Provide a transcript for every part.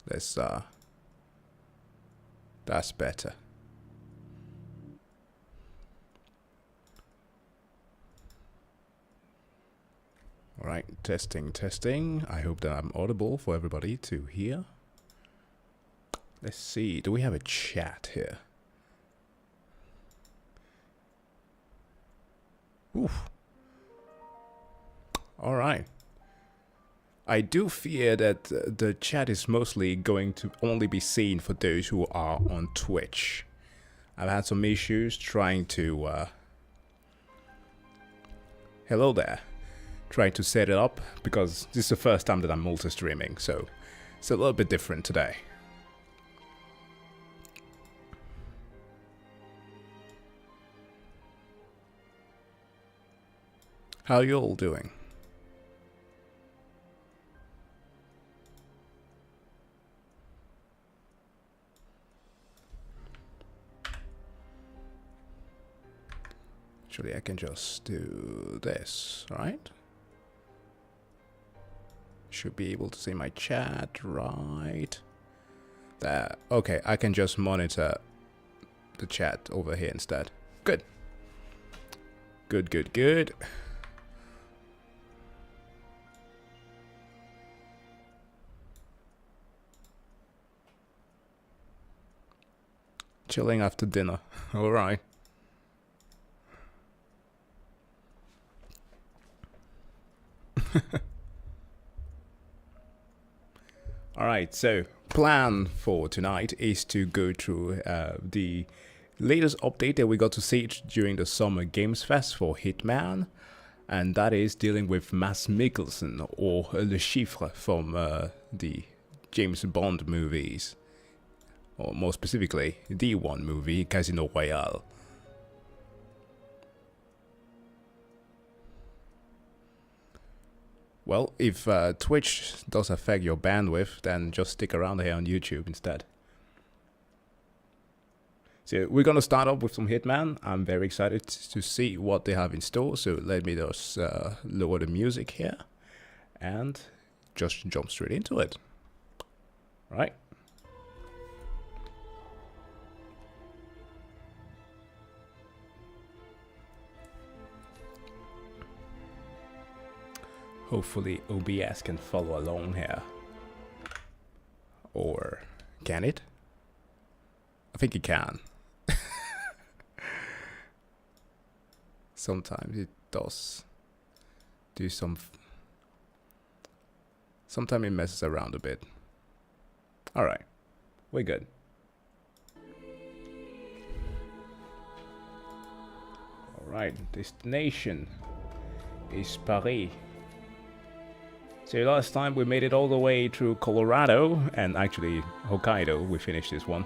That's better. All right, testing. I hope that I'm audible for everybody to hear. Let's see. Do we have a chat here? Oof. All right. I do fear that the chat is mostly going to only be seen for those who are on Twitch. I've had some issues trying to... hello there. Trying to set it up because this is the first time that I'm multi-streaming, so it's a little bit different today. How are you all doing? Actually, I can just do this, right? Should be able to see my chat, right? There. Okay, I can just monitor the chat over here instead. Good. Good. Chilling after dinner. All right. Alright, so plan for tonight is to go through the latest update that we got to see during the Summer Games Fest for Hitman, and that is dealing with Mikkelsen, or Le Chiffre from the James Bond movies, or more specifically, the one movie, Casino Royale. Well, if Twitch does affect your bandwidth, then just stick around here on YouTube instead. So we're going to start off with some Hitman. I'm very excited to see what they have in store. So let me just lower the music here and just jump straight into it. Right. Hopefully OBS can follow along here. Or can it? I think it can. Sometimes it does do some... Sometimes it messes around a bit. Alright, we're good. Alright, destination is Paris. So last time we made it all the way through Colorado, and actually Hokkaido, we finished this one.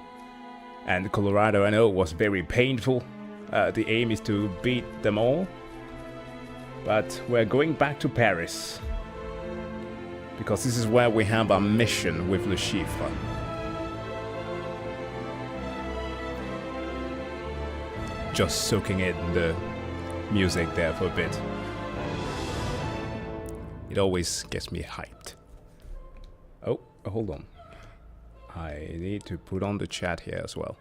And Colorado, I know, was very painful. The aim is to beat them all. But we're going back to Paris. Because this is where we have our mission with Le Chiffre. Just soaking in the music there for a bit. It always gets me hyped. Oh, hold on. I need to put on the chat here as well.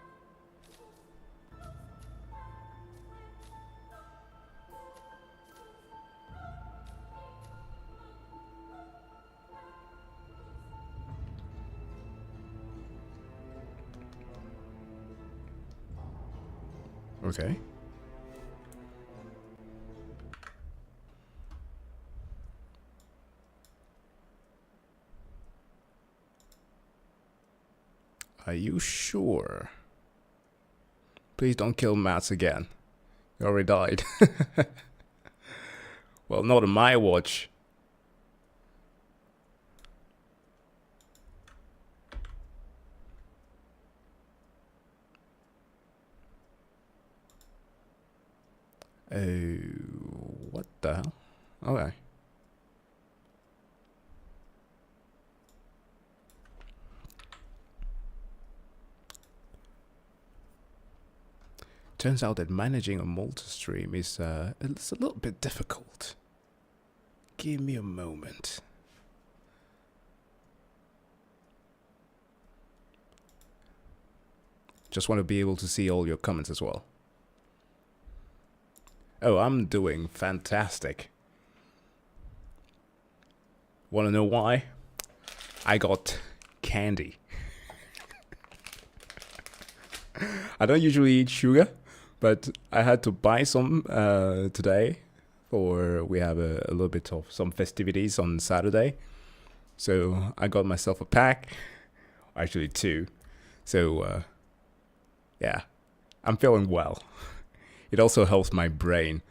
Okay. Are you sure? Please don't kill Mats again. He already died. Well, not on my watch. Oh, what the hell? Okay. Turns out that managing a multi-stream is it's a little bit difficult. Give me a moment. Just want to be able to see all your comments as well. Oh, I'm doing fantastic. Want to know why? I got candy. I don't usually eat sugar, but I had to buy some today, for we have a little bit of some festivities on Saturday. So I got myself a pack, actually 2. So yeah, I'm feeling well. It also helps my brain.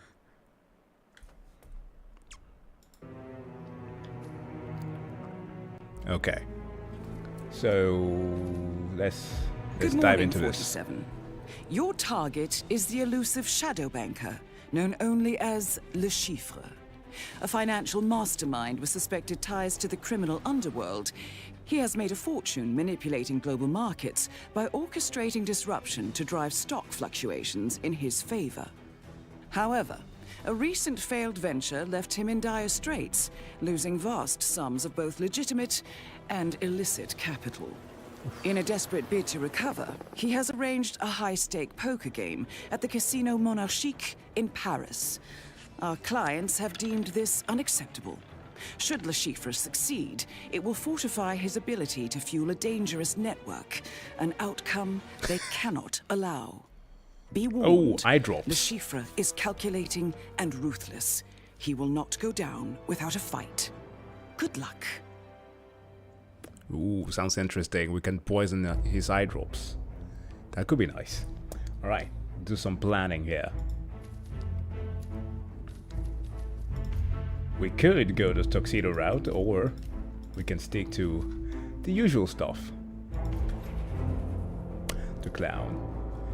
Okay, so let's dive into this. 47. Your target is the elusive shadow banker, known only as Le Chiffre. A financial mastermind with suspected ties to the criminal underworld. He has made a fortune manipulating global markets by orchestrating disruption to drive stock fluctuations in his favor. However, a recent failed venture left him in dire straits, losing vast sums of both legitimate and illicit capital. In a desperate bid to recover, he has arranged a high-stake poker game at the Casino Monarchique in Paris. Our clients have deemed this unacceptable. Should Le Chiffre succeed, it will fortify his ability to fuel a dangerous network, an outcome they cannot allow. Be warned, eye drops. Le Chiffre is calculating and ruthless. He will not go down without a fight. Good luck. Ooh, sounds interesting. We can poison his eye drops. That could be nice. Alright, do some planning here. We could go the tuxedo route, or we can stick to the usual stuff. The clown.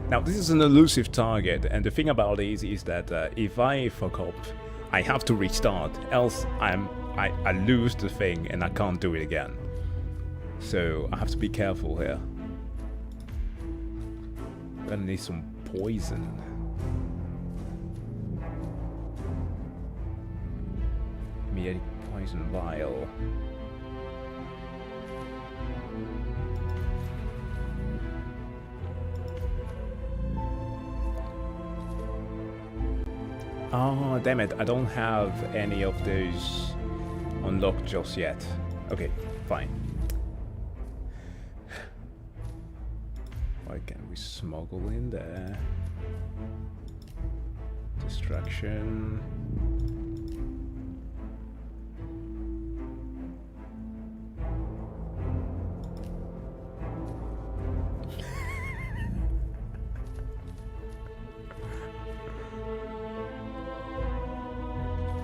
Now, this is an elusive target, and the thing about this is that if I fuck up, I have to restart, else I lose the thing and I can't do it again. So I have to be careful here. I'm gonna need some poison. Me a poison vial. Oh, damn it, I don't have any of those unlocked just yet. Okay, fine. What can we smuggle in there? Distraction.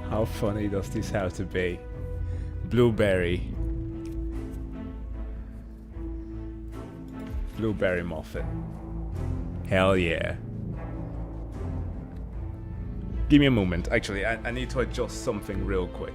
How funny does this have to be? Blueberry. Blueberry muffin. Hell yeah. Give me a moment. Actually, I need to adjust something real quick.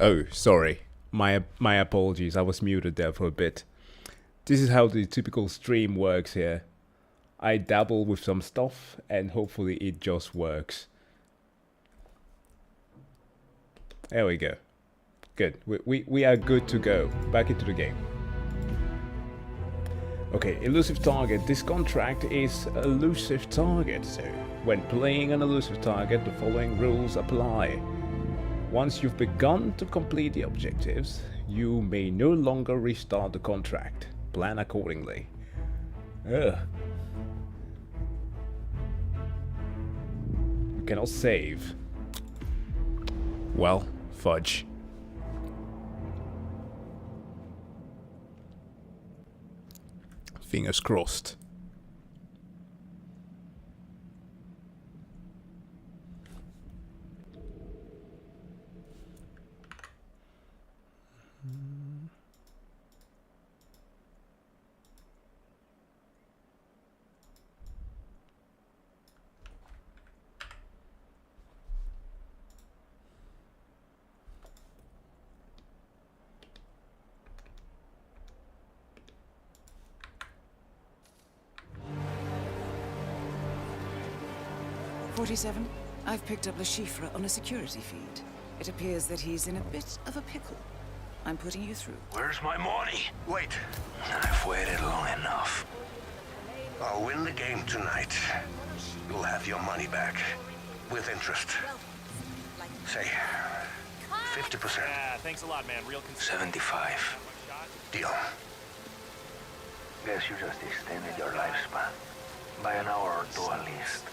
Oh, sorry. My apologies. I was muted there for a bit. This is how the typical stream works here. I dabble with some stuff and hopefully it just works. There we go. Good. We are good to go. Back into the game. Okay, elusive target. This contract is elusive target. So, when playing an elusive target, the following rules apply. Once you've begun to complete the objectives, you may no longer restart the contract. Plan accordingly. Ugh. You cannot save. Well, fudge. Fingers crossed. "47, I've picked up Le Chiffre on a security feed. It appears that he's in a bit of a pickle. I'm putting you through." Where's my money? Wait, I've waited long enough. I'll win the game tonight. You'll have your money back. With interest. Say, 50%. Yeah, thanks a lot, man. Real 75. Deal. Guess you just extended your lifespan. By an hour or two at least.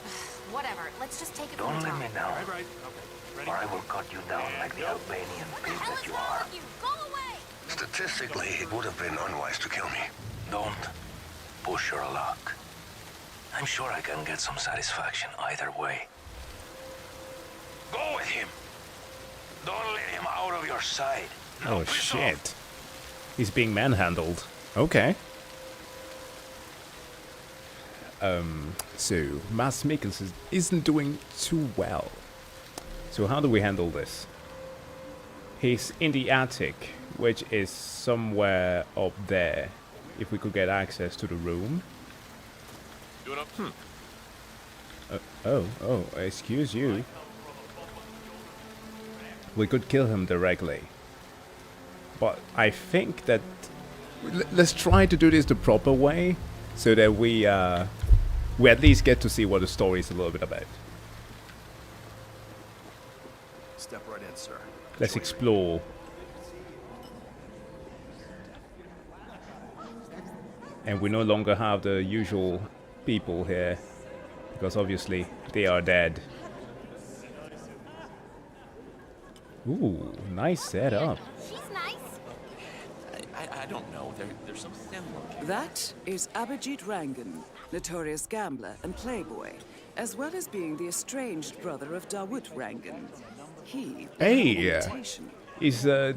Whatever, let's just take it Don't from the let top. me down, Right. Okay. Ready? or I will cut you down like the Albanian pig What that is you wrong are. with you? Go away! Statistically, it would have been unwise to kill me. Don't push your luck. I'm sure I can get some satisfaction either way. Go with him. Don't let him out of your sight. Oh shit. He's being manhandled. Okay. So Mads Mikkelsen isn't doing too well. So how do we handle this? He's in the attic, which is somewhere up there. If we could get access to the room. Oh, excuse you. We could kill him directly. But I think that... Let's try to do this the proper way, so that we at least get to see what the story is a little bit about. Step right in, sir. Let's explore. And we no longer have the usual people here, because obviously they are dead. Ooh, nice setup. She's nice. I don't know. There's some thin look. That is Abhijit Rangan, notorious gambler and playboy, as well as being the estranged brother of Dawood Rangan. He... Hey, reputation. is the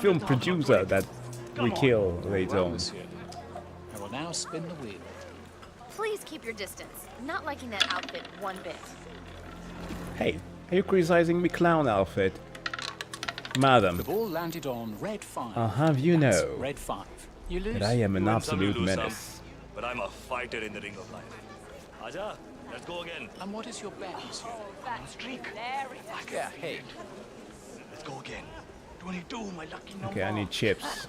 film producer that we kill later on. I will now spin the wheel. Please keep your distance. Not liking that outfit one bit. Hey, are you criticizing me clown outfit? Madam, The ball landed on red 5. I'll have you That's know red 5. You lose. that I am an You win some, you absolute lose some. menace. But I'm a fighter in the ring of life. Aja, let's go again. And what is your bet, monsieur? Streak. Yeah, hey. Let's go again. 22, my lucky number. Okay, I need chips.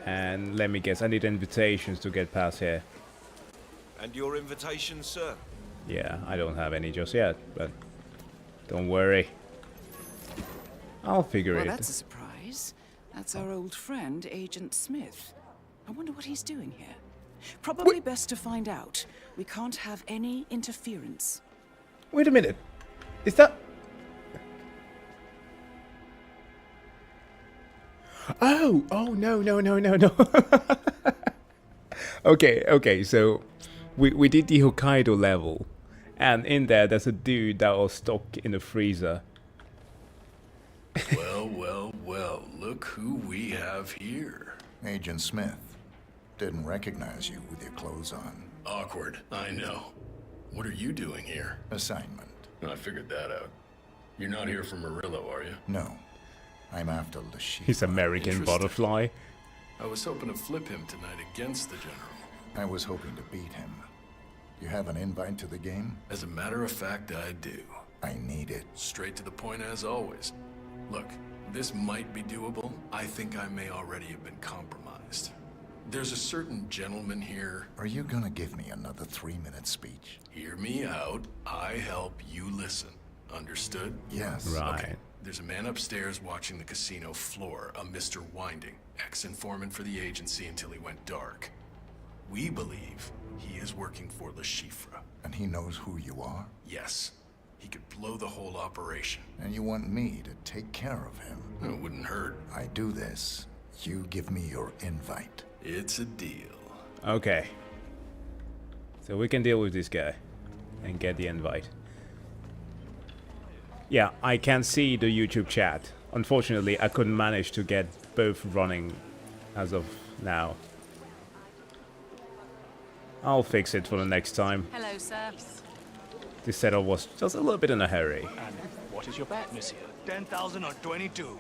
And let me guess, I need invitations to get past here. And your invitation, sir? Yeah, I don't have any just yet, but don't worry. I'll figure Well, it. that's a surprise. That's our old friend, Agent Smith. I wonder what he's doing here. Probably best to find out. We can't have any interference. Wait a minute. Is that... Oh, no. Okay, so we did the Hokkaido level. And in there's a dude that was stuck in the freezer. Well, look who we have here. Agent Smith. Didn't recognize you with your clothes on. Awkward, I know. What are you doing here? Assignment. I figured that out. You're not here for Murillo, are you? No. I'm after Lashif. He's American Interesting. butterfly. I was hoping to flip him tonight against the General. I was hoping to beat him. You have an invite to the game? As a matter of fact, I do. I need it. Straight to the point as always. Look, this might be doable. I think I may already have been compromised. There's a certain gentleman here. Are you gonna give me another 3-minute speech? Hear me out. I help you listen. Understood? Yes. Right. Okay. There's a man upstairs watching the casino floor, a Mr. Winding, ex-informant for the agency until he went dark. We believe he is working for Le Chiffre. And he knows who you are? Yes. He could blow the whole operation. And you want me to take care of him? It wouldn't hurt. I do this. You give me your invite. It's a deal. Okay. So we can deal with this guy and get the invite. Yeah, I can see the YouTube chat. Unfortunately, I couldn't manage to get both running as of now. I'll fix it for the next time. Hello, sir. This setup was just a little bit in a hurry. And what is your bet, monsieur? 10,000 or 22.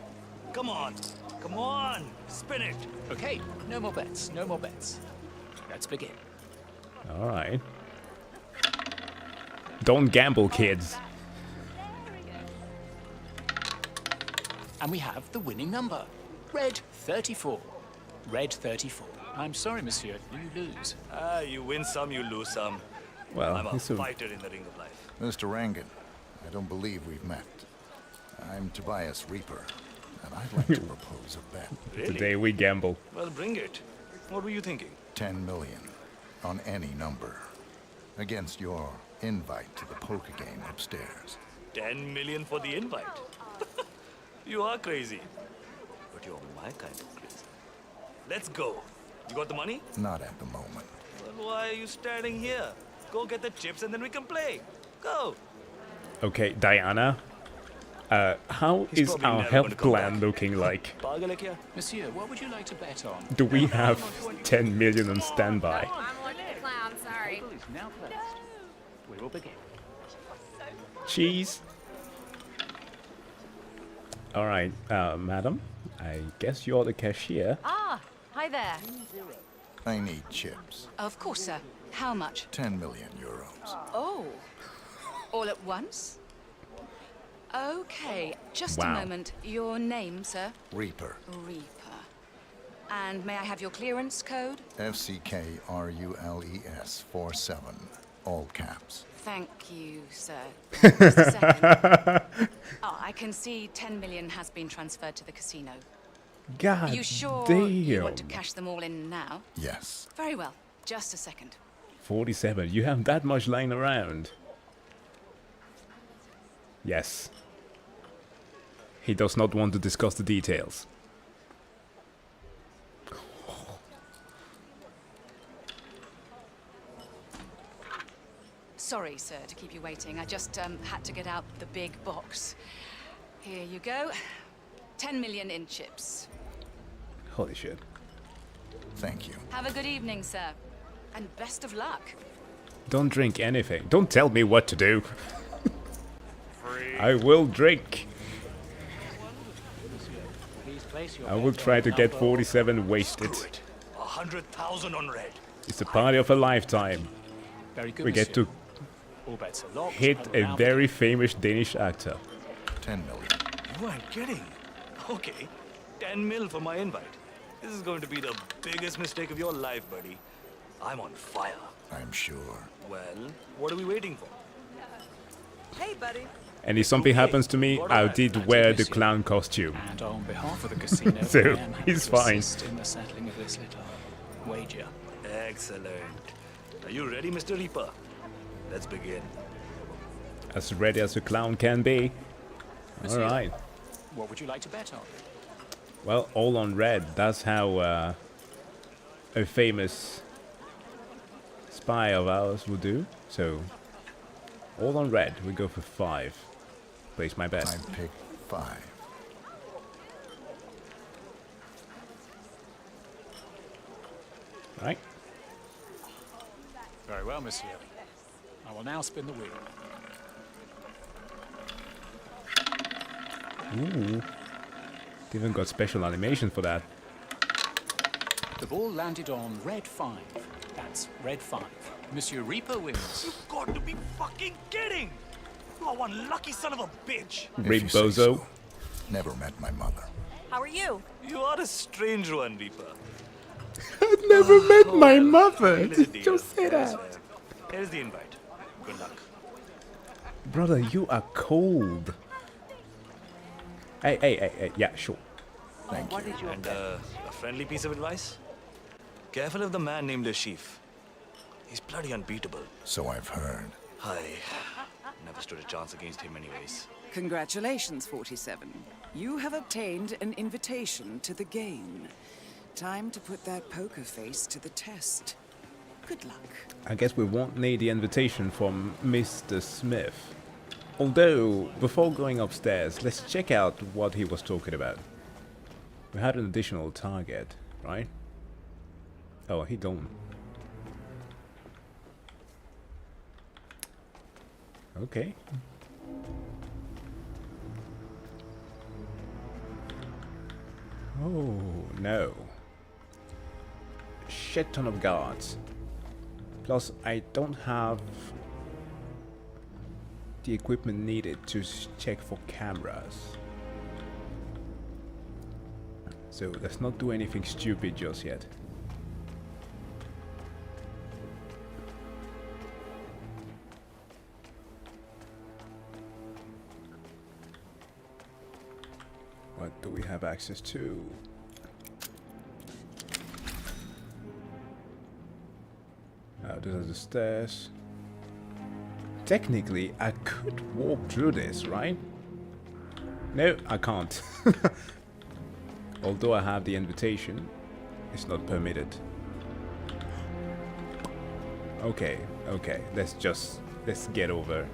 Come on. Come on. Spin it. Okay, no more bets, no more bets. Let's begin. Alright. Don't gamble, kids. And we have the winning number. Red 34. Red 34. I'm sorry, monsieur, you lose. You win some, you lose some. Well, I'm a he's a fighter in the ring of life. Mr. Rangan, I don't believe we've met. I'm Tobias Reaper, and I'd like to propose a bet. Really? Today we gamble. Well, bring it. What were you thinking? 10 million on any number against your invite to the poker game upstairs. 10 million for the invite. You are crazy. But you're my kind of crazy. Let's go. You got the money? Not at the moment. Well, why are you standing here? Go get the chips and then we can play. Go. Okay, Diana. How He's is probably our never health gonna come plan back. looking like? Pagal hai kya? Monsieur, what would you like to bet on? Do we have 10 million on standby? I'm one of the clowns, sorry. Is now closed. We will begin. Cheese. Alright, madam. I guess you're the cashier. Ah, hi there. I need chips. Of course, sir. How much? 10 million euros. Oh, all at once? Okay, just Wow. a moment. Your name, sir? Reaper. Reaper. And may I have your clearance code? FCKRULES 47. All caps. Thank you, sir. Just a second. Oh, I can see 10 million has been transferred to the casino. God Are you sure damn. you want to cash them all in now? Yes. Very well. Just a second. 47. You have that much lying around. Yes. He does not want to discuss the details. Sorry, sir, to keep you waiting. I just had to get out the big box. Here you go. 10 million in chips. Holy shit. Thank you. Have a good evening, sir. And best of luck. Don't drink anything. Don't tell me what to do. I will drink. Please place your I will bet try on to get number 47 wasted. Screw it. 100,000 on red. It's a party of a lifetime. Very good, We get to All bets are locked. hit I will a now very famous Danish actor. 10 million. You ain't kidding. Okay. 10 mil for my invite. This is going to be the biggest mistake of your life, buddy. I'm on fire. I'm sure. Well, what are we waiting for? Hey, buddy. And if something happens to me, I did wear the clown costume. And on behalf of the casino, So, I am happy he's to fine. assist in the settling of this little wager. Excellent. Are you ready, Mr. Reaper? Let's begin. As ready as a clown can be. Monsieur, Alright. What would you like to bet on? Well, all on red. That's how a famous spy of ours would do. So, all on red. We go for 5. Place my bet. I pick 5. Right. Very well, monsieur. I will now spin the wheel. Ooh. They even got special animation for that. The ball landed on red 5. That's red 5. Monsieur Reaper wins. You've got to be fucking kidding! You are one lucky son of a bitch! Rip Bozo. Never met my mother. How are you? You are a strange one, Reaper. I've never met my mother. Here's the deal. Just say that. Here's the invite. Good luck. Brother, you are cold. Hey, yeah, sure. Thank you. And a friendly piece of advice? Careful of the man named Le Chief. He's bloody unbeatable. So I've heard. I never stood a chance against him anyways. Congratulations, 47. You have obtained an invitation to the game. Time to put that poker face to the test. Good luck. I guess we won't need the invitation from Mr. Smith. Although, before going upstairs, let's check out what he was talking about. We had an additional target, right? Oh, he don't. Okay. Oh, no. Shit ton of guards. Plus, I don't have the equipment needed to check for cameras. So let's not do anything stupid just yet. What do we have access to? Those are the stairs. Technically, I could walk through this, right? No, I can't. Although I have the invitation, it's not permitted. Okay, let's get over.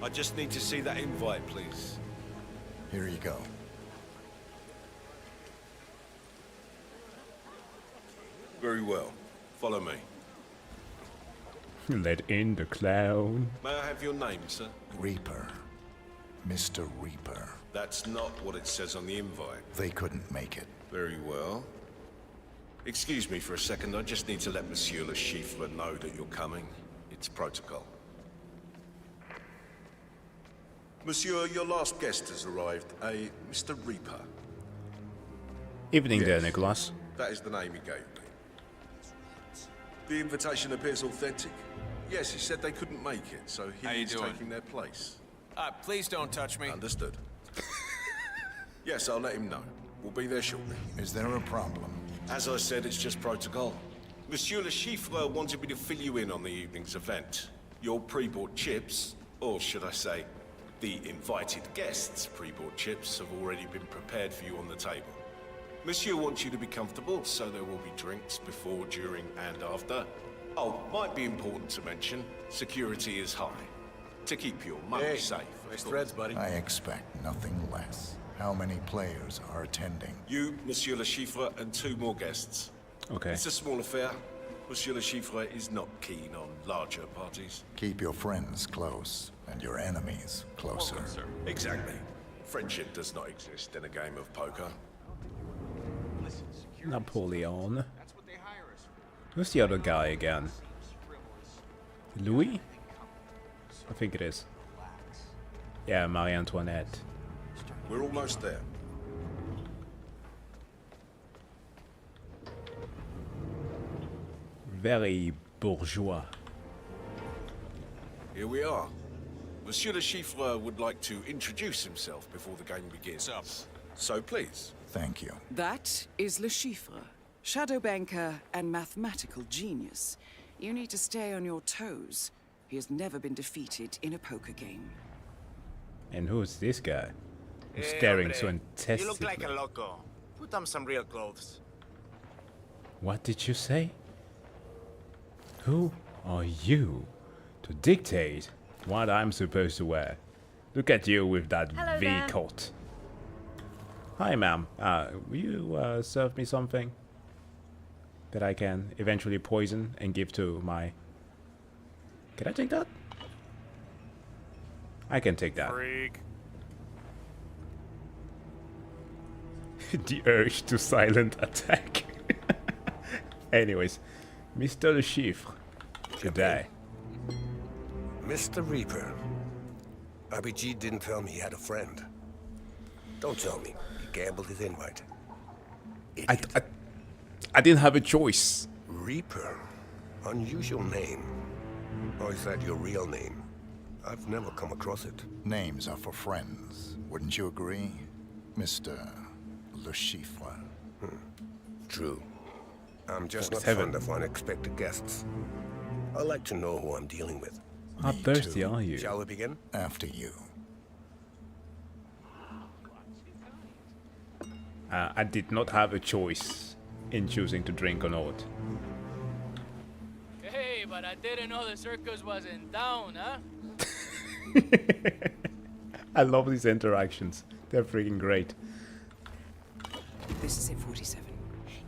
I just need to see that invite, please. Here you go. Very well. Follow me. Let in the clown. May I have your name, sir? Reaper. Mr. Reaper. That's not what it says on the invite. They couldn't make it. Very well. Excuse me for a second. I just need to let Monsieur Le Chiffre know that you're coming. It's protocol. Monsieur, your last guest has arrived. A Mr. Reaper. Evening there, Yes. Nicholas. That is the name he gave me. The invitation appears authentic. Yes, he said they couldn't make it, so he's taking their place. Please don't touch me. Understood. Yes, I'll let him know. We'll be there shortly. Is there a problem? As I said, it's just protocol. Monsieur Le Chiffre wanted me to fill you in on the evening's event. Your pre-bought chips, or should I say, the invited guests' pre-bought chips have already been prepared for you on the table. Monsieur wants you to be comfortable, so there will be drinks before, during, and after. Oh, might be important to mention, security is high. To keep your money safe. Nice threads, buddy. I expect nothing less. How many players are attending? You, Monsieur Le Chiffre, and 2 more guests. Okay. It's a small affair. Monsieur Le Chiffre is not keen on larger parties. Keep your friends close and your enemies closer. Exactly. Friendship does not exist in a game of poker. Napoleon. Who's the other guy again? Louis? I think it is. Yeah, Marie Antoinette. We're almost there. Very bourgeois. Here we are. Monsieur Le Chiffre would like to introduce himself before the game begins. So please. Thank you. That is Le Chiffre, shadow banker and mathematical genius. You need to stay on your toes. He has never been defeated in a poker game. And who's this guy? Who's staring so intensely? You look like a loco. Put on some real clothes. What did you say? Who are you to dictate what I'm supposed to wear? Look at you with that Hello V there. coat. Hi, ma'am. Will you serve me something that I can eventually poison and give to my Can I take that? I can take that. Freak. The urge to silent attack. Anyways, Mr. Le Chiffre. Good day. Mr. Reaper. RPG didn't tell me he had a friend. Don't tell me he gambled his invite. I didn't have a choice. Reaper? Unusual name. Or is that your real name? I've never come across it. Names are for friends, wouldn't you agree, Mr. Le Chiffre? True. I'm just not 47. fond of unexpected guests. I like to know who I'm dealing with. How thirsty are you? Shall we begin? After you. I did not have a choice in choosing to drink or not. Hey, but I didn't know the circus was in town, huh? I love these interactions. They're freaking great. This is it, 47.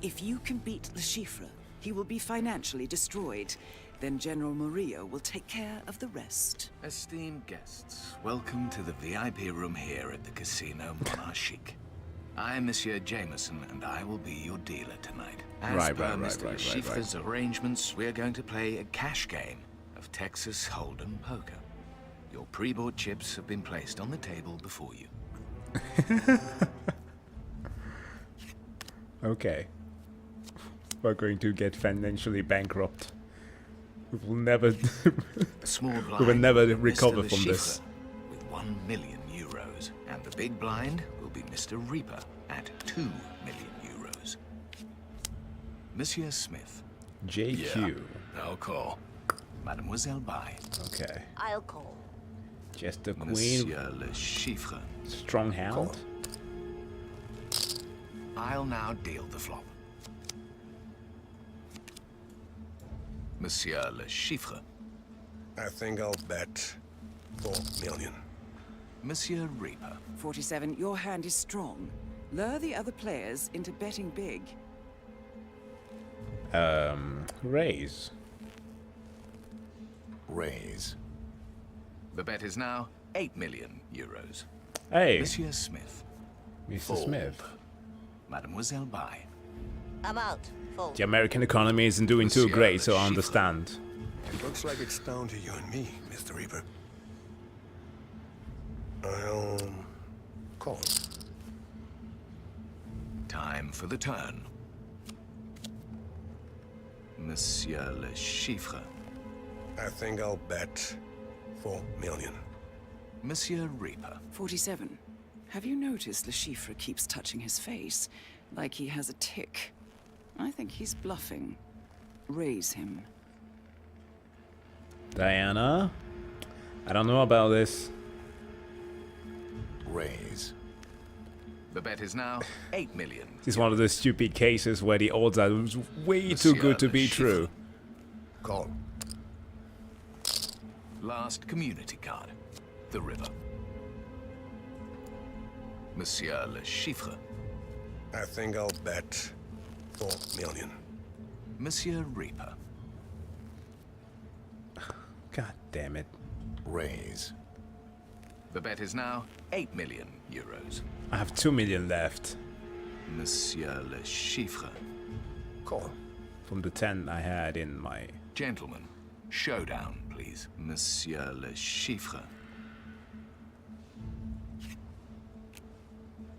If you can beat Le Chiffre, he will be financially destroyed. Then General Murillo will take care of the rest. Esteemed guests, welcome to the VIP room here at the Casino Monarchique. I'm Monsieur Jameson, and I will be your dealer tonight. As per Mr. Le Chiffre's arrangements, we're going to play a cash game of Texas Hold'em poker. Your pre-bought chips have been placed on the table before you. Okay. We're going to get financially bankrupt. We will never A small blind we will never will be recover Mr. from Le this. Chiffre with 1 million euros, and the big blind will be Mr. Reaper at 2 million euros. Monsieur Smith. JQ. Yeah, I'll call. Mademoiselle Bai. Okay. I'll call. Just the queen. Monsieur Le Chiffre. Strong hound. I'll now deal the flop. Monsieur Le Chiffre. I think I'll bet 4 million. Monsieur Reaper. 47, your hand is strong. Lure the other players into betting big. Raise. Raise. The bet is now 8 million euros. Hey, Monsieur Smith. Mr. Fold. Smith. Mademoiselle Bai. I'm out. Fold. The American economy isn't doing too Monsieur great, so I Le understand. It looks like it's down to you and me, Mr. Reaper. I'll call. Time for the turn. Monsieur Le Chiffre. I think I'll bet 4 million. Monsieur Reaper. 47, have you noticed Le Chiffre keeps touching his face, like he has a tic? I think he's bluffing. Raise him. Diana? I don't know about this. Raise. The bet is now 8 million. This is one of those stupid cases where the odds are way too good to be true. Call. Last community card. The river. Monsieur Le Chiffre. I think I'll bet 4 million. Monsieur Reaper. God damn it. Raise. The bet is now 8 million euros. I have 2 million left Monsieur Le Chiffre. Call. from the 10 I had in my... Gentlemen, showdown, please. Monsieur Le Chiffre.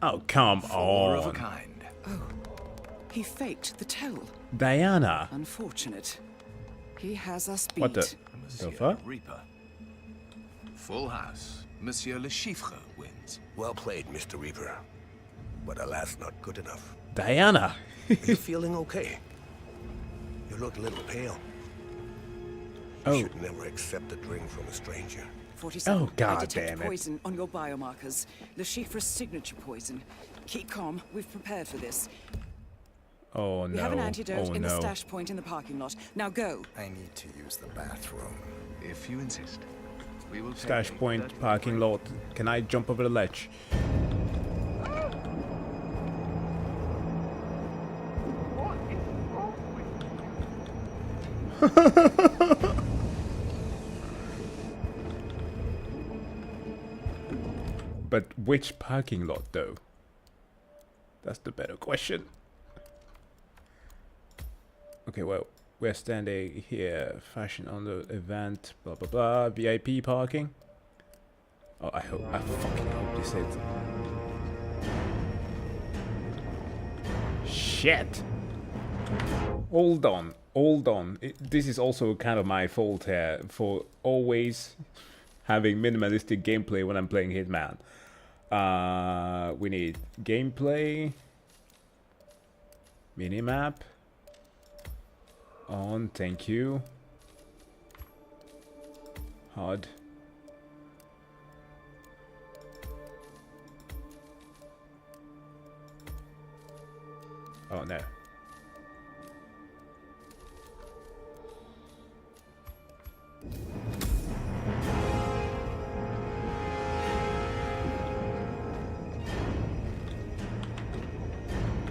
Oh, come Four of a on. kind. Oh, he faked the tell. Diana. Unfortunate. He has us beat. What the Monsieur fuck? Reaper. Full house. Monsieur Le Chiffre wins. Well played, Mr. Reaper. But alas, not good enough. Diana. Are you feeling okay? You look a little pale. You Oh. should never accept a drink from a stranger. 47. Oh, God I detect damn it. poison on your biomarkers. Le Chiffre's signature poison. Keep calm. We've prepared for this. Oh We have an no. antidote Oh in the no. stash point in the parking lot. Now go. I need to use the bathroom. If you insist. We will take Stash a point, 30 parking lot. Can I jump over the ledge? But which parking lot though? That's the better question. Okay, well, we're standing here. Fashion on the event, blah blah blah. VIP parking. Oh, I fucking hope this is. Shit! Hold on. This is also kind of my fault here for always having minimalistic gameplay when I'm playing Hitman. We need gameplay, minimap on. Thank you. HUD. Oh no.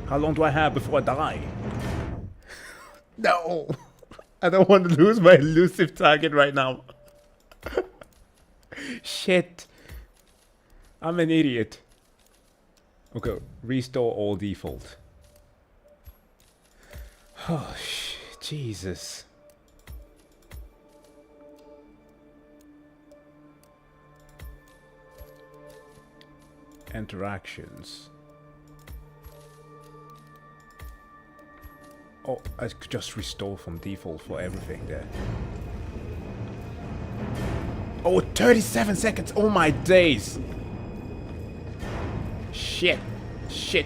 How long do I have before I die? No! I don't want to lose my elusive target right now. Shit. I'm an idiot. Okay, restore all default. Oh, Jesus. Interactions. Oh, I could just restore from default for everything there. Oh, 37 seconds! Oh my days! Shit! Shit.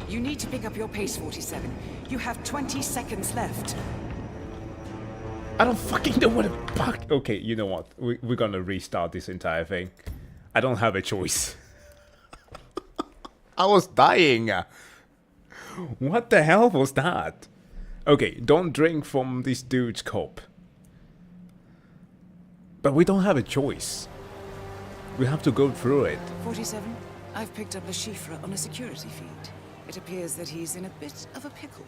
You need to pick up your pace, 47. You have 20 seconds left. I don't fucking know what the fuck. Okay, you know what? We're gonna restart this entire thing. I don't have a choice. I was dying. What the hell was that? Okay, don't drink from this dude's cup. But we don't have a choice. We have to go through it. 47, I've picked up Le Chiffre on a security feed. It appears that he's in a bit of a pickle.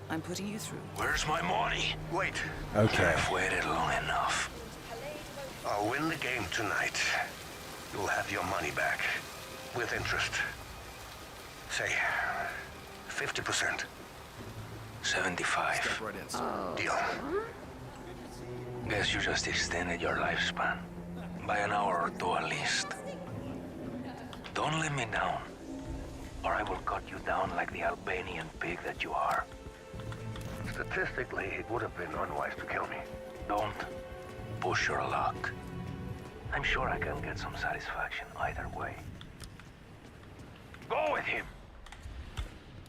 I'm putting you through. Where's my money? Wait. Okay. I've waited long enough. I'll win the game tonight. You'll have your money back. With interest. Say, 50%. 75. Step right in, sir. Deal. Guess you just extended your lifespan. By an hour or two at least. Don't let me down, or I will cut you down like the Albanian pig that you are. Statistically, it would have been unwise to kill me. Don't push your luck. I'm sure I can get some satisfaction either way. Go with him.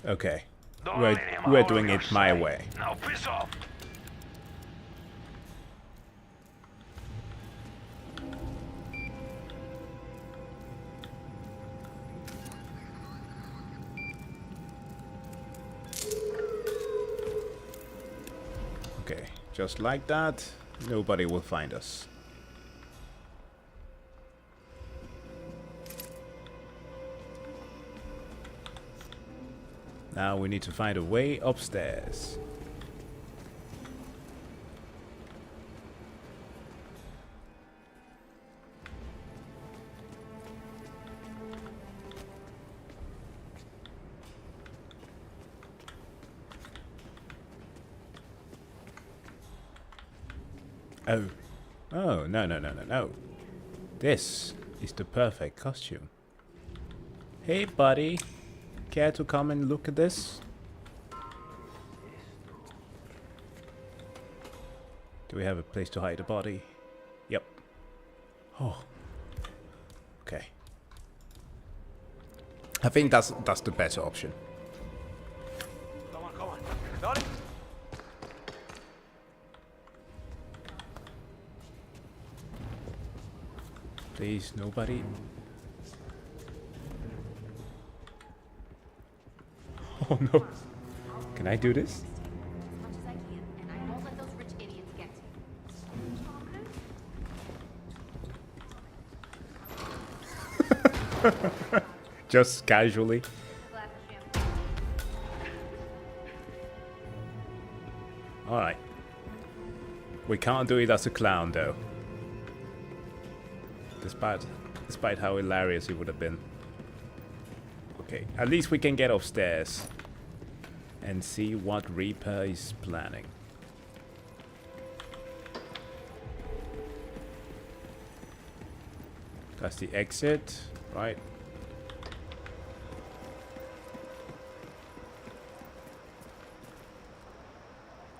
Okay. Don't let him We're out doing of your it my sight. way. Now piss off. Okay, just like that, nobody will find us. Now we need to find a way upstairs. Oh. Oh, no. This is the perfect costume. Hey, buddy. Care to come and look at this? Do we have a place to hide the body? Yep. Oh. Okay. I think that's the better option. Come on. Got it? Please, nobody. Oh no. Can I do this? As much as I can, and I won't let those rich idiots get to me. Just casually. Alright. We can't do it as a clown, though. Despite how hilarious it would have been. Okay, at least we can get upstairs and see what Reaper is planning. That's the exit, right?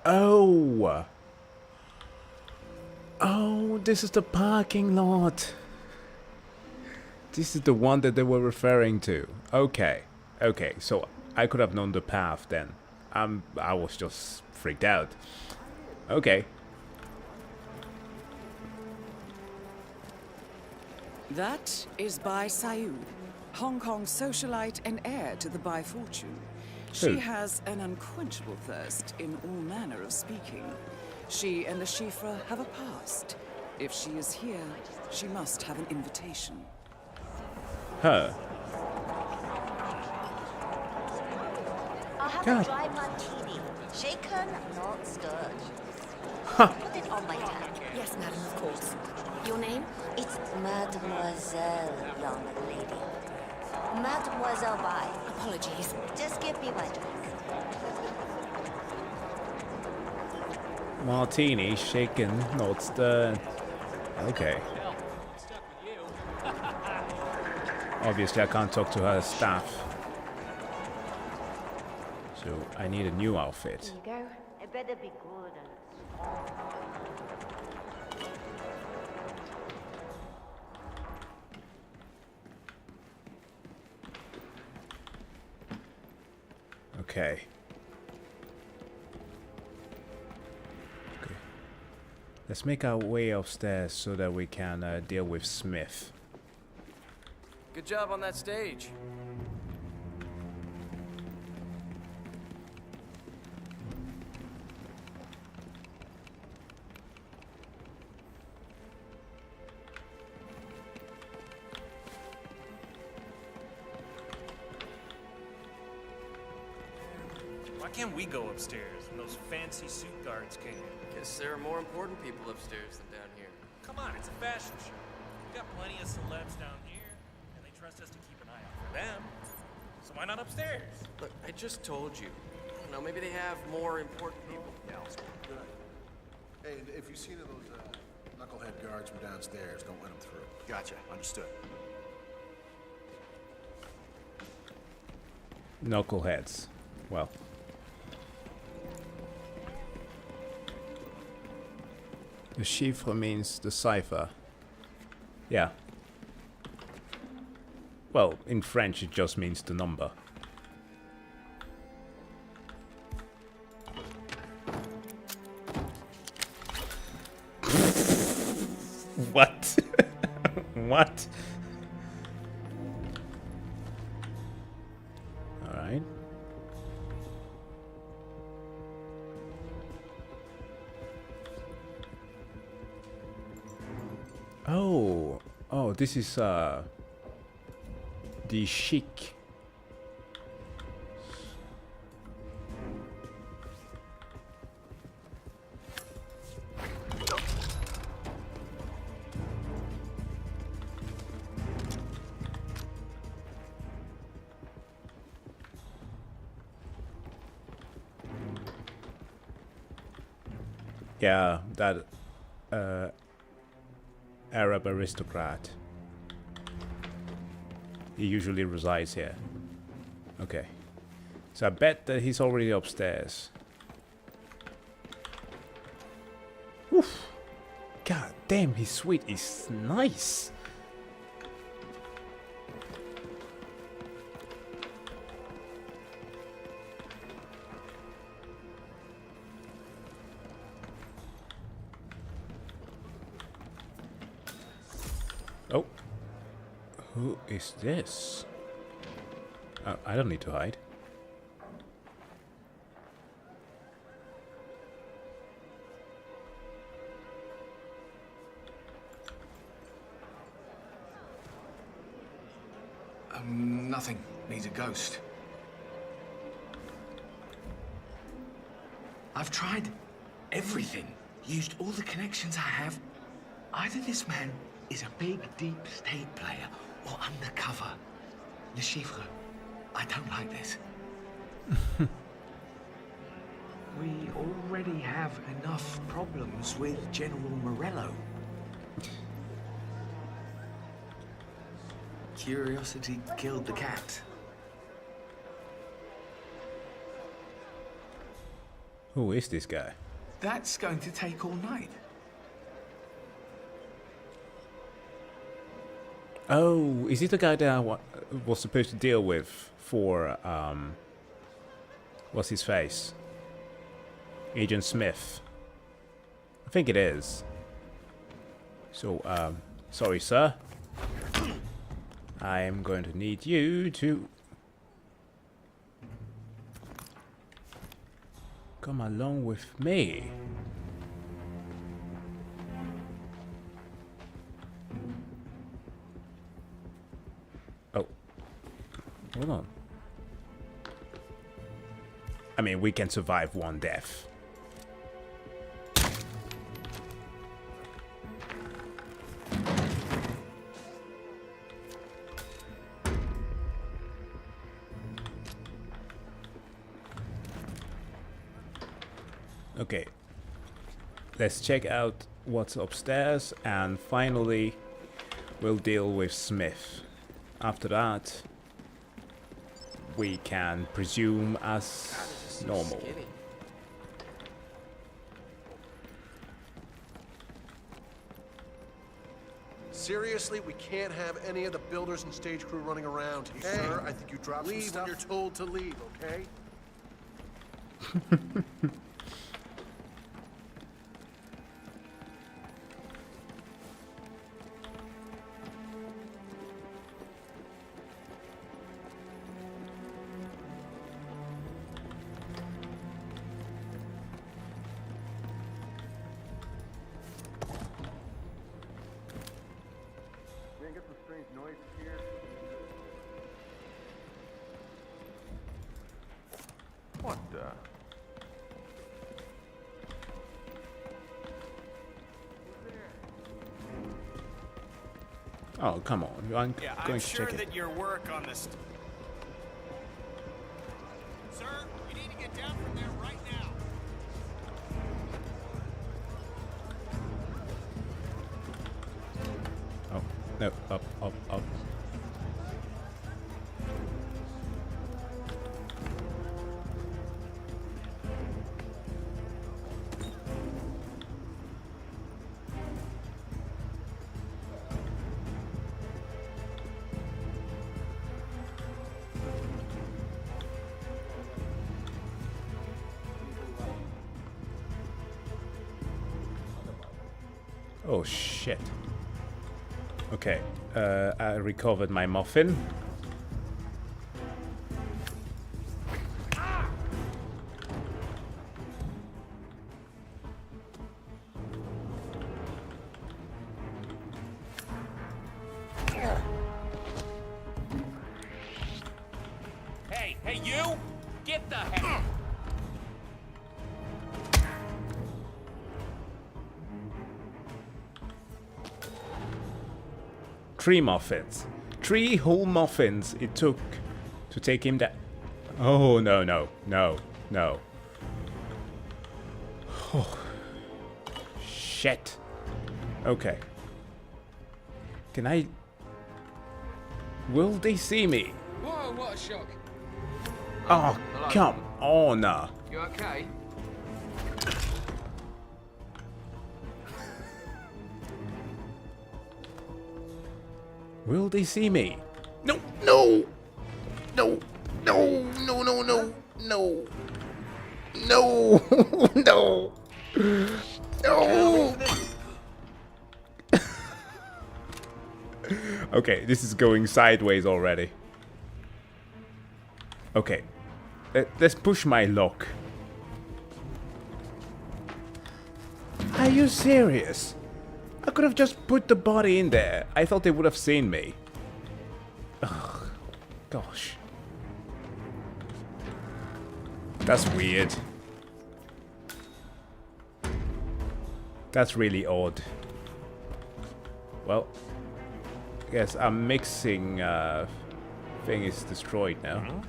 Oh! Oh, this is the parking lot. This is the one that they were referring to. Okay, okay, so I could have known the path then. I was just freaked out. Okay. That is Bai Sayu, Hong Kong socialite and heir to the Bai fortune. She has an unquenchable thirst in all manner of speaking. She and Le Chiffre have a past. If she is here, she must have an invitation. Her. I'll have God. a dry martini. Shaken, not stirred. Put it on my tab. Yes, madam, of course. Your name? It's Mademoiselle, young lady. Mademoiselle Bai. Apologies. Just give me my drink. Martini, shaken, not stirred. Okay. Obviously, I can't talk to her staff. So, I need a new outfit. Here you go. It better be good. Okay. Okay. Let's make our way upstairs so that we can deal with Smith. Good job on that stage. Why can't we go upstairs when those fancy suit guards can? Guess there are more important people upstairs than down here. Come on, it's a fashion show. We got plenty of celebs down here, and they trust us to keep an eye out for them. So why not upstairs? Look, I just told you. I don't know, maybe they have more important people. Yeah, good. Hey, if you see any of those knucklehead guards from downstairs, don't let them through. Gotcha. Understood. Knuckleheads. Well. The chiffre means the cipher. Yeah. Well, in French it just means the number. What? What? All right. Oh, this is the chic. Yeah, that Arab aristocrat. He usually resides here. Okay. So I bet that he's already upstairs. Oof. God damn, his suite is nice. Oh. Who is this? I don't need to hide. Nothing. Needs a ghost. I've tried everything. used all the connections I have. Either this man is a big, deep state player or undercover. Le Chiffre, I don't like this. We already have enough problems with General Morello. Curiosity killed the cat. Who is this guy? That's going to take all night. Oh, is he the guy that I was supposed to deal with for, what's his face? Agent Smith. I think it is. So, sorry, sir. I am going to need you to come along with me. Oh. Hold on. I mean, we can survive one death. Okay, let's check out what's upstairs, and finally we'll deal with Smith. After that, we can presume as normal. Seriously, we can't have any of the builders and stage crew running around. Hey, sir, I think you dropped some stuff. Leave when you're told to leave, okay? Get some strange noises here. What the? Oh, come on. I'm going to sure check it. that your work on this. Sir, you need to get down from there right now. Oh, no, up, up, up. Oh shit. Okay, I recovered my muffin. Hey, you! Get the heck! Three muffins. 3 whole muffins it took to take him down. Oh, no, no, no, no. Oh. Shit. Okay. Can I... Will they see me? Whoa, what a shock. Oh, come on. You okay? Will they see me? No, no, no, no, no, no, no, no, no, no, no. Okay, this is going sideways already. Okay, let's push my luck. Are you serious? I could have just put the body in there. I thought they would have seen me. Ugh, gosh. That's weird. That's really odd. Well, yes, our mixing thing is destroyed now.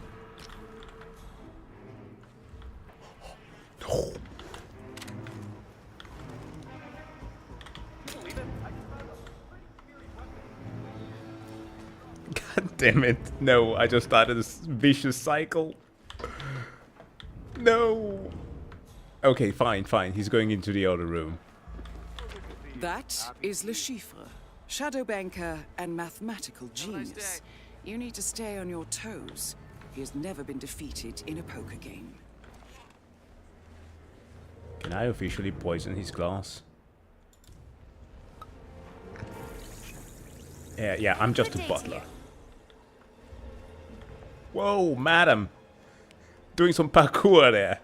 God damn it. No, I just started a vicious cycle. No. Okay, fine, fine. He's going into the other room. That is Le Chiffre, shadow banker and mathematical genius. You need to stay on your toes. He has never been defeated in a poker game. Can I officially poison his glass? Yeah, I'm just a butler. Whoa, madam. Doing some parkour there.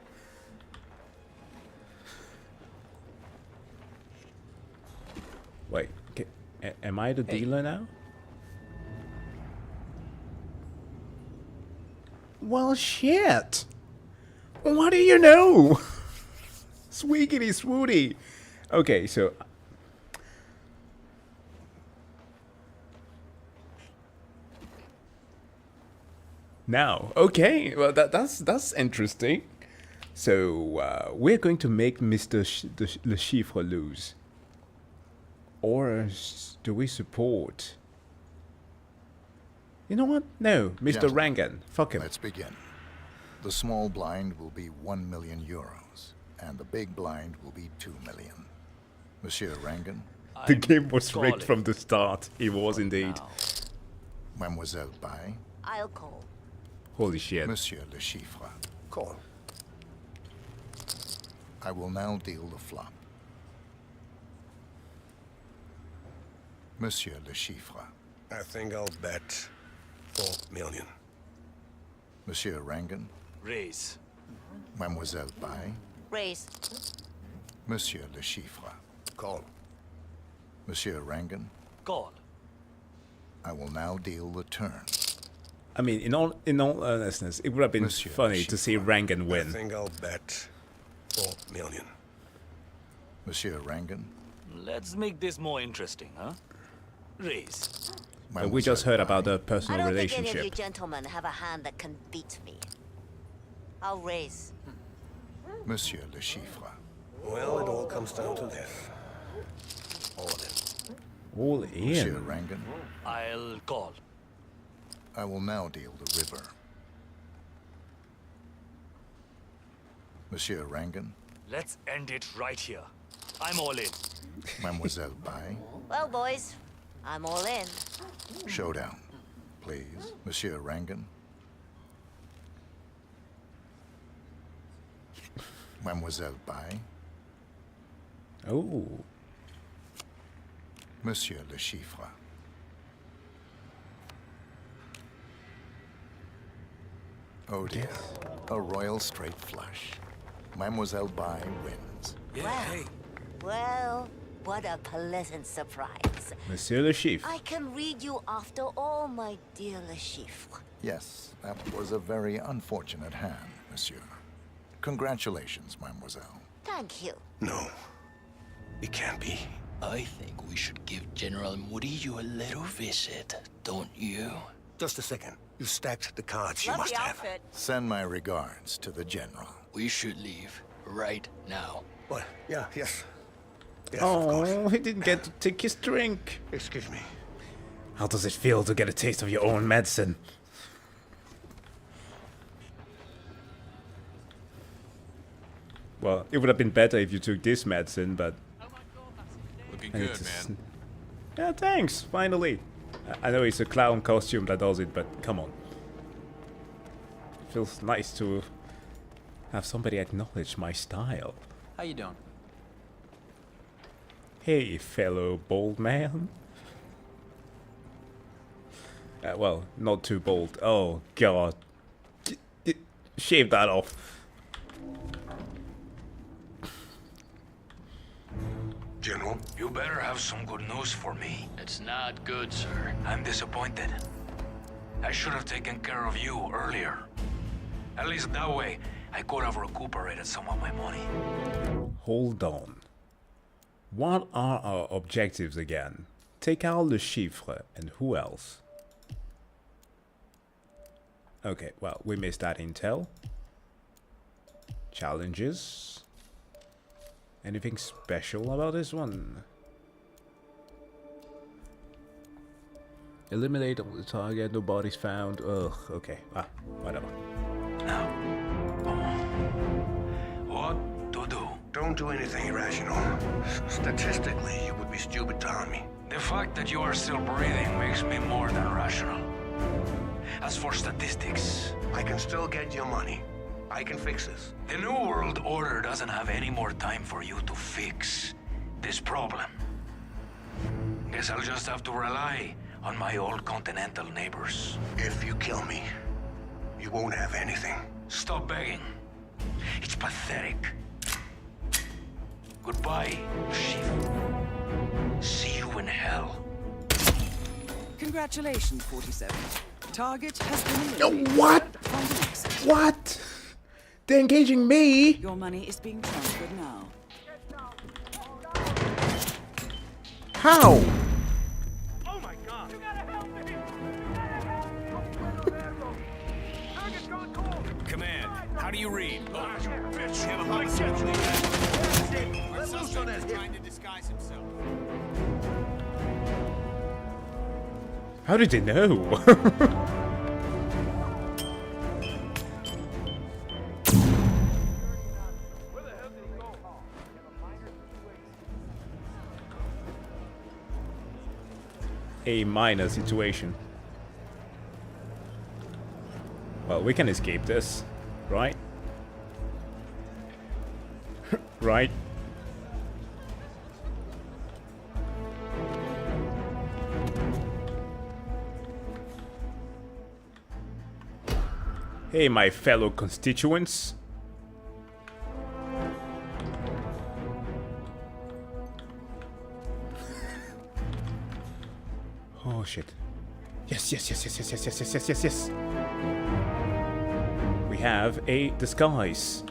Wait, am I the dealer now? Well, shit. What do you know? Sweegity swooty. Okay, so... Now, okay, well that's interesting. So we're going to make Mr. Le Chiffre lose, or do we support? You know what? No, Mr. Rangan. Fuck him. Let's begin. The small blind will be 1 million euros, and the big blind will be 2 million. Monsieur Rangan. The game was rigged from the start. It was indeed. Mademoiselle Bai. I'll call. Holy shit. Monsieur Le Chiffre. Call. I will now deal the flop. Monsieur Le Chiffre. I think I'll bet 4 million. Monsieur Rangan. Raise. Mademoiselle Bai. Raise. Monsieur Le Chiffre. Call. Monsieur Rangan. Call. I will now deal the turn. I mean, in all earnestness, it would have been funny to see Rangan win. I think I'll bet 4 million. Monsieur Rangan. Let's make this more interesting, huh? Raise. We just heard about the personal I don't relationship. think any of you gentlemen have a hand that can beat me. I'll raise. Monsieur Le Chiffre. Well, it all comes down to this. All of it. All in. Monsieur Rangan. I'll call. I will now deal the river. Monsieur Rangan. Let's end it right here. I'm all in. Mademoiselle Bai. Well, boys, I'm all in. Showdown. Please, Monsieur Rangan. Mademoiselle Bai. Oh. Monsieur Le Chiffre. Oh dear. A royal straight flush. Mademoiselle Bai wins. Well, what a pleasant surprise. Monsieur Le Chiffre. I can read you after all, my dear Le Chiffre. Yes, that was a very unfortunate hand, monsieur. Congratulations, mademoiselle. Thank you. No. It can't be. I think we should give General Murillo a little visit, don't you? Just a second. You stacked the cards you Love must the have. outfit. Send my regards to the general. We should leave right now. What? Yeah, yes. Yes, of course. Oh, he didn't get to take his drink. Excuse me. How does it feel to get a taste of your own medicine? Well, it would have been better if you took this medicine, but... Looking good, man. Yeah, thanks, finally. I know it's a clown costume that does it, but come on. It feels nice to have somebody acknowledge my style. How you doing? Hey, fellow bald man. Well, not too bold. Oh, God. Shave that off. General, you better have some good news for me. It's not good, sir. I'm disappointed. I should have taken care of you earlier. At least that way, I could have recuperated some of my money. Hold on. What are our objectives again? Take out Le Chiffre, and who else? Okay, well, we missed that intel. Challenges. Anything special about this one? Eliminate the target, no bodies found. Ugh, okay. Whatever. What to do? Don't do anything irrational. Statistically, you would be stupid to harm me. The fact that you are still breathing makes me more than rational. As for statistics, I can still get your money. I can fix this. The New World Order doesn't have any more time for you to fix this problem. Guess I'll just have to rely on my old continental neighbors. If you kill me, you won't have anything. Stop begging. It's pathetic. Goodbye, Chief. See you in hell. Congratulations, 47. Target has been eliminated. What? What? They're engaging me? Your money is being transferred now. How? Oh my god! You gotta help me! Command, how do you read? Bitch! We have a homicide lead. Our suspect is trying to disguise himself. How did they know? A minor situation. Well, we can escape this, right? Right? Hey, my fellow constituents. Oh shit. Yes, yes, yes, yes, yes, yes, yes, yes, yes, yes, yes. We have a disguise.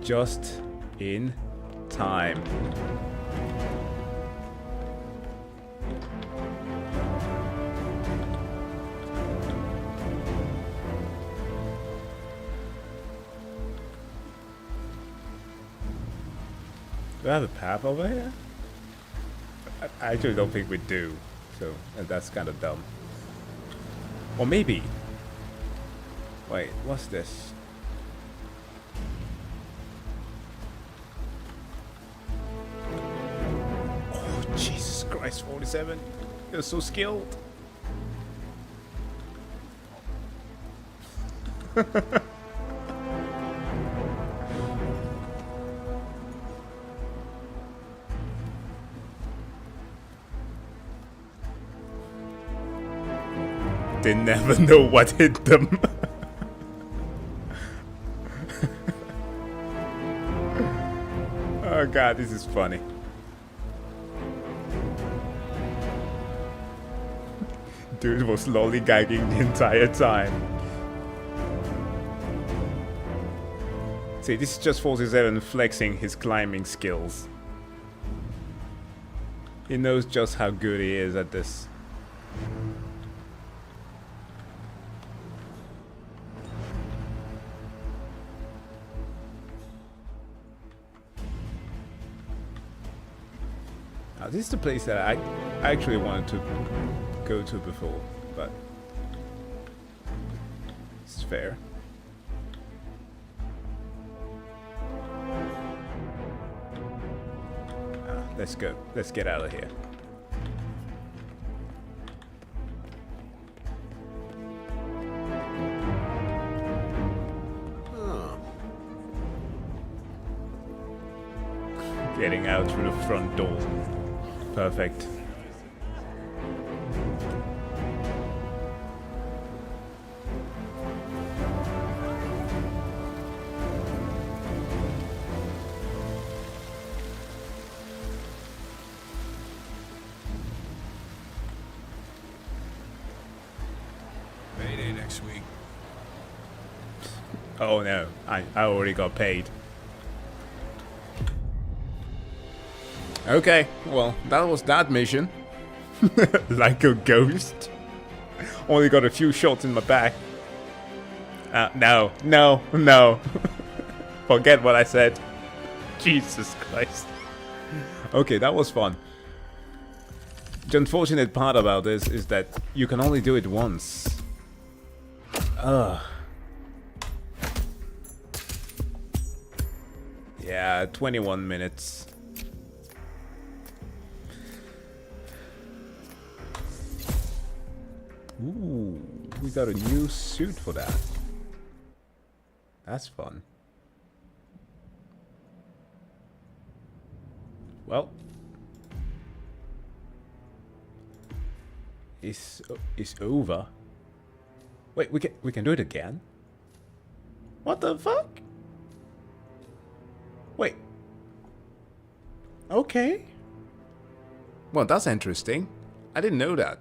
Just in time. Do I have a path over here? I actually don't think we do. So that's kind of dumb. Or maybe. Wait, what's this? Oh, Jesus Christ, 47. You're so skilled. They never know what hit them. Oh god, this is funny. Dude was lollygagging the entire time. See, this is just 47 flexing his climbing skills. He knows just how good he is at this. This is the place that I actually wanted to go to before, but it's fair. Let's go. Let's get out of here. Getting out through the front door. Perfect. Payday next week. Oh no, I already got paid. Okay, well, that was that mission. Like a ghost. Only got a few shots in my back. No. Forget what I said. Jesus Christ. Okay, that was fun. The unfortunate part about this is that you can only do it once. Ugh. Yeah, 21 minutes. Ooh, we got a new suit for that. That's fun. Well, it's over. Wait, we can do it again? What the fuck? Wait. Okay. Well, that's interesting. I didn't know that.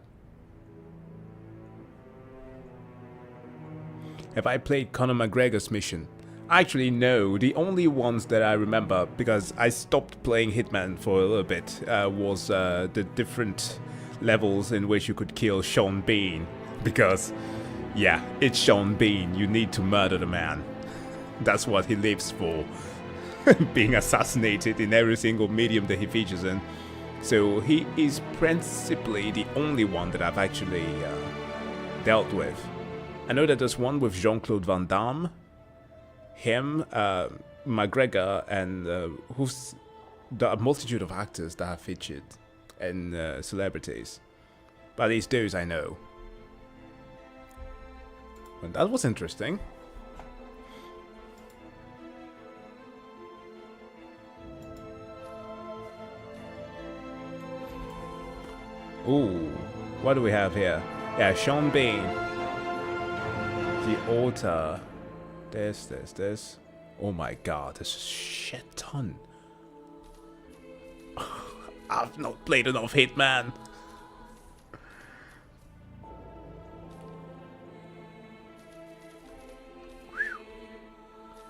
Have I played Conor McGregor's mission? Actually, no. The only ones that I remember, because I stopped playing Hitman for a little bit, was the different levels in which you could kill Sean Bean. Because, yeah, it's Sean Bean. You need to murder the man. That's what he lives for. Being assassinated in every single medium that he features in. So he is principally the only one that I've actually dealt with. I know that there's one with Jean-Claude Van Damme, him, McGregor, and who's the multitude of actors that have featured and celebrities. But at least those I know. And that was interesting. Ooh, what do we have here? Yeah, Sean Bean. The altar. This. Oh my god, there's a shit ton. I've not played enough Hitman.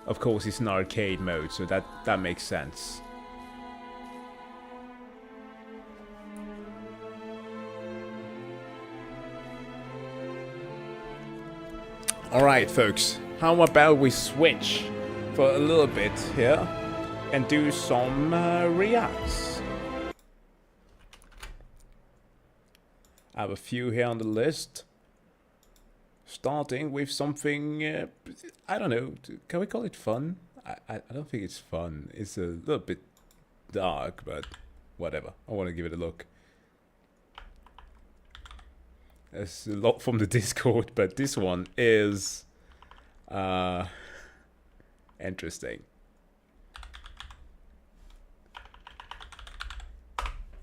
Of course, it's an arcade mode, so that makes sense. Alright folks, how about we switch for a little bit here and do some reacts. I have a few here on the list. Starting with something, I don't know, can we call it fun? I don't think it's fun. It's a little bit dark, but whatever. I want to give it a look. There's a lot from the Discord, but this one is interesting.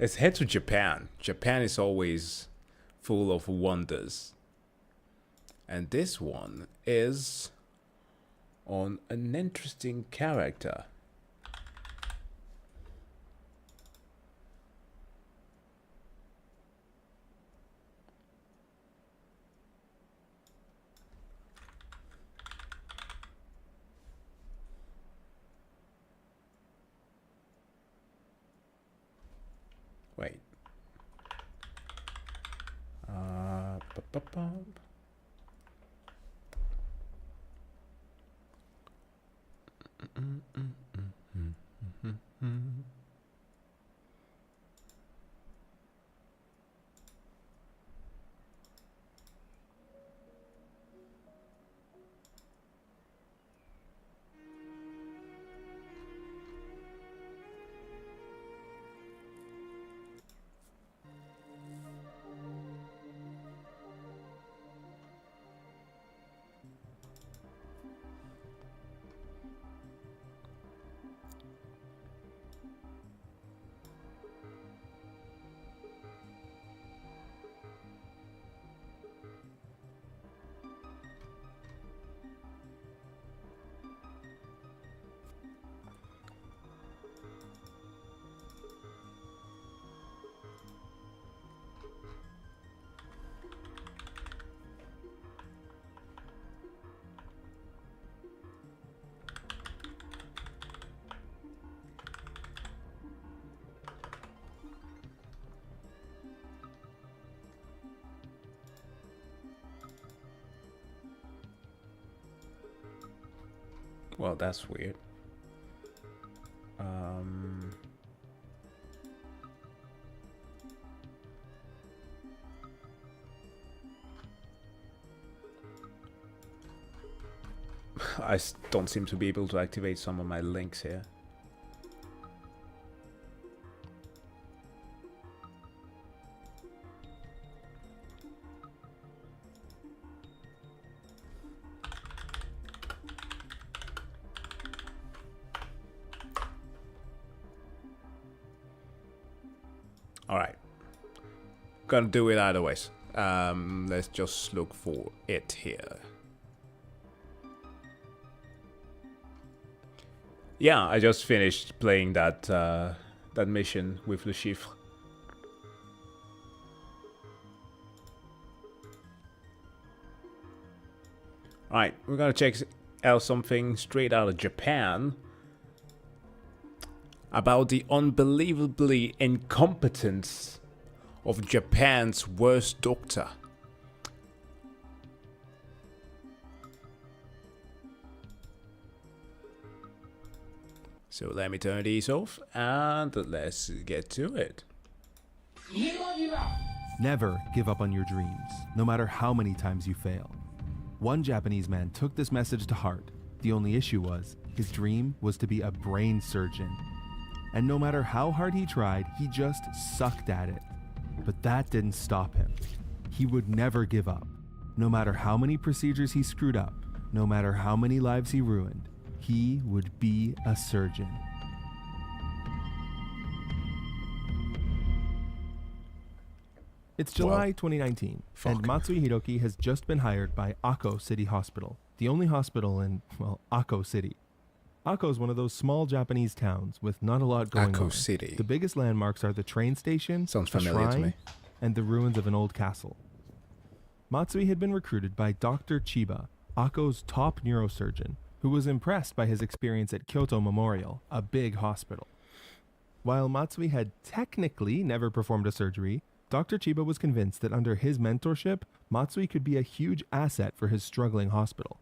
Let's head to Japan. Japan is always full of wonders. And this one is on an interesting character. Wait. Well, that's weird. I don't seem to be able to activate some of my links here. Alright. Gonna do it either ways. Let's just look for it here. Yeah, I just finished playing that that mission with Le Chiffre. Alright, we're gonna check out something straight out of Japan about the unbelievably incompetence of Japan's worst doctor. So let me turn these off and let's get to it. Never give up on your dreams, no matter how many times you fail. One Japanese man took this message to heart. The only issue was, his dream was to be a brain surgeon. And no matter how hard he tried, he just sucked at it. But that didn't stop him. He would never give up. No matter how many procedures he screwed up, no matter how many lives he ruined, he would be a surgeon. It's July 2019, and Matsui Hiroki has just been hired by Akko City Hospital, the only hospital in, well, Akko City. Akko is one of those small Japanese towns with not a lot going on. Akko City. The biggest landmarks are the train station, sounds a familiar to shrine, me, and the ruins of an old castle. Matsui had been recruited by Dr. Chiba, Akko's top neurosurgeon, who was impressed by his experience at Kyoto Memorial, a big hospital. While Matsui had technically never performed a surgery, Dr. Chiba was convinced that under his mentorship, Matsui could be a huge asset for his struggling hospital.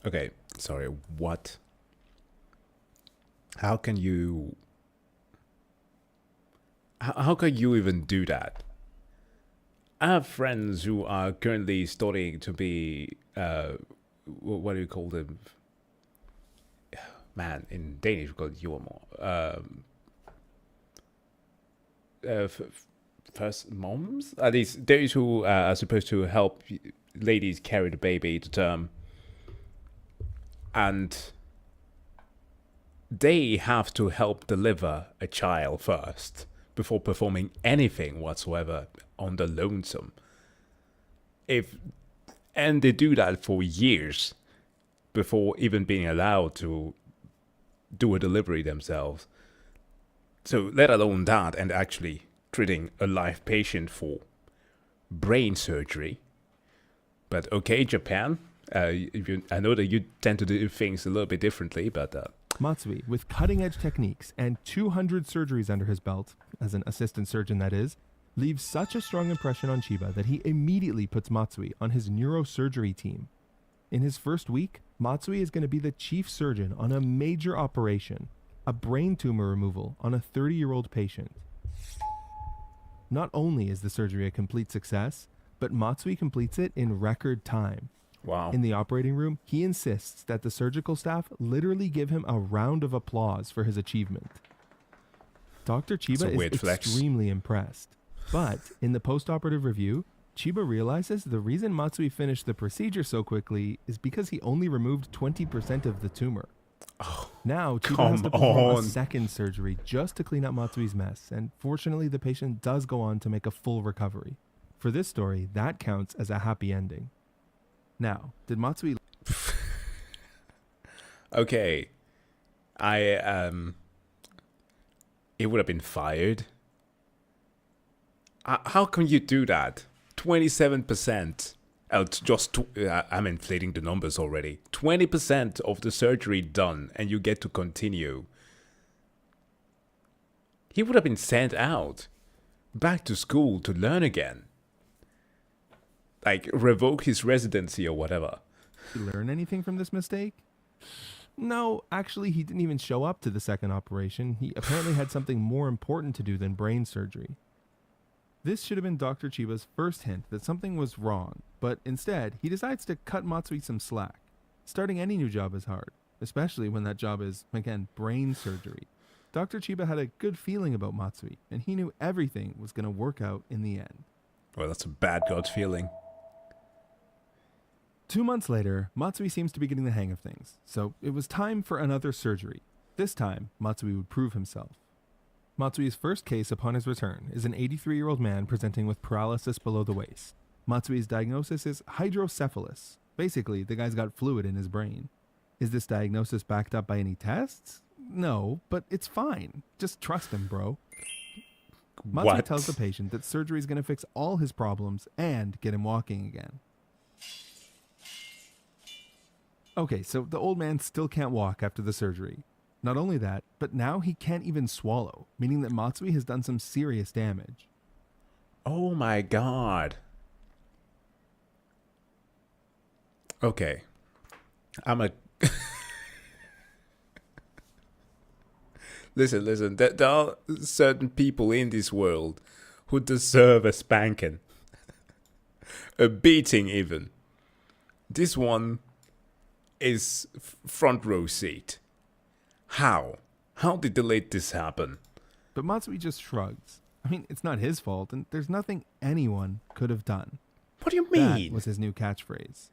Okay, sorry, what? How can you... How can you even do that? I have friends who are currently studying to be... what do you call them? Man, in Danish we call it jordmor. First moms? At least those who are supposed to help ladies carry the baby to term. And they have to help deliver a child first before performing anything whatsoever on the lonesome. And they do that for years before even being allowed to do a delivery themselves. So let alone that, and actually treating a live patient for brain surgery. But okay, Japan, I know that you tend to do things a little bit differently, but... Matsui, with cutting-edge techniques and 200 surgeries under his belt, as an assistant surgeon that is, leaves such a strong impression on Chiba that he immediately puts Matsui on his neurosurgery team. In his first week, Matsui is going to be the chief surgeon on a major operation, a brain tumor removal on a 30-year-old patient. Not only is the surgery a complete success, but Matsui completes it in record time. Wow. In the operating room, he insists that the surgical staff literally give him a round of applause for his achievement. Dr. Chiba is extremely impressed. But in the post-operative review, Chiba realizes the reason Matsui finished the procedure so quickly is because he only removed 20% of the tumor. Oh, now, Chiba has to perform a second surgery just to clean up Matsui's mess, and fortunately the patient does go on to make a full recovery. For this story, that counts as a happy ending. Now, did Matsui... Okay. It would have been fired. How can you do that? 27%. I'm inflating the numbers already. 20% of the surgery done, and you get to continue. He would have been sent out, back to school to learn again. Like, revoke his residency or whatever. Did you learn anything from this mistake? No, actually, he didn't even show up to the second operation. He apparently had something more important to do than brain surgery. This should have been Dr. Chiba's first hint that something was wrong, but instead, he decides to cut Matsui some slack. Starting any new job is hard, especially when that job is, again, brain surgery. Dr. Chiba had a good feeling about Matsui, and he knew everything was going to work out in the end. Well, that's a bad gut feeling. 2 months later, Matsui seems to be getting the hang of things, so it was time for another surgery. This time, Matsui would prove himself. Matsui's first case upon his return is an 83-year-old man presenting with paralysis below the waist. Matsui's diagnosis is hydrocephalus. Basically, the guy's got fluid in his brain. Is this diagnosis backed up by any tests? No, but it's fine. Just trust him, bro. Matsui tells the patient that surgery is going to fix all his problems and get him walking again. Okay, so the old man still can't walk after the surgery. Not only that, but now he can't even swallow, meaning that Matsui has done some serious damage. Oh my god. Okay. Listen. There are certain people in this world who deserve a spanking. A beating even. This one is front row seat. How? How did they let this happen? But Matsui just shrugs. I mean, it's not his fault, and there's nothing anyone could have done. What do you mean? That was his new catchphrase.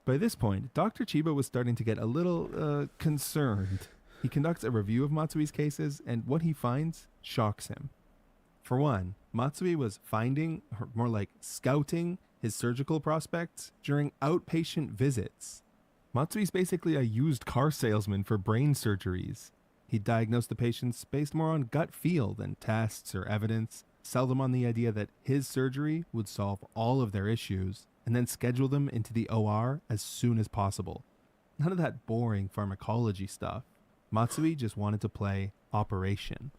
By this point, Dr. Chiba was starting to get a little concerned. He conducts a review of Matsui's cases, and what he finds shocks him. For one, Matsui was finding, or more like scouting, his surgical prospects during outpatient visits. Matsui's basically a used car salesman for brain surgeries. He'd diagnose the patients based more on gut feel than tests or evidence, sell them on the idea that his surgery would solve all of their issues, and then schedule them into the OR as soon as possible. None of that boring pharmacology stuff. Matsui just wanted to play Operation.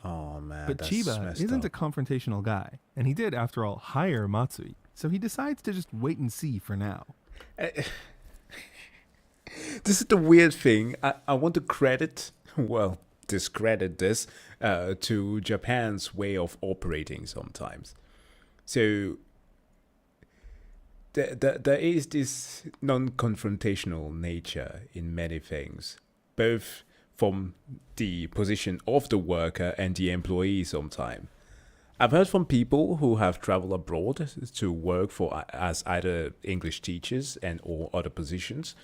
Oh man, but that's Chiba isn't a confrontational guy, and he did, after all, hire Matsui, so he decides to just wait and see for now. This is the weird thing. I want to discredit this to Japan's way of operating sometimes. So there is this non-confrontational nature in many things, both from the position of the worker and the employee sometimes. I've heard from people who have traveled abroad to work as either English teachers and or other positions,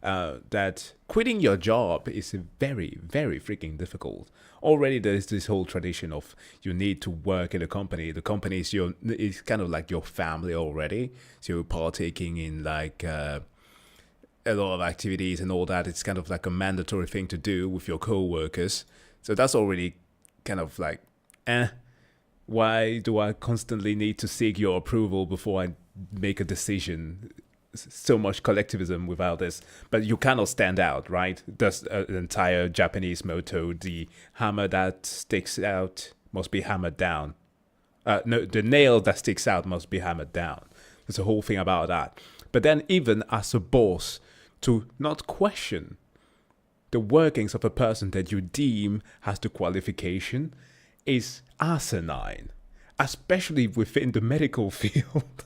that quitting your job is very, very freaking difficult. Already there's this whole tradition of you need to work in a company. The company is kind of like your family already. So you're partaking in like a lot of activities and all that. It's kind of like a mandatory thing to do with your co-workers. So that's already kind of like, why do I constantly need to seek your approval before I make a decision? So much collectivism without this. But you cannot stand out, right? That's an entire Japanese motto. The hammer that sticks out must be hammered down. No, the nail that sticks out must be hammered down. There's a whole thing about that. But then even as a boss, to not question the workings of a person that you deem has the qualification is asinine, especially within the medical field.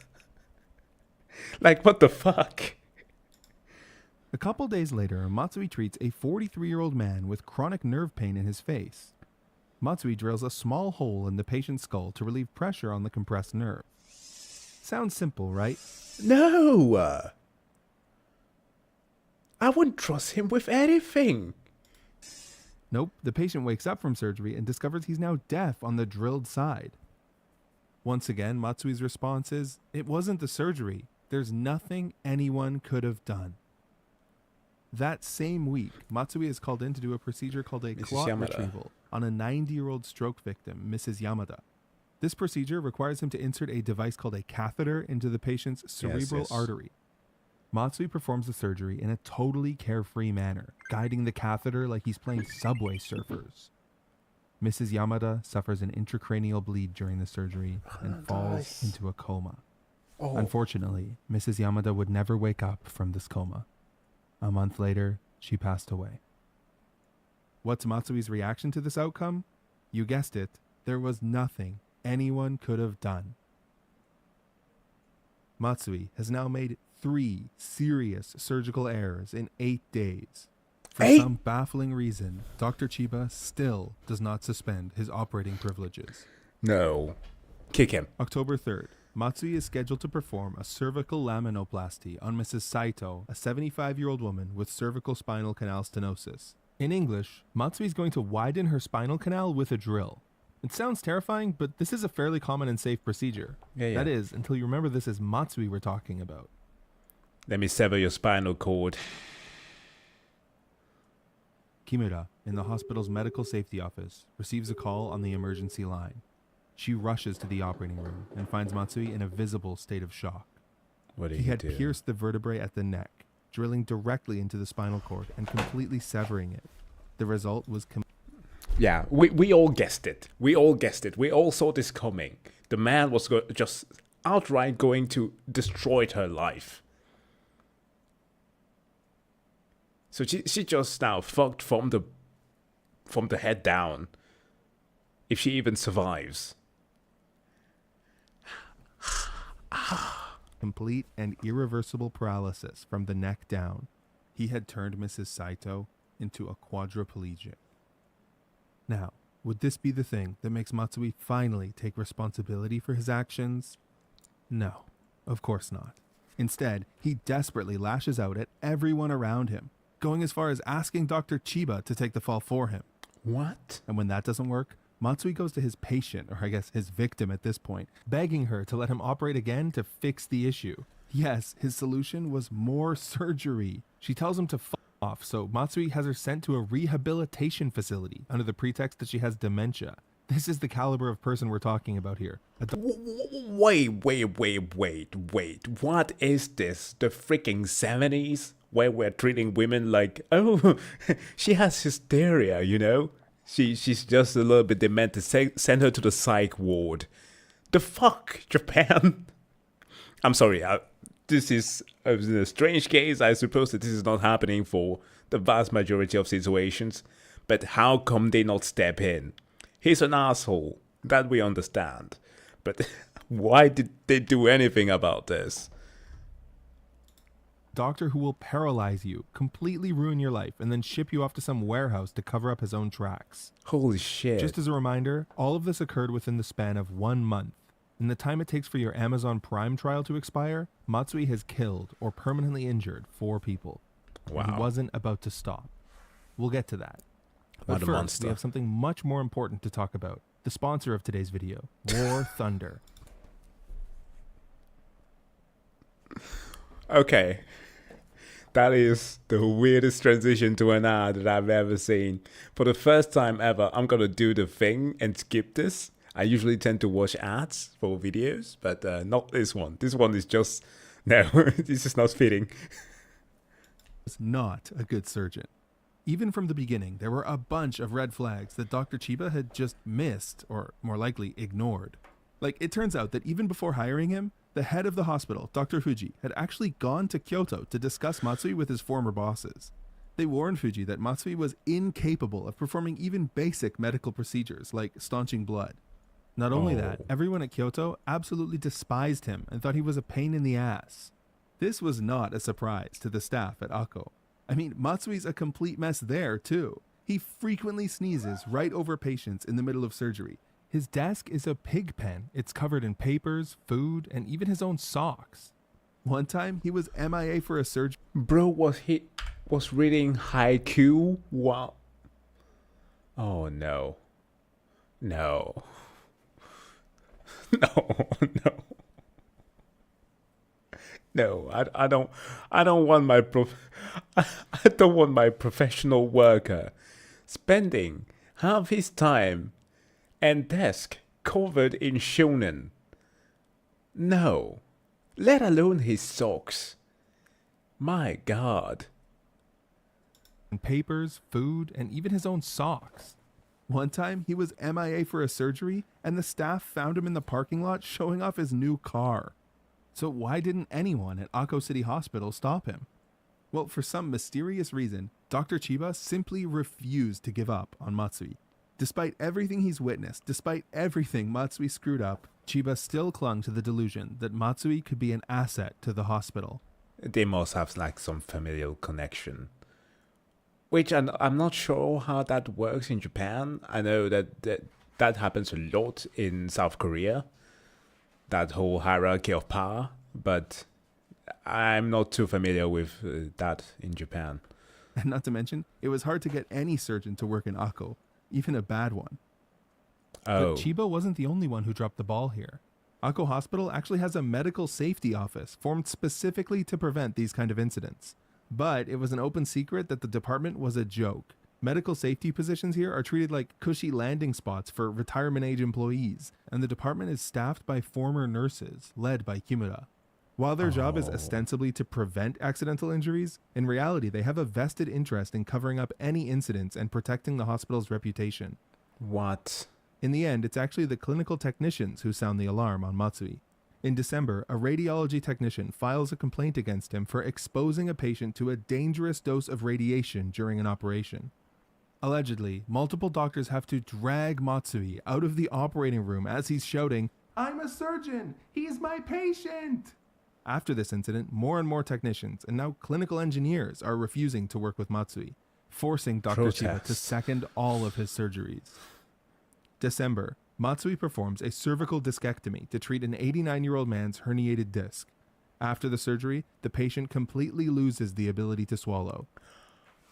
Like, what the fuck? A couple days later, Matsui treats a 43-year-old man with chronic nerve pain in his face. Matsui drills a small hole in the patient's skull to relieve pressure on the compressed nerve. Sounds simple, right? No! I wouldn't trust him with anything. Nope, the patient wakes up from surgery and discovers he's now deaf on the drilled side. Once again, Matsui's response is, it wasn't the surgery. There's nothing anyone could have done. That same week, Matsui is called in to do a procedure called a clot retrieval on a 90-year-old stroke victim, Mrs. Yamada. This procedure requires him to insert a device called a catheter into the patient's cerebral artery. Matsui performs the surgery in a totally carefree manner, guiding the catheter like he's playing Subway Surfers. Mrs. Yamada suffers an intracranial bleed during the surgery and falls into a coma. Unfortunately, Mrs. Yamada would never wake up from this coma. A month later, she passed away. What's Matsui's reaction to this outcome? You guessed it, there was nothing anyone could have done. Matsui has now made 3 serious surgical errors in 8 days. For some baffling reason, Dr. Chiba still does not suspend his operating privileges. No. Kick him. October 3rd, Matsui is scheduled to perform a cervical laminoplasty on Mrs. Saito, a 75-year-old woman with cervical spinal canal stenosis. In English, Matsui is going to widen her spinal canal with a drill. It sounds terrifying, but this is a fairly common and safe procedure. Yeah. That is, until you remember this is Matsui we're talking about. Let me sever your spinal cord. Kimura, in the hospital's medical safety office, receives a call on the emergency line. She rushes to the operating room and finds Matsui in a visible state of shock. What did he he had do? pierced the vertebrae at the neck, drilling directly into the spinal cord and completely severing it. The result was yeah, we all guessed it. We all guessed it. We all saw this coming. The man was just outright going to destroy her life. So she just now fucked from the head down. If she even survives. complete and irreversible paralysis from the neck down. He had turned Mrs. Saito into a quadriplegic. Now, would this be the thing that makes Matsui finally take responsibility for his actions? No, of course not. Instead, he desperately lashes out at everyone around him, going as far as asking Dr. Chiba to take the fall for him. What? And when that doesn't work, Matsui goes to his patient, or I guess his victim at this point, begging her to let him operate again to fix the issue. Yes, his solution was more surgery. She tells him to fuck off, so Matsui has her sent to a rehabilitation facility under the pretext that she has dementia. This is the caliber of person we're talking about here. Wait. What is this? The freaking 70s? Where we're treating women like, oh, she has hysteria, you know? She's just a little bit demented. Send her to the psych ward. The fuck, Japan? I'm sorry, this is a strange case. I suppose that this is not happening for the vast majority of situations. But how come they not step in? He's an asshole, that we understand. But why did they do anything about this? Doctor who will paralyze you, completely ruin your life, and then ship you off to some warehouse to cover up his own tracks. Holy shit. Just as a reminder, all of this occurred within the span of 1 month. In the time it takes for your Amazon Prime trial to expire, Matsui has killed or permanently injured 4 people. Wow. And he wasn't about to stop. We'll get to that. What But a first, monster. we have something much more important to talk about. The sponsor of today's video, War Thunder. Okay. That is the weirdest transition to an ad that I've ever seen. For the first time ever, I'm gonna do the thing and skip this. I usually tend to watch ads for videos, but not this one. This one is just... No, this is not fitting. Was not a good surgeon. Even from the beginning, there were a bunch of red flags that Dr. Chiba had just missed, or more likely ignored. Like, it turns out that even before hiring him, the head of the hospital, Dr. Fuji, had actually gone to Kyoto to discuss Matsui with his former bosses. They warned Fuji that Matsui was incapable of performing even basic medical procedures like staunching blood. Not only that, everyone at Kyoto absolutely despised him and thought he was a pain in the ass. This was not a surprise to the staff at Akko. I mean, Matsui's a complete mess there, too. He frequently sneezes right over patients in the middle of surgery. His desk is a pig pen. It's covered in papers, food, and even his own socks. One time, he was MIA for a surgery. Bro was reading haiku? Wow. Oh no. No. No, I don't want my I don't want my professional worker spending half his time and desk covered in shonen. No, let alone his socks. My God. Papers, food, and even his own socks. One time, he was MIA for a surgery, and the staff found him in the parking lot showing off his new car. So why didn't anyone at Akko City Hospital stop him? Well, for some mysterious reason, Dr. Chiba simply refused to give up on Matsui. Despite everything he's witnessed, despite everything Matsui screwed up, Chiba still clung to the delusion that Matsui could be an asset to the hospital. They must have like some familial connection. Which I'm not sure how that works in Japan. I know that happens a lot in South Korea. That whole hierarchy of power. But I'm not too familiar with that in Japan. And not to mention, it was hard to get any surgeon to work in Akko, even a bad one. Oh. But Chiba wasn't the only one who dropped the ball here. Akko Hospital actually has a medical safety office formed specifically to prevent these kind of incidents. But it was an open secret that the department was a joke. Medical safety positions here are treated like cushy landing spots for retirement age employees, and the department is staffed by former nurses, led by Kimura. While their job is ostensibly to prevent accidental injuries, in reality they have a vested interest in covering up any incidents and protecting the hospital's reputation. What? In the end, it's actually the clinical technicians who sound the alarm on Matsui. In December, a radiology technician files a complaint against him for exposing a patient to a dangerous dose of radiation during an operation. Allegedly, multiple doctors have to drag Matsui out of the operating room as he's shouting, "I'm a surgeon! He's my patient!" After this incident, more and more technicians, and now clinical engineers, are refusing to work with Matsui, forcing Dr. Chiba to second all of his surgeries. December, Matsui performs a cervical discectomy to treat an 89-year-old man's herniated disc. After the surgery, the patient completely loses the ability to swallow.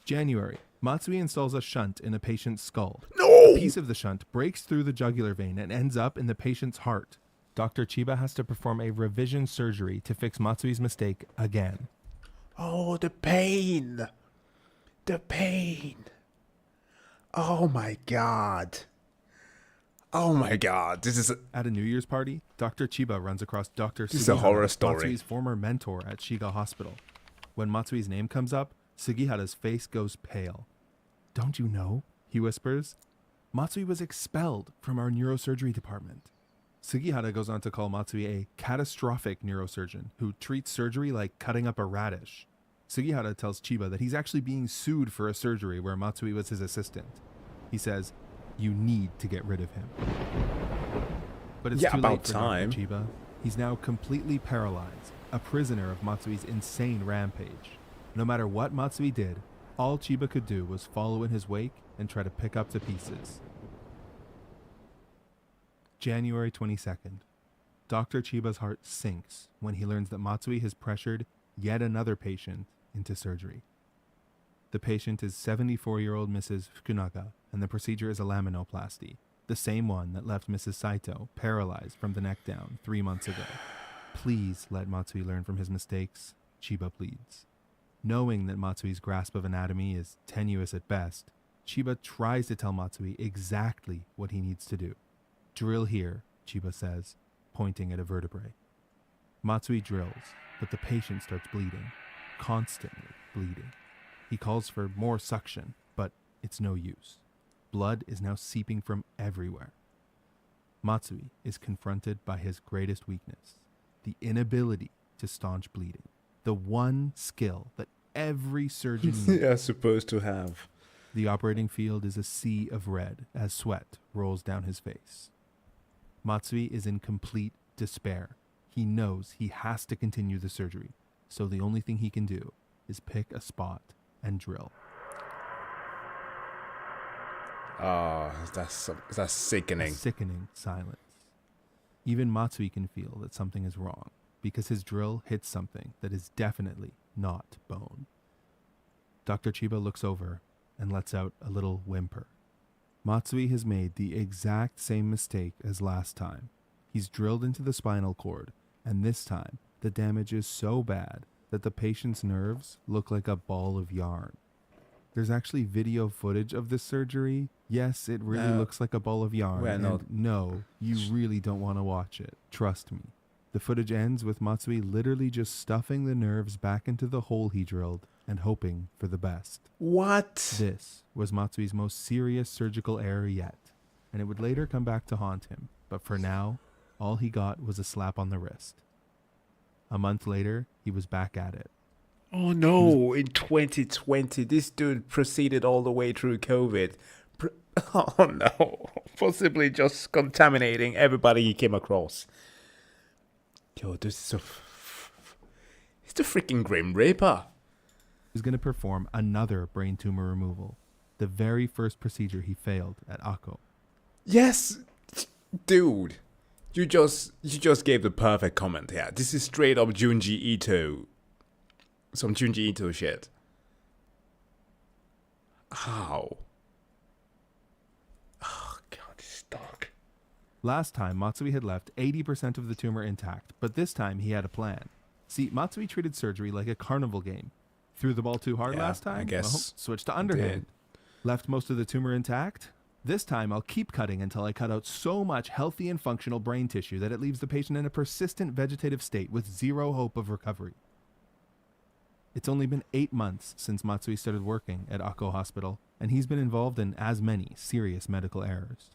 January, Matsui installs a shunt in a patient's skull. No! A piece of the shunt breaks through the jugular vein and ends up in the patient's heart. Dr. Chiba has to perform a revision surgery to fix Matsui's mistake again. Oh, the pain! The pain! Oh my god! Oh my god, this is At a New Year's party, Dr. Chiba runs across Dr. This is a horror story. Matsui's former mentor at Shiga Hospital. When Matsui's name comes up, Sugihara's face goes pale. "Don't you know?" he whispers. "Matsui was expelled from our neurosurgery department." Sugihara goes on to call Matsui a catastrophic neurosurgeon who treats surgery like cutting up a radish. Sugihara tells Chiba that he's actually being sued for a surgery where Matsui was his assistant. He says, "You need to get rid of him." But it's too late for Dr. Chiba. He's now completely paralyzed, a prisoner of Matsui's insane rampage. No matter what Matsui did, all Chiba could do was follow in his wake and try to pick up the pieces. January 22nd. Dr. Chiba's heart sinks when he learns that Matsui has pressured yet another patient into surgery. The patient is 74-year-old Mrs. Fukunaga, and the procedure is a laminoplasty, the same one that left Mrs. Saito paralyzed from the neck down 3 months ago. "Please let Matsui learn from his mistakes," Chiba pleads. Knowing that Matsui's grasp of anatomy is tenuous at best, Chiba tries to tell Matsui exactly what he needs to do. "Drill here," Chiba says, pointing at a vertebrae. Matsui drills, but the patient starts bleeding, constantly bleeding. He calls for more suction, but it's no use. Blood is now seeping from everywhere. Matsui is confronted by his greatest weakness, the inability to staunch bleeding. The one skill that every surgeon needs. are supposed to have. The operating field is a sea of red as sweat rolls down his face. Matsui is in complete despair. He knows he has to continue the surgery, so the only thing he can do is pick a spot and drill. That's sickening. A sickening silence. Even Matsui can feel that something is wrong, because his drill hits something that is definitely not bone. Dr. Chiba looks over and lets out a little whimper. Matsui has made the exact same mistake as last time. He's drilled into the spinal cord, and this time the damage is so bad that the patient's nerves look like a ball of yarn. There's actually video footage of this surgery. Yes, it really looks like a ball of yarn. And no, you really don't want to watch it. Trust me. The footage ends with Matsui literally just stuffing the nerves back into the hole he drilled and hoping for the best. What? This was Matsui's most serious surgical error yet, and it would later come back to haunt him. But for now, all he got was a slap on the wrist. A month later, he was back at it. Oh no, in 2020, this dude proceeded all the way through COVID. Oh no, possibly just contaminating everybody he came across. Yo, this is so... It's the freaking Grim Reaper. He's going to perform another brain tumor removal, the very first procedure he failed at Akko. Yes, dude. You just gave the perfect comment here. This is straight up Junji Ito. Some Junji Ito shit. How? Oh god, this is dark. Last time, Matsui had left 80% of the tumor intact, but this time he had a plan. See, Matsui treated surgery like a carnival game. Threw the ball too hard last time? I guess. Well, switched to underhand. Left most of the tumor intact? This time I'll keep cutting until I cut out so much healthy and functional brain tissue that it leaves the patient in a persistent vegetative state with zero hope of recovery. It's only been 8 months since Matsui started working at Akko Hospital, and he's been involved in as many serious medical errors.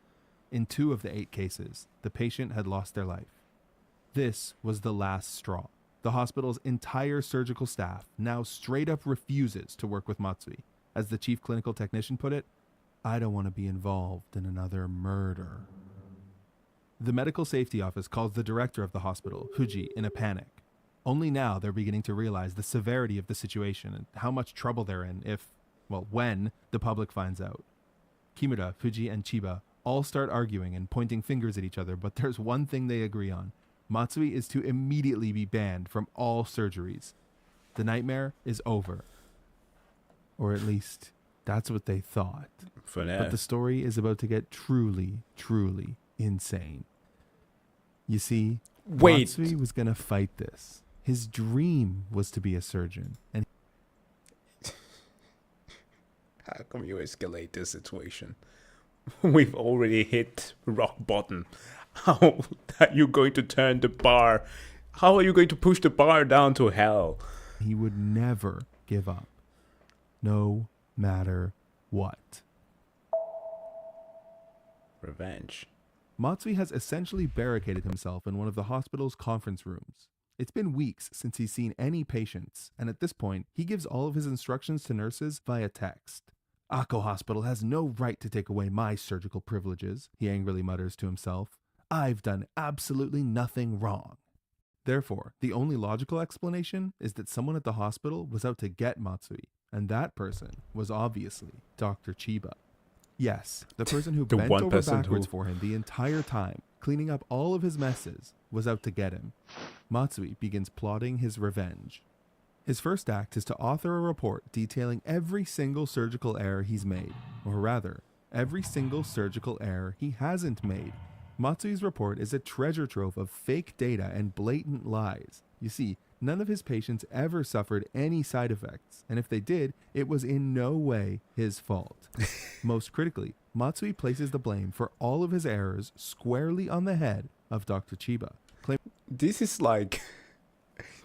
In 2 of the 8 cases, the patient had lost their life. This was the last straw. The hospital's entire surgical staff now straight up refuses to work with Matsui. As the chief clinical technician put it, I don't want to be involved in another murder. The medical safety office calls the director of the hospital, Fuji, in a panic. Only now they're beginning to realize the severity of the situation and how much trouble they're in when the public finds out. Kimura, Fuji, and Chiba all start arguing and pointing fingers at each other, but there's one thing they agree on. Matsui is to immediately be banned from all surgeries. The nightmare is over. Or at least, that's what they thought. For now. But the story is about to get truly, truly insane. You see, Matsui was going to fight this. His dream was to be a surgeon. And how come you escalate this situation? We've already hit rock bottom. How are you going to turn the bar? How are you going to push the bar down to hell? He would never give up. No matter what. Revenge. Matsui has essentially barricaded himself in one of the hospital's conference rooms. It's been weeks since he's seen any patients, and at this point, he gives all of his instructions to nurses via text. Akko Hospital has no right to take away my surgical privileges, he angrily mutters to himself. I've done absolutely nothing wrong. Therefore, the only logical explanation is that someone at the hospital was out to get Matsui, and that person was obviously Dr. Chiba. Yes, the person who bent over backwards for him the entire time, cleaning up all of his messes, was out to get him. Matsui begins plotting his revenge. His first act is to author a report detailing every single surgical error he's made, or rather, every single surgical error he hasn't made. Matsui's report is a treasure trove of fake data and blatant lies. You see, none of his patients ever suffered any side effects, and if they did, it was in no way his fault. Most critically, Matsui places the blame for all of his errors squarely on the head of Dr. Chiba. This is like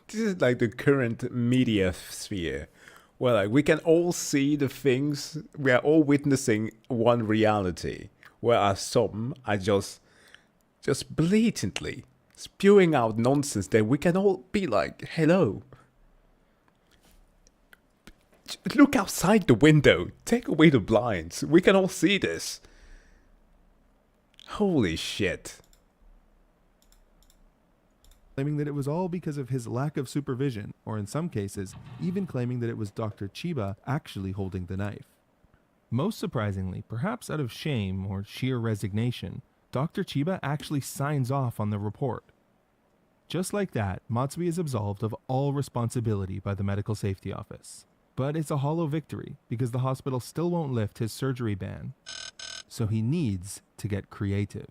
the current media sphere, where like we can all see the things, we are all witnessing one reality, whereas some are just blatantly spewing out nonsense that we can all be like, hello. Look outside the window. Take away the blinds. We can all see this. Holy shit. Claiming that it was all because of his lack of supervision, or in some cases, even claiming that it was Dr. Chiba actually holding the knife. Most surprisingly, perhaps out of shame or sheer resignation, Dr. Chiba actually signs off on the report. Just like that, Matsui is absolved of all responsibility by the medical safety office. But it's a hollow victory, because the hospital still won't lift his surgery ban. So he needs to get creative.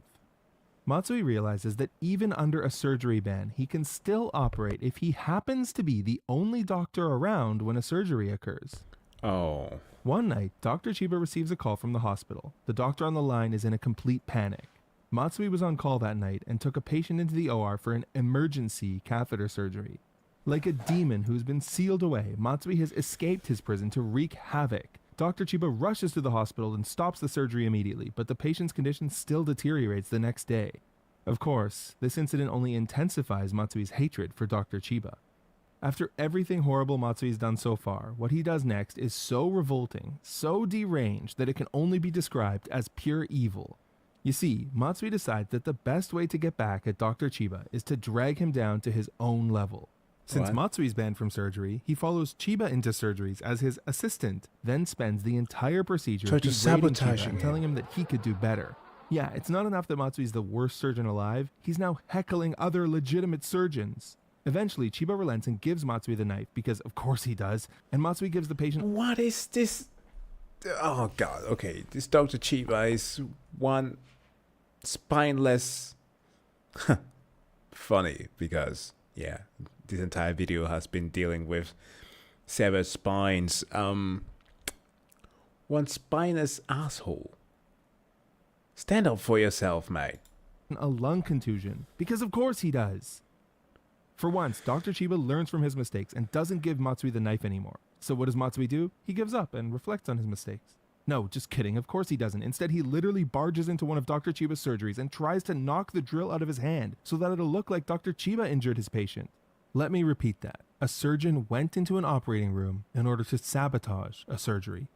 Matsui realizes that even under a surgery ban, he can still operate if he happens to be the only doctor around when a surgery occurs. Oh. One night, Dr. Chiba receives a call from the hospital. The doctor on the line is in a complete panic. Matsui was on call that night and took a patient into the OR for an emergency catheter surgery. Like a demon who's been sealed away, Matsui has escaped his prison to wreak havoc. Dr. Chiba rushes to the hospital and stops the surgery immediately, but the patient's condition still deteriorates the next day. Of course, this incident only intensifies Matsui's hatred for Dr. Chiba. After everything horrible Matsui's done so far, what he does next is so revolting, so deranged that it can only be described as pure evil. You see, Matsui decides that the best way to get back at Dr. Chiba is to drag him down to his own level. Since What? Matsui's banned from surgery, he follows Chiba into surgeries as his assistant, then spends the entire procedure Try to berating sabotage Chiba him. and telling him that he could do better. Yeah, it's not enough that Matsui's the worst surgeon alive, he's now heckling other legitimate surgeons. Eventually, Chiba relents and gives Matsui the knife, because of course he does, and Matsui gives the patient— What is this? Oh god, okay. This Dr. Chiba is one spineless... Funny, because, yeah, this entire video has been dealing with severed spines. One spineless asshole. Stand up for yourself, mate. a lung contusion, because of course he does. For once, Dr. Chiba learns from his mistakes and doesn't give Matsui the knife anymore. So what does Matsui do? He gives up and reflects on his mistakes. No, just kidding, of course he doesn't. Instead, he literally barges into one of Dr. Chiba's surgeries and tries to knock the drill out of his hand so that it'll look like Dr. Chiba injured his patient. Let me repeat that. A surgeon went into an operating room in order to sabotage a surgery.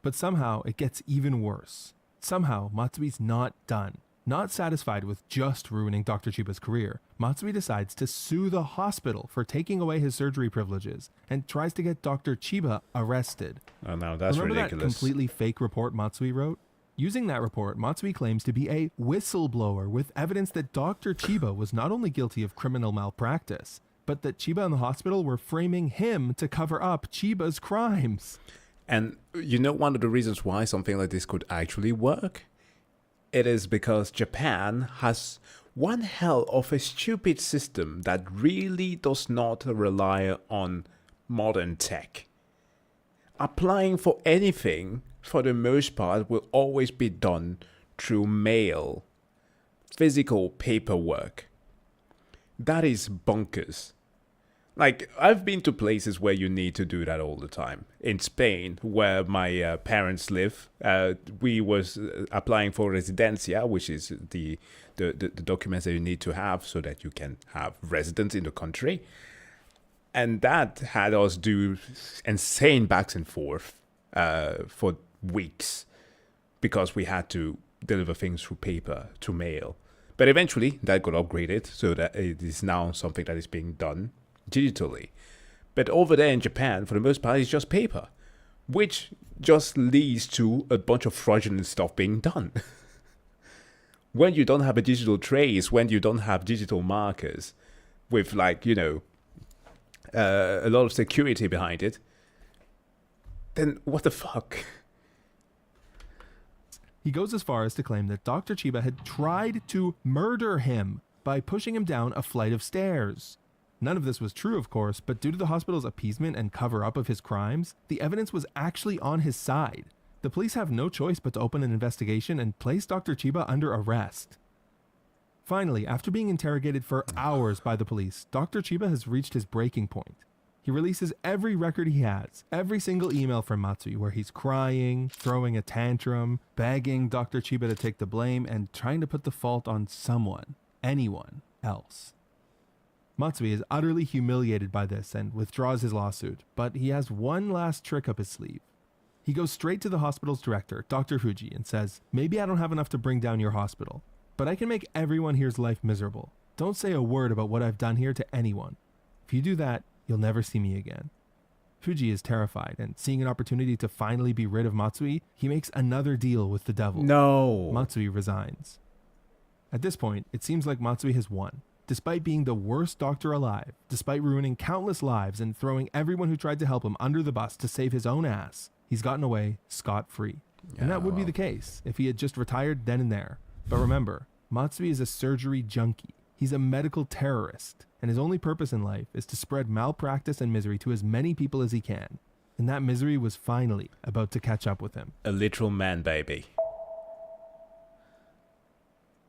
But somehow it gets even worse. Somehow Matsui's not done. Not satisfied with just ruining Dr. Chiba's career, Matsui decides to sue the hospital for taking away his surgery privileges and tries to get Dr. Chiba arrested. Oh no, that's Remember ridiculous. that completely fake report Matsui wrote? Using that report, Matsui claims to be a whistleblower with evidence that Dr. Chiba was not only guilty of criminal malpractice, but that Chiba and the hospital were framing him to cover up Chiba's crimes. And you know one of the reasons why something like this could actually work? It is because Japan has one hell of a stupid system that really does not rely on modern tech. Applying for anything, for the most part, will always be done through mail, physical paperwork. That is bonkers. Like, I've been to places where you need to do that all the time. In Spain, where my parents live, we was applying for residencia, which is the documents that you need to have so that you can have residence in the country. And that had us do insane backs and forth for weeks because we had to deliver things through paper, to mail. But eventually, that got upgraded so that it is now something that is being done digitally. But over there in Japan, for the most part, it's just paper, which just leads to a bunch of fraudulent stuff being done. When you don't have a digital trace, when you don't have digital markers with, like, you know, a lot of security behind it, then what the fuck? He goes as far as to claim that Dr. Chiba had tried to murder him by pushing him down a flight of stairs. None of this was true, of course, but due to the hospital's appeasement and cover-up of his crimes, the evidence was actually on his side. The police have no choice but to open an investigation and place Dr. Chiba under arrest. Finally, after being interrogated for hours by the police, Dr. Chiba has reached his breaking point. He releases every record he has, every single email from Matsui where he's crying, throwing a tantrum, begging Dr. Chiba to take the blame, and trying to put the fault on someone, anyone else. Matsui is utterly humiliated by this and withdraws his lawsuit, but he has one last trick up his sleeve. He goes straight to the hospital's director, Dr. Fuji, and says, "Maybe I don't have enough to bring down your hospital, but I can make everyone here's life miserable. Don't say a word about what I've done here to anyone. If you do that, you'll never see me again." Fuji is terrified, and seeing an opportunity to finally be rid of Matsui, he makes another deal with the devil. No. Matsui resigns. At this point, it seems like Matsui has won. Despite being the worst doctor alive, despite ruining countless lives and throwing everyone who tried to help him under the bus to save his own ass, he's gotten away scot-free. And that would be the case if he had just retired then and there. But remember, Matsui is a surgery junkie. He's a medical terrorist, and his only purpose in life is to spread malpractice and misery to as many people as he can. And that misery was finally about to catch up with him. A literal man baby.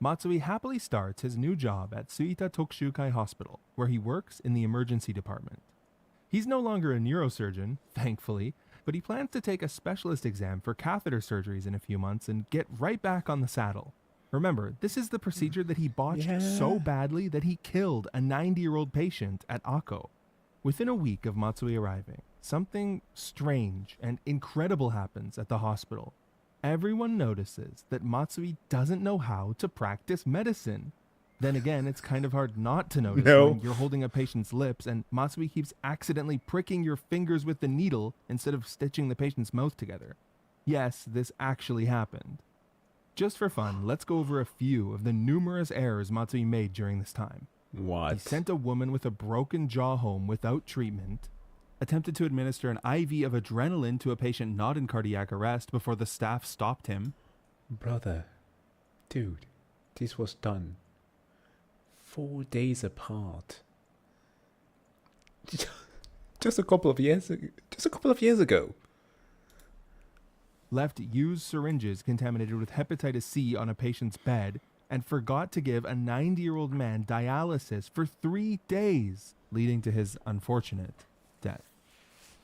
Matsui happily starts his new job at Suita Tokushukai Hospital, where he works in the emergency department. He's no longer a neurosurgeon, thankfully, but he plans to take a specialist exam for catheter surgeries in a few months and get right back on the saddle. Remember, this is the procedure that he botched so badly that he killed a 90-year-old patient at Akko. Within a week of Matsui arriving, something strange and incredible happens at the hospital. Everyone notices that Matsui doesn't know how to practice medicine. Then again, it's kind of hard not to notice when you're holding a patient's lips and Matsui keeps accidentally pricking your fingers with the needle instead of stitching the patient's mouth together. Yes, this actually happened. Just for fun, let's go over a few of the numerous errors Matsui made during this time. What? He sent a woman with a broken jaw home without treatment, attempted to administer an IV of adrenaline to a patient not in cardiac arrest before the staff stopped him. Brother, dude, this was done 4 days apart. Just a couple of years ago. Left used syringes contaminated with hepatitis C on a patient's bed and forgot to give a 90-year-old man dialysis for 3 days, leading to his unfortunate death.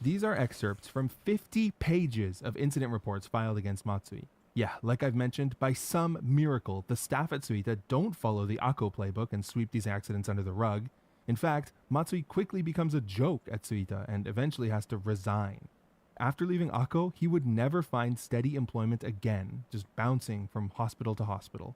These are excerpts from 50 pages of incident reports filed against Matsui. Yeah, like I've mentioned, by some miracle, the staff at Suita don't follow the Akko playbook and sweep these accidents under the rug. In fact, Matsui quickly becomes a joke at Suita and eventually has to resign. After leaving Akko, he would never find steady employment again, just bouncing from hospital to hospital.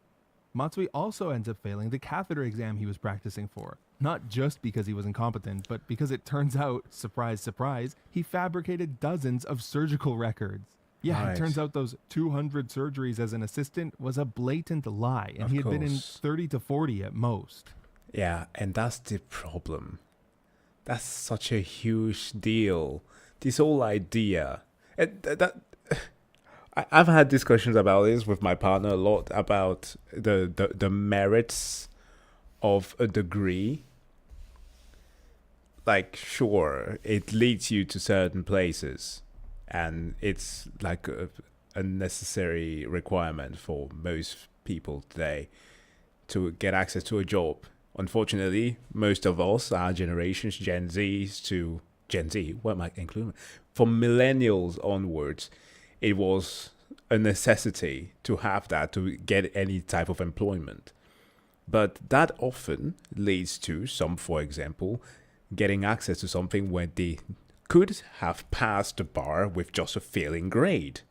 Matsui also ends up failing the catheter exam he was practicing for, not just because he was incompetent, but because it turns out, surprise, surprise, he fabricated dozens of surgical records. Yeah, Right. It turns out those 200 surgeries as an assistant was a blatant lie, and Of he had been in course. 30 to 40 at most. Yeah, and that's the problem. That's such a huge deal. This whole idea. I've had discussions about this with my partner a lot about the merits of a degree. Like, sure, it leads you to certain places, and it's like a necessary requirement for most people today to get access to a job. Unfortunately, most of us, our generations, Gen Z, what am I including? From millennials onwards, it was a necessity to have that to get any type of employment. But that often leads to some, for example, getting access to something where they could have passed the bar with just a failing grade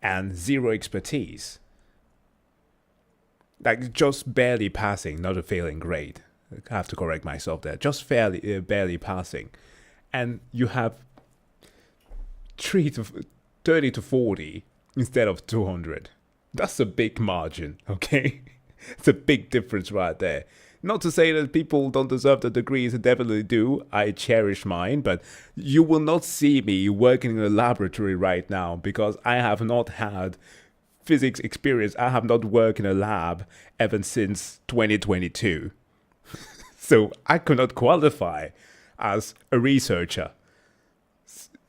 and zero expertise. Like just barely passing, not a failing grade. I have to correct myself there. Just barely passing. And you have 30 to 40 instead of 200. That's a big margin, okay? It's a big difference right there. Not to say that people don't deserve the degrees, they definitely do. I cherish mine, but you will not see me working in a laboratory right now because I have not had physics experience. I have not worked in a lab ever since 2022. So I could not qualify as a researcher.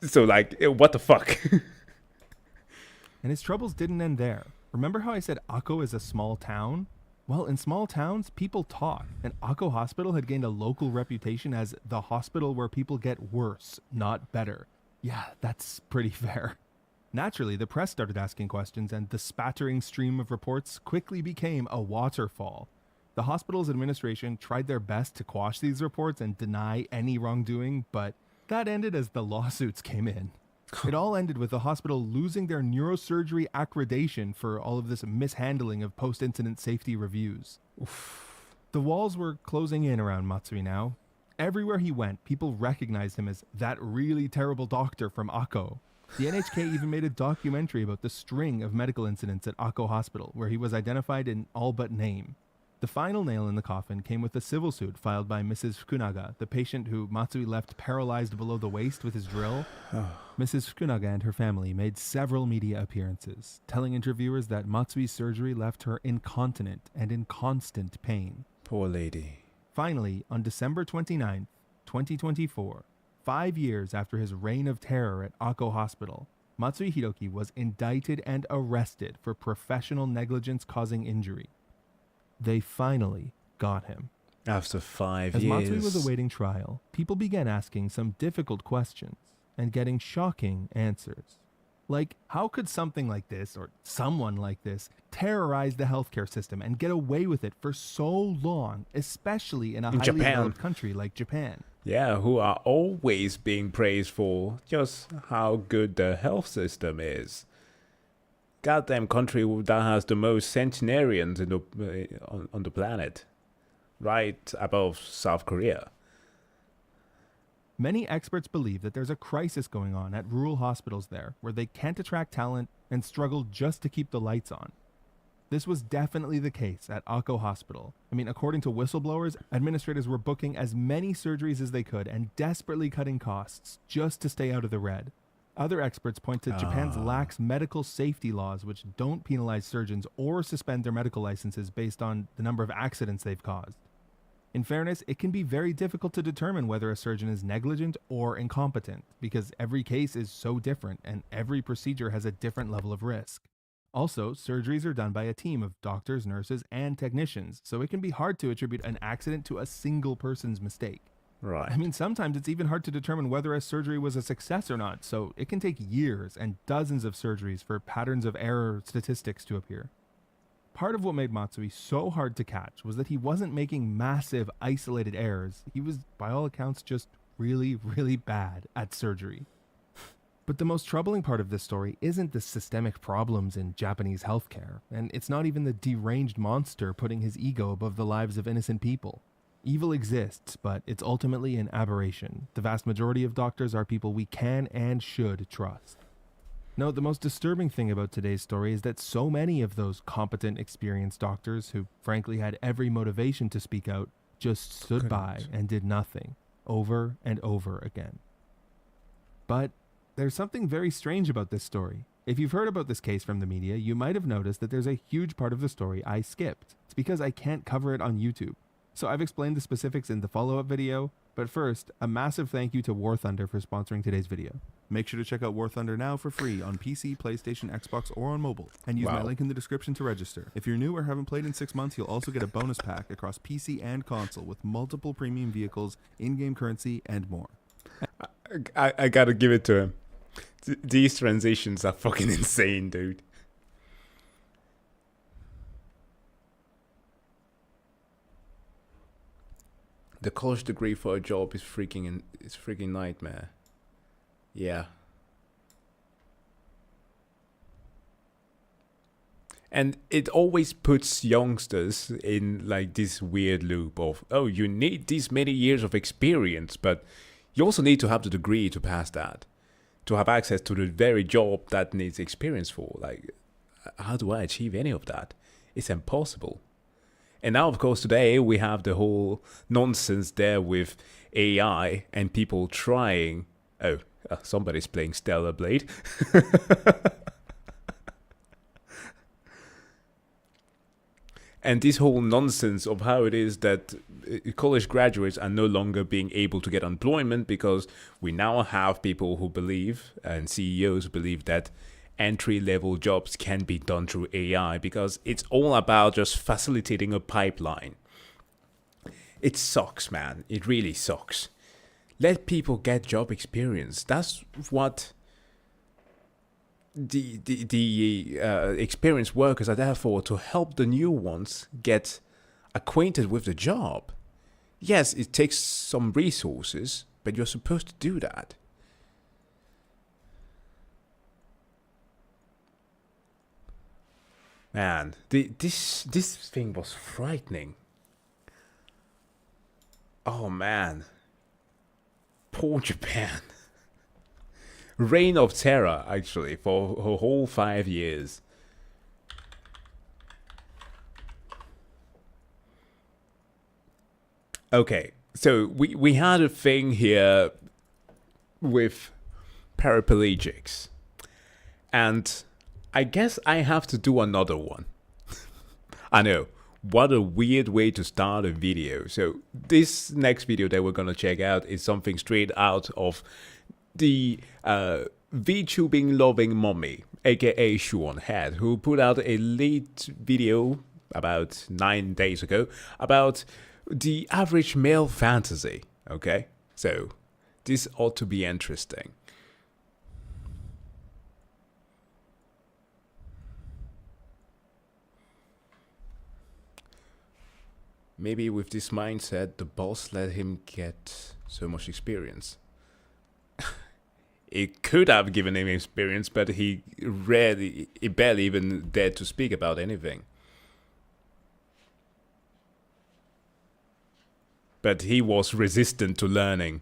So like, what the fuck? And his troubles didn't end there. Remember how I said Akko is a small town? Well, in small towns, people talk, and Akko Hospital had gained a local reputation as the hospital where people get worse, not better. Yeah, that's pretty fair. Naturally, the press started asking questions, and the spattering stream of reports quickly became a waterfall. The hospital's administration tried their best to quash these reports and deny any wrongdoing, but that ended as the lawsuits came in. It all ended with the hospital losing their neurosurgery accreditation for all of this mishandling of post-incident safety reviews. The walls were closing in around Matsui now. Everywhere he went, people recognized him as that really terrible doctor from Akko. The NHK even made a documentary about the string of medical incidents at Akko Hospital, where he was identified in all but name. The final nail in the coffin came with a civil suit filed by Mrs. Fukunaga, the patient who Matsui left paralyzed below the waist with his drill. Mrs. Fukunaga and her family made several media appearances, telling interviewers that Matsui's surgery left her incontinent and in constant pain. Poor lady. Finally, on December 29th, 2024, 5 years after his reign of terror at Akko Hospital, Matsui Hiroki was indicted and arrested for professional negligence causing injury. They finally got him. After 5 As years. Matsui was awaiting trial, people began asking some difficult questions and getting shocking answers. Like, how could something like this, or someone like this, terrorize the healthcare system and get away with it for so long, especially in a highly developed country like Japan? Yeah, who are always being praised for just how good the health system is. Goddamn country that has the most centenarians in on the planet. Right above South Korea. Many experts believe that there's a crisis going on at rural hospitals there, where they can't attract talent and struggle just to keep the lights on. This was definitely the case at Akko Hospital. I mean, according to whistleblowers, administrators were booking as many surgeries as they could and desperately cutting costs just to stay out of the red. Other experts point to Japan's lax medical safety laws, which don't penalize surgeons or suspend their medical licenses based on the number of accidents they've caused. In fairness, it can be very difficult to determine whether a surgeon is negligent or incompetent, because every case is so different and every procedure has a different level of risk. Also, surgeries are done by a team of doctors, nurses, and technicians, so it can be hard to attribute an accident to a single person's mistake. Right. I mean, sometimes it's even hard to determine whether a surgery was a success or not, so it can take years and dozens of surgeries for patterns of error statistics to appear. Part of what made Matsui so hard to catch was that he wasn't making massive, isolated errors. He was, by all accounts, just really, really bad at surgery. But the most troubling part of this story isn't the systemic problems in Japanese healthcare, and it's not even the deranged monster putting his ego above the lives of innocent people. Evil exists, but it's ultimately an aberration. The vast majority of doctors are people we can and should trust. No, the most disturbing thing about today's story is that so many of those competent, experienced doctors who frankly had every motivation to speak out just stood by and did nothing, over and over again. But there's something very strange about this story. If you've heard about this case from the media, you might have noticed that there's a huge part of the story I skipped. It's because I can't cover it on YouTube. So I've explained the specifics in the follow-up video, but first, a massive thank you to War Thunder for sponsoring today's video. Make sure to check out War Thunder now for free on PC, PlayStation, Xbox, or on mobile, and use my link in the description to register. If you're new or haven't played in 6 months, you'll also get a bonus pack across PC and console with multiple premium vehicles, in-game currency, and more. I gotta give it to him. These transitions are fucking insane, dude. The college degree for a job is freaking nightmare. Yeah. And it always puts youngsters in like this weird loop of, oh, you need these many years of experience, but you also need to have the degree to pass that, to have access to the very job that needs experience for. Like, how do I achieve any of that? It's impossible. And now, of course, today we have the whole nonsense there with AI and people trying... Oh, somebody's playing Stellar Blade. And this whole nonsense of how it is that college graduates are no longer being able to get employment because we now have people who believe, and CEOs who believe, that entry-level jobs can be done through AI because it's all about just facilitating a pipeline. It sucks, man. It really sucks. Let people get job experience. That's what the experienced workers are there for, to help the new ones get acquainted with the job. Yes, it takes some resources, but you're supposed to do that. Man, this thing was frightening. Oh man. Poor Japan. Reign of terror, actually, for a whole 5 years. Okay, so we had a thing here with paraplegics. And I guess I have to do another one. I know, what a weird way to start a video. So this next video that we're gonna check out is something straight out of the VTubing loving mommy, aka Shuon Head, who put out a late video about 9 days ago about the average male fantasy. Okay, so this ought to be interesting. Maybe with this mindset, the boss let him get so much experience. It could have given him experience, but he barely even dared to speak about anything. But he was resistant to learning.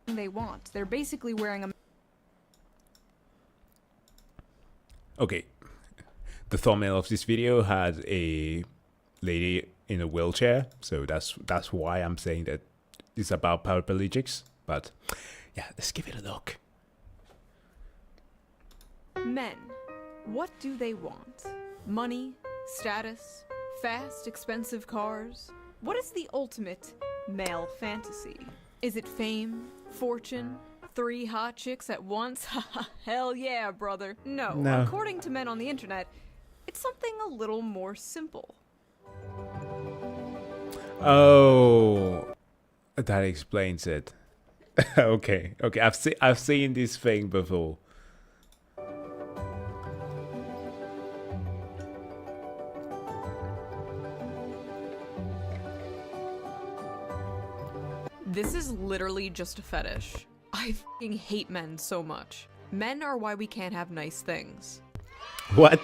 They want. They're basically wearing a... Okay. The thumbnail of this video had a lady in a wheelchair, so that's why I'm saying that it's about paraplegics. But yeah, let's give it a look. Men. What do they want? Money? Status? Fast, expensive cars? What is the ultimate male fantasy? Is it fame? Fortune? 3 hot chicks at once? Hell yeah, brother. No, according to men on the internet, it's something a little more simple. Oh, that explains it. Okay, I've seen this thing before. This is literally just a fetish. I fucking hate men so much. Men are why we can't have nice things. What?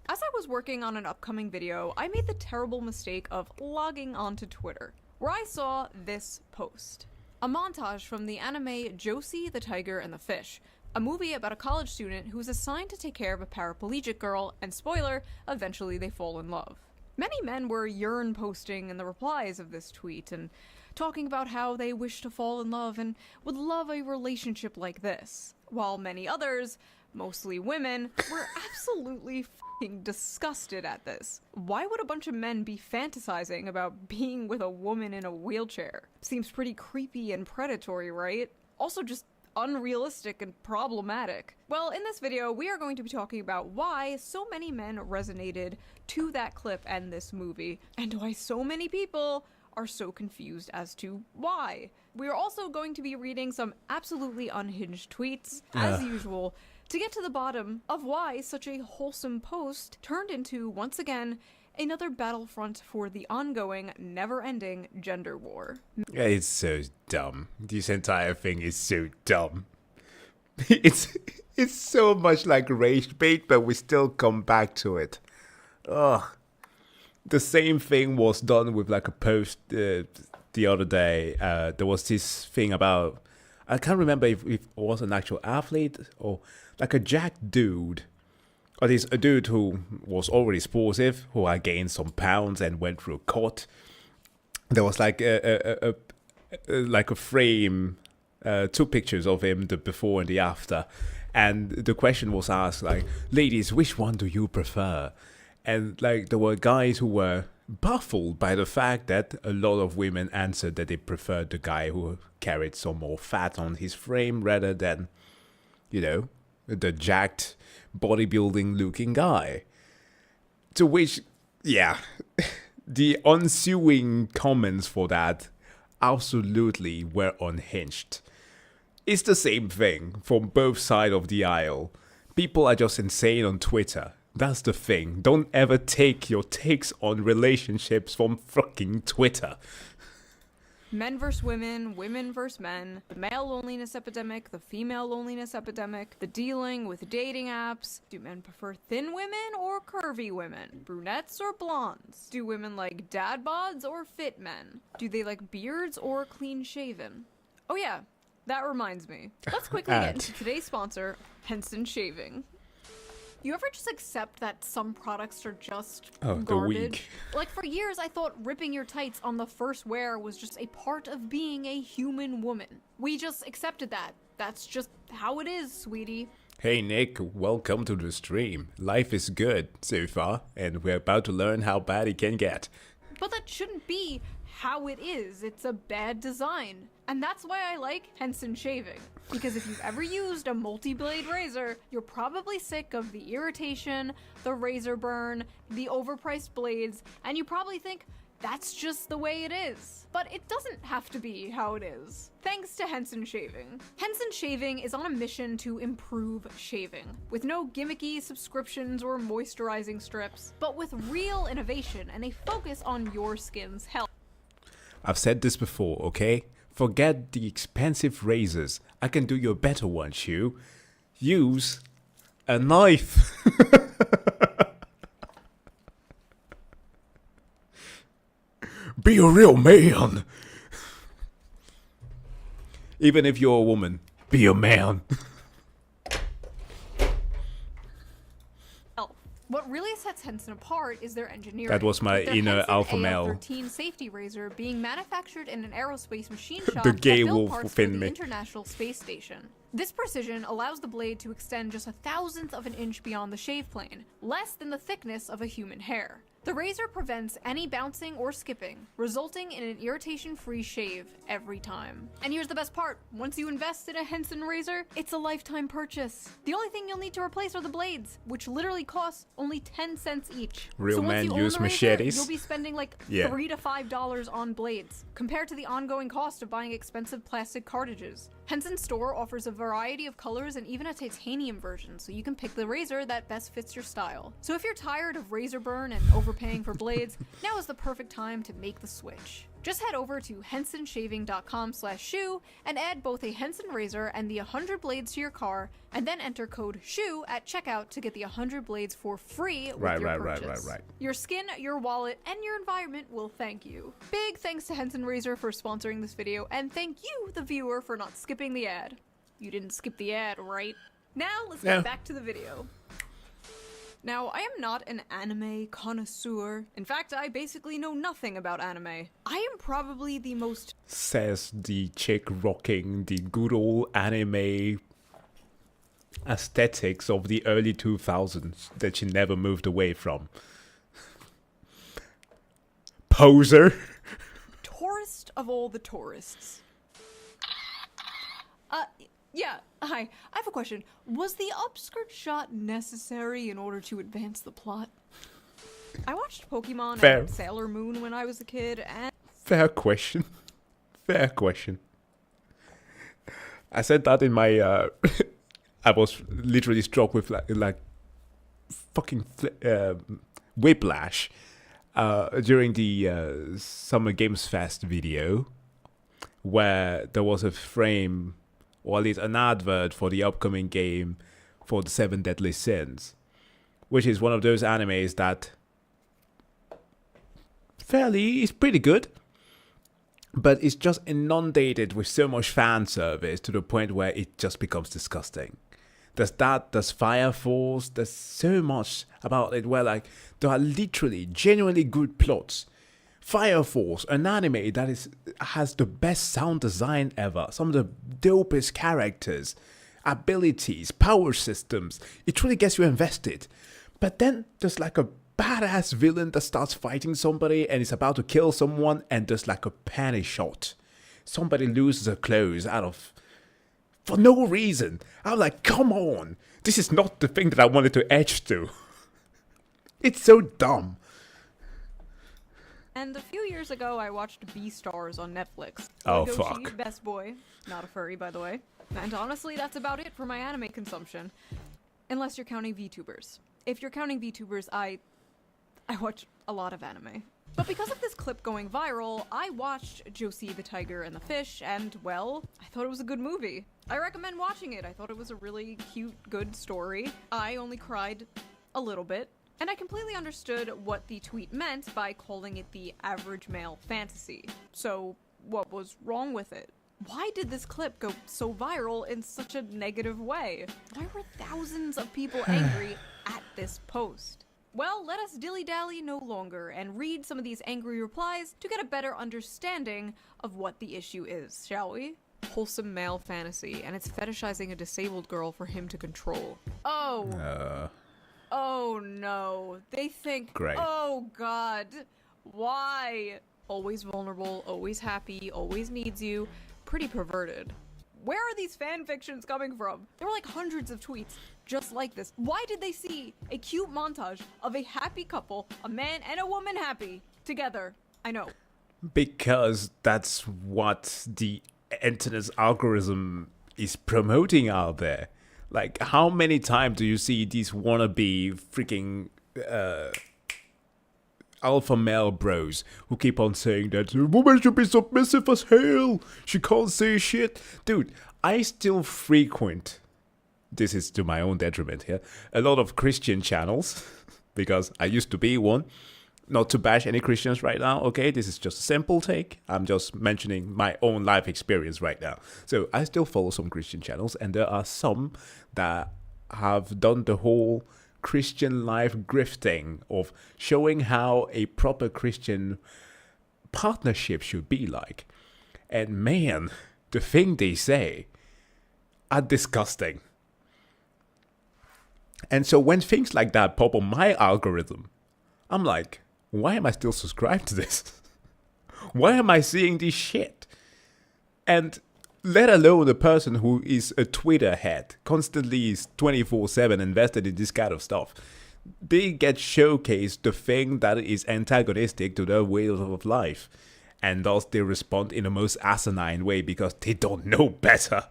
As I was working on an upcoming video, I made the terrible mistake of logging onto Twitter, where I saw this post. A montage from the anime Josie, the Tiger, and the Fish, a movie about a college student who's assigned to take care of a paraplegic girl, and spoiler, eventually they fall in love. Many men were yearn posting in the replies of this tweet and talking about how they wish to fall in love and would love a relationship like this, while many others, mostly women, were absolutely f***ing disgusted at this. Why would a bunch of men be fantasizing about being with a woman in a wheelchair? Seems pretty creepy and predatory, right? Also just unrealistic and problematic. Well, in this video, we are going to be talking about why so many men resonated to that clip and this movie, and why so many people are so confused as to why. We are also going to be reading some absolutely unhinged tweets, as usual, to get to the bottom of why such a wholesome post turned into, once again, another battlefront for the ongoing, never-ending gender war. It's so dumb. This entire thing is so dumb. It's so much like rage bait, but we still come back to it. Ugh. The same thing was done with like a post the other day. There was this thing about, I can't remember if it was an actual athlete or like a jacked dude. Or this a dude who was already sportive, who had gained some pounds and went through court. There was like a frame, 2 pictures of him, the before and the after, and the question was asked like, "Ladies, which one do you prefer?" And like there were guys who were baffled by the fact that a lot of women answered that they preferred the guy who carried some more fat on his frame rather than, you know, the jacked, bodybuilding looking guy. To which, yeah, the ensuing comments for that absolutely were unhinged. It's the same thing from both sides of the aisle. People are just insane on Twitter. That's the thing. Don't ever take your takes on relationships from fucking Twitter. Men versus women, women versus men, the male loneliness epidemic, the female loneliness epidemic, the dealing with dating apps. Do men prefer thin women or curvy women? Brunettes or blondes? Do women like dad bods or fit men? Do they like beards or clean shaven? Oh yeah, that reminds me. Let's quickly get into today's sponsor, Henson Shaving. You ever just accept that some products are just garbage? Like for years I thought ripping your tights on the first wear was just a part of being a human woman. We just accepted that. That's just how it is, sweetie. Hey Nick, welcome to the stream. Life is good so far, and we're about to learn how bad it can get. But that shouldn't be how it is. It's a bad design. And that's why I like Henson Shaving. Because if you've ever used a multi-blade razor, you're probably sick of the irritation, the razor burn, the overpriced blades, and you probably think, That's just the way it is. But it doesn't have to be how it is. Thanks to Henson Shaving. Henson Shaving is on a mission to improve shaving, with no gimmicky subscriptions or moisturizing strips, but with real innovation and a focus on your skin's health. I've said this before, okay? Forget the expensive razors. I can do you a better one, Shu. Use a knife. Be a real man. Even if you're a woman, be a man. What really sets Henson apart is their engineering. That was my with their inner Henson alpha male. AL-13 safety razor being manufactured in an aerospace machine shop The gay that built wolf parts within for the me. International Space Station. This precision allows the blade to extend just 1/1000th of an inch beyond the shave plane, less than the thickness of a human hair. The razor prevents any bouncing or skipping, resulting in an irritation-free shave every time. And here's the best part. Once you invest in a Henson razor, it's a lifetime purchase. The only thing you'll need to replace are the blades, which literally cost only 10 cents each. Real so once men you own use the razor, machetes. you'll be spending like Yeah. $3 to $5 on blades, compared to the ongoing cost of buying expensive plastic cartridges. Henson's store offers a variety of colors and even a titanium version, so you can pick the razor that best fits your style. So if you're tired of razor burn and overpaying for blades, now is the perfect time to make the switch. Just head over to hensonshaving.com/shoe and add both a Henson razor and the 100 blades to your car, and then enter code SHOE at checkout to get the 100 blades for free with your purchase. Right. Your skin, your wallet, and your environment will thank you. Big thanks to Henson Razor for sponsoring this video, and thank you, the viewer, for not skipping the ad. You didn't skip the ad, right? Now, let's get back to the video. Now, I am not an anime connoisseur. In fact, I basically know nothing about anime. I am probably the most... Says the chick rocking the good old anime aesthetics of the early 2000s that she never moved away from. Poser. tourist of all the tourists. Yeah, hi. I have a question. Was the upskirt shot necessary in order to advance the plot? I watched Pokemon Fair. and Sailor Moon when I was a kid, and... Fair question. Fair question. I said that in my... I was literally struck with like fucking whiplash during the Summer Games Fest video, where there was a frame, or at least an advert for the upcoming game for the 7 Deadly Sins, which is one of those animes that fairly is pretty good, but it's just inundated with so much fan service to the point where it just becomes disgusting. There's that, there's Fire Force, there's so much about it where like there are literally genuinely good plots. Fire Force, an anime that has the best sound design ever, some of the dopest characters, abilities, power systems. It really gets you invested. But then there's like a badass villain that starts fighting somebody and is about to kill someone, and there's like a panic shot. Somebody loses her clothes for no reason. I'm like, come on, this is not the thing that I wanted to edge to. It's so dumb. And a few years ago, I watched Beastars on Netflix. Oh, Goshi, fuck. Best boy. Not a furry, by the way. And honestly, that's about it for my anime consumption. Unless you're counting VTubers. If you're counting VTubers, I watch a lot of anime. But because of this clip going viral, I watched Josie the Tiger and the Fish, and, well, I thought it was a good movie. I recommend watching it. I thought it was a really cute, good story. I only cried a little bit. And I completely understood what the tweet meant by calling it the average male fantasy. So, what was wrong with it? Why did this clip go so viral in such a negative way? Why were thousands of people angry at this post? Well, let us dilly-dally no longer and read some of these angry replies to get a better understanding of what the issue is, shall we? Wholesome male fantasy, and it's fetishizing a disabled girl for him to control. Oh no, they think, Great. Oh god, why? Always vulnerable, always happy, always needs you, pretty perverted. Where are these fan fictions coming from? There were like hundreds of tweets just like this. Why did they see a cute montage of a happy couple, a man and a woman happy, together? I know. Because that's what the internet's algorithm is promoting out there. Like, how many times do you see these wannabe freaking alpha male bros who keep on saying that a woman should be submissive as hell, she can't say shit? Dude, I still frequent, this is to my own detriment here, a lot of Christian channels, because I used to be one. Not to bash any Christians right now, okay? This is just a simple take. I'm just mentioning my own life experience right now. So I still follow some Christian channels, and there are some that have done the whole Christian life grifting of showing how a proper Christian partnership should be like. And man, the thing they say are disgusting. And so when things like that pop on my algorithm, I'm like, why am I still subscribed to this? Why am I seeing this shit? And let alone a person who is a Twitter head, constantly is 24/7 invested in this kind of stuff. They get showcased the thing that is antagonistic to their way of life. And thus they respond in the most asinine way because they don't know better.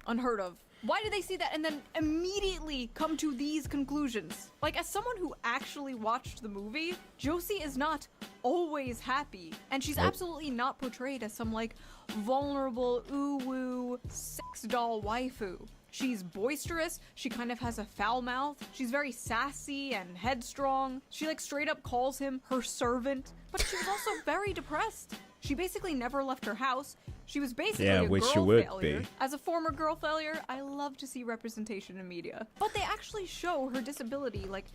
Unheard of. Why do they see that and then immediately come to these conclusions? Like, as someone who actually watched the movie, Josie is not always happy. And she's absolutely not portrayed as some, like, vulnerable, ooh-woo, sex doll waifu. She's boisterous, she kind of has a foul mouth, she's very sassy and headstrong. She, like, straight up calls him her servant. But she was also very depressed. She basically never left her house. She was basically a girl failure. As a former girl failure, I love to see representation in media. But they actually show her disability, like,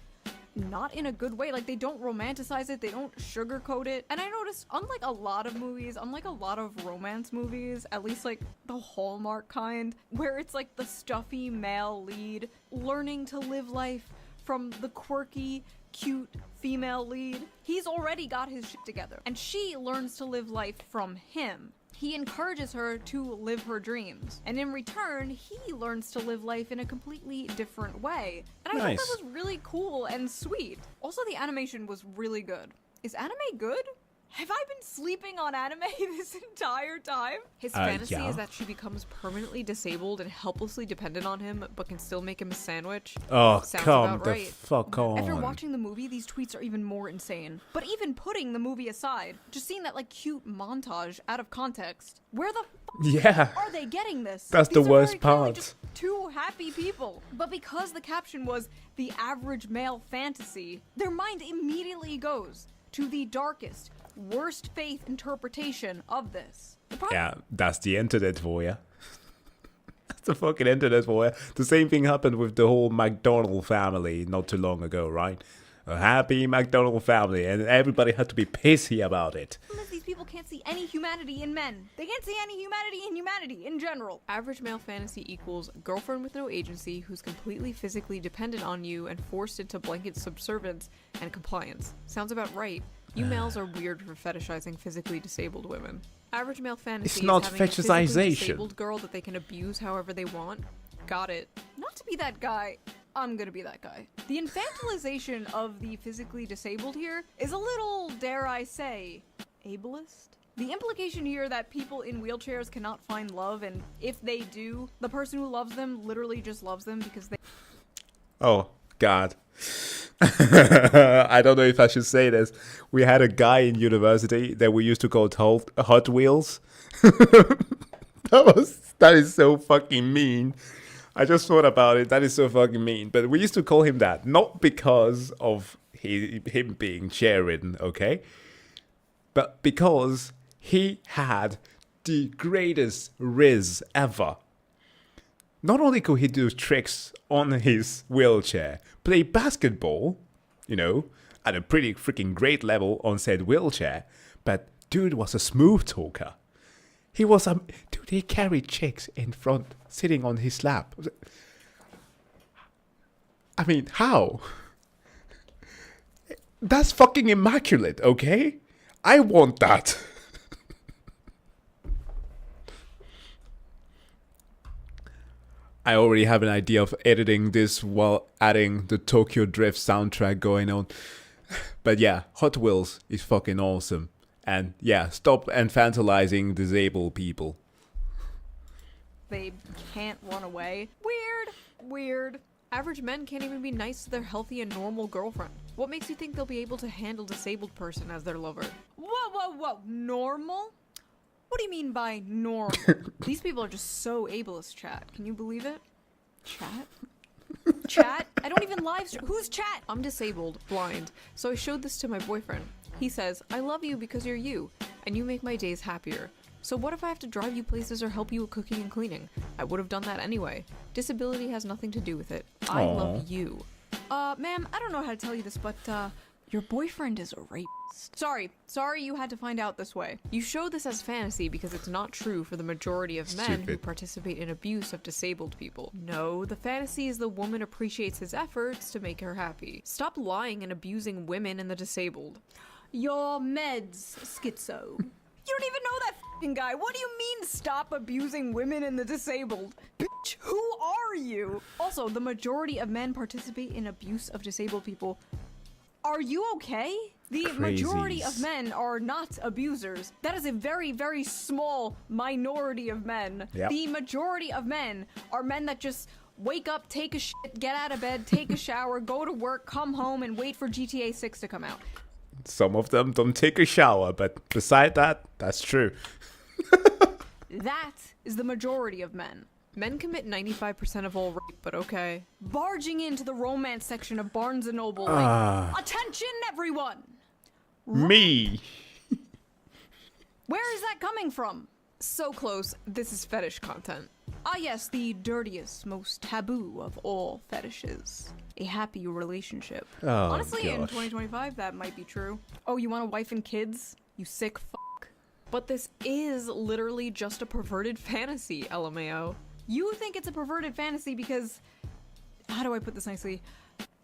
not in a good way. Like, they don't romanticize it, they don't sugarcoat it. And I noticed, unlike a lot of movies, unlike a lot of romance movies, at least like the Hallmark kind, where it's like the stuffy male lead learning to live life from the quirky, cute female lead, he's already got his shit together. And she learns to live life from him. He encourages her to live her dreams. And in return, he learns to live life in a completely different way. And I thought that was really cool and sweet. Also, the animation was really good. Is anime good? Have I been sleeping on anime this entire time? His fantasy is that she becomes permanently disabled and helplessly dependent on him, but can still make him a sandwich. Oh, sounds come about the right. fuck on. After watching the movie, these tweets are even more insane. But even putting the movie aside, just seeing that, like, cute montage out of context, where the fuck are they getting this? That's These the are worst very clearly part. just two happy people. But because the caption was the average male fantasy, their mind immediately goes to the darkest, worst faith interpretation of this. Yeah, that's the internet for you. That's the fucking internet for you. The same thing happened with the whole McDonald family not too long ago, right? A happy McDonald family, and everybody had to be pissy about it. These people can't see any humanity in men. They can't see any humanity in humanity in general. Average male fantasy equals girlfriend with no agency who's completely physically dependent on you and forced into blanket subservience and compliance. Sounds about right. You males are weird for fetishizing physically disabled women. Average male fantasy It's not is having a physically fetishization. disabled girl that they can abuse however they want. Got it. Not to be that guy. I'm gonna be that guy. The infantilization of the physically disabled here is a little, dare I say, ableist. The implication here that people in wheelchairs cannot find love, and if they do, the person who loves them literally just loves them because they— Oh, God. I don't know if I should say this. We had a guy in university that we used to call Hot Wheels. That is so fucking mean. I just thought about it. That is so fucking mean. But we used to call him that, not because of him being chair-ridden, okay? But because he had the greatest riz ever. Not only could he do tricks on his wheelchair, play basketball, you know, at a pretty freaking great level on said wheelchair, but dude was a smooth talker. He was a... Dude, he carried chicks in front, sitting on his lap. I mean, how? That's fucking immaculate, okay? I want that. I already have an idea of editing this while adding the Tokyo Drift soundtrack going on. But yeah, Hot Wheels is fucking awesome. And yeah, stop infantilizing disabled people. They can't run away. Weird. Average men can't even be nice to their healthy and normal girlfriend. What makes you think they'll be able to handle a disabled person as their lover? Whoa. Normal? What do you mean by normal? These people are just so ableist, chat. Can you believe it? Chat? Chat? I don't even live stream. Who's chat? I'm disabled, blind, so I showed this to my boyfriend. He says, I love you because you're you, and you make my days happier. So what if I have to drive you places or help you with cooking and cleaning? I would have done that anyway. Disability has nothing to do with it. I love you. Ma'am, I don't know how to tell you this, but, your boyfriend is a rapist. Sorry you had to find out this way. You show this as fantasy because it's not true for the majority of men who participate in abuse of disabled people. No, the fantasy is the woman appreciates his efforts to make her happy. Stop lying and abusing women and the disabled. Your meds, schizo. You don't even know that f***ing guy. What do you mean stop abusing women and the disabled? Bitch, who are you? Also, the majority of men participate in abuse of disabled people. Are you okay? The majority of men are not abusers. That is a very, very small minority of men. Yep. The majority of men are men that just wake up, take a shit, get out of bed, take a shower, go to work, come home, and wait for GTA 6 to come out. Some of them don't take a shower, but beside that, that's true. That is the majority of men. Men commit 95% of all rape, but okay. Barging into the romance section of Barnes & Noble like, attention everyone! Me! Where is that coming from? So close, this is fetish content. Ah yes, the dirtiest, most taboo of all fetishes. A happy relationship. Oh, honestly, in gosh. 2025, that might be true. Oh, you want a wife and kids? You sick fuck. But this is literally just a perverted fantasy, LMAO. You think it's a perverted fantasy because... How do I put this nicely?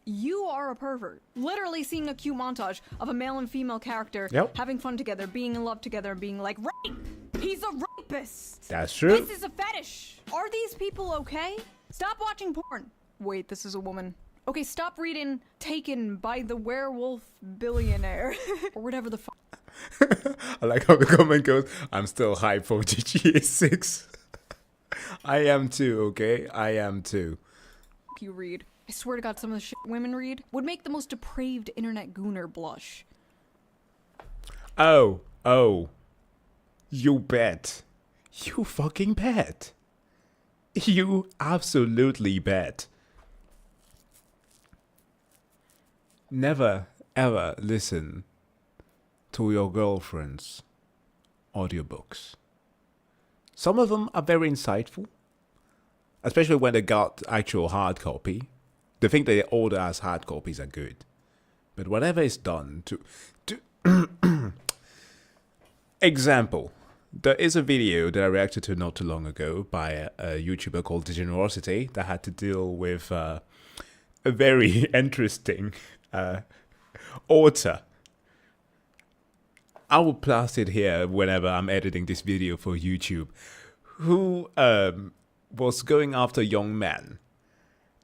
You are a pervert. Literally seeing a cute montage of a male and female character having fun together, being in love together, and being like, rape! He's a rapist! That's true. This is a fetish! Are these people okay? Stop watching porn. Wait, this is a woman. Okay, stop reading Taken by the Werewolf Billionaire. Or whatever the fuck. I like how the comment goes, I'm still hyped for GTA 6. I am too, okay? I am too. You read. I swear to God, some of the shit women read would make the most depraved internet gooner blush. Oh. You bet. You fucking bet. You absolutely bet. Never, ever listen to your girlfriend's audiobooks. Some of them are very insightful, especially when they got actual hard copy. They think the older ass hard copies are good. But whatever is done to example, there is a video that I reacted to not too long ago by a YouTuber called Degenerosity that had to deal with a very interesting author. I will blast it here whenever I'm editing this video for YouTube, who was going after young men.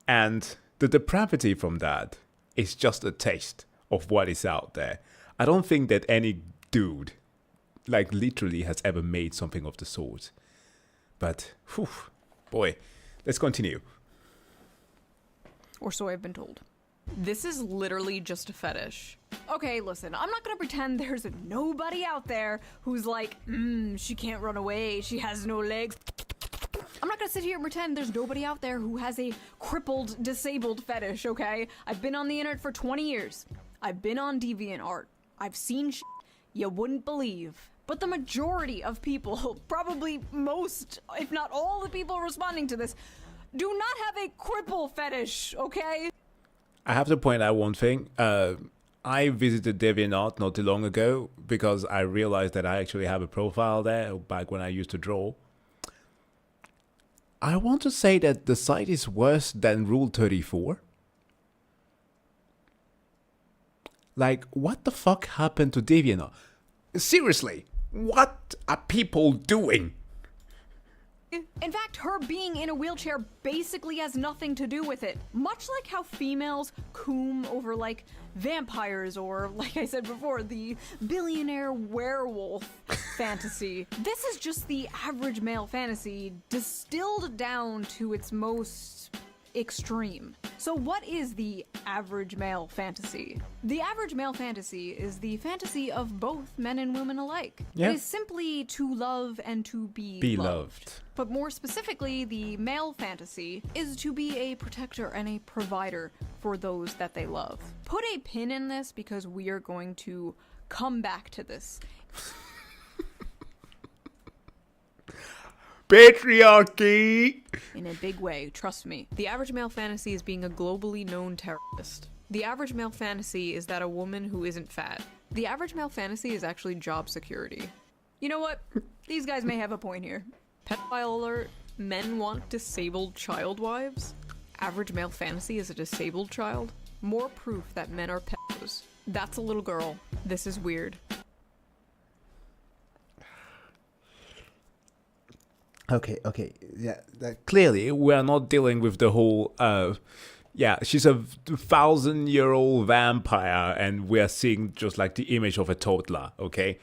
And the depravity from that is just a taste of what is out there. I don't think that any dude, like literally, has ever made something of the sort. But, whew, boy, let's continue. Or so I've been told. This is literally just a fetish. Okay, listen, I'm not gonna pretend there's nobody out there who's like, she can't run away, she has no legs. I'm not gonna sit here and pretend there's nobody out there who has a crippled, disabled fetish, okay? I've been on the internet for 20 years. I've been on DeviantArt. I've seen shit you wouldn't believe. But the majority of people, probably most, if not all the people responding to this, do not have a cripple fetish, okay? I have to point out one thing. I visited DeviantArt not too long ago because I realized that I actually have a profile there back when I used to draw. I want to say that the site is worse than Rule 34. Like, what the fuck happened to DeviantArt? Seriously, what are people doing? In fact, her being in a wheelchair basically has nothing to do with it. Much like how females coom over, like, vampires or, like I said before, the billionaire werewolf fantasy. This is just the average male fantasy distilled down to its most extreme. So what is the average male fantasy? The average male fantasy is the fantasy of both men and women alike. Yeah. It is simply to love and to be Beloved. But more specifically, the male fantasy is to be a protector and a provider for those that they love. Put a pin in this because we are going to come back to this. Patriarchy! In a big way, trust me. The average male fantasy is being a globally known terrorist. The average male fantasy is that a woman who isn't fat. The average male fantasy is actually job security. You know what? These guys may have a point here. Pedophile alert. Men want disabled child wives. Average male fantasy is a disabled child. More proof that men are pedos. That's a little girl. This is weird. Okay. Yeah, clearly we are not dealing with the whole, yeah, she's a 1,000-year-old vampire and we are seeing just like the image of a toddler, okay?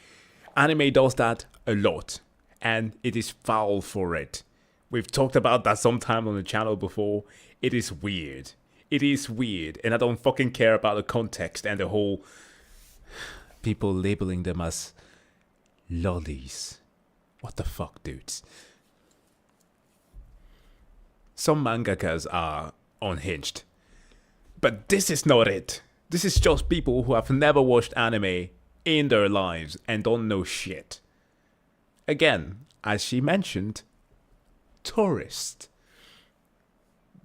Anime does that a lot and it is foul for it. We've talked about that sometime on the channel before. It is weird. It is weird and I don't fucking care about the context and the whole people labeling them as lollies. What the fuck, dudes? Some mangakas are unhinged. But this is not it. This is just people who have never watched anime in their lives and don't know shit. Again, as she mentioned, tourists.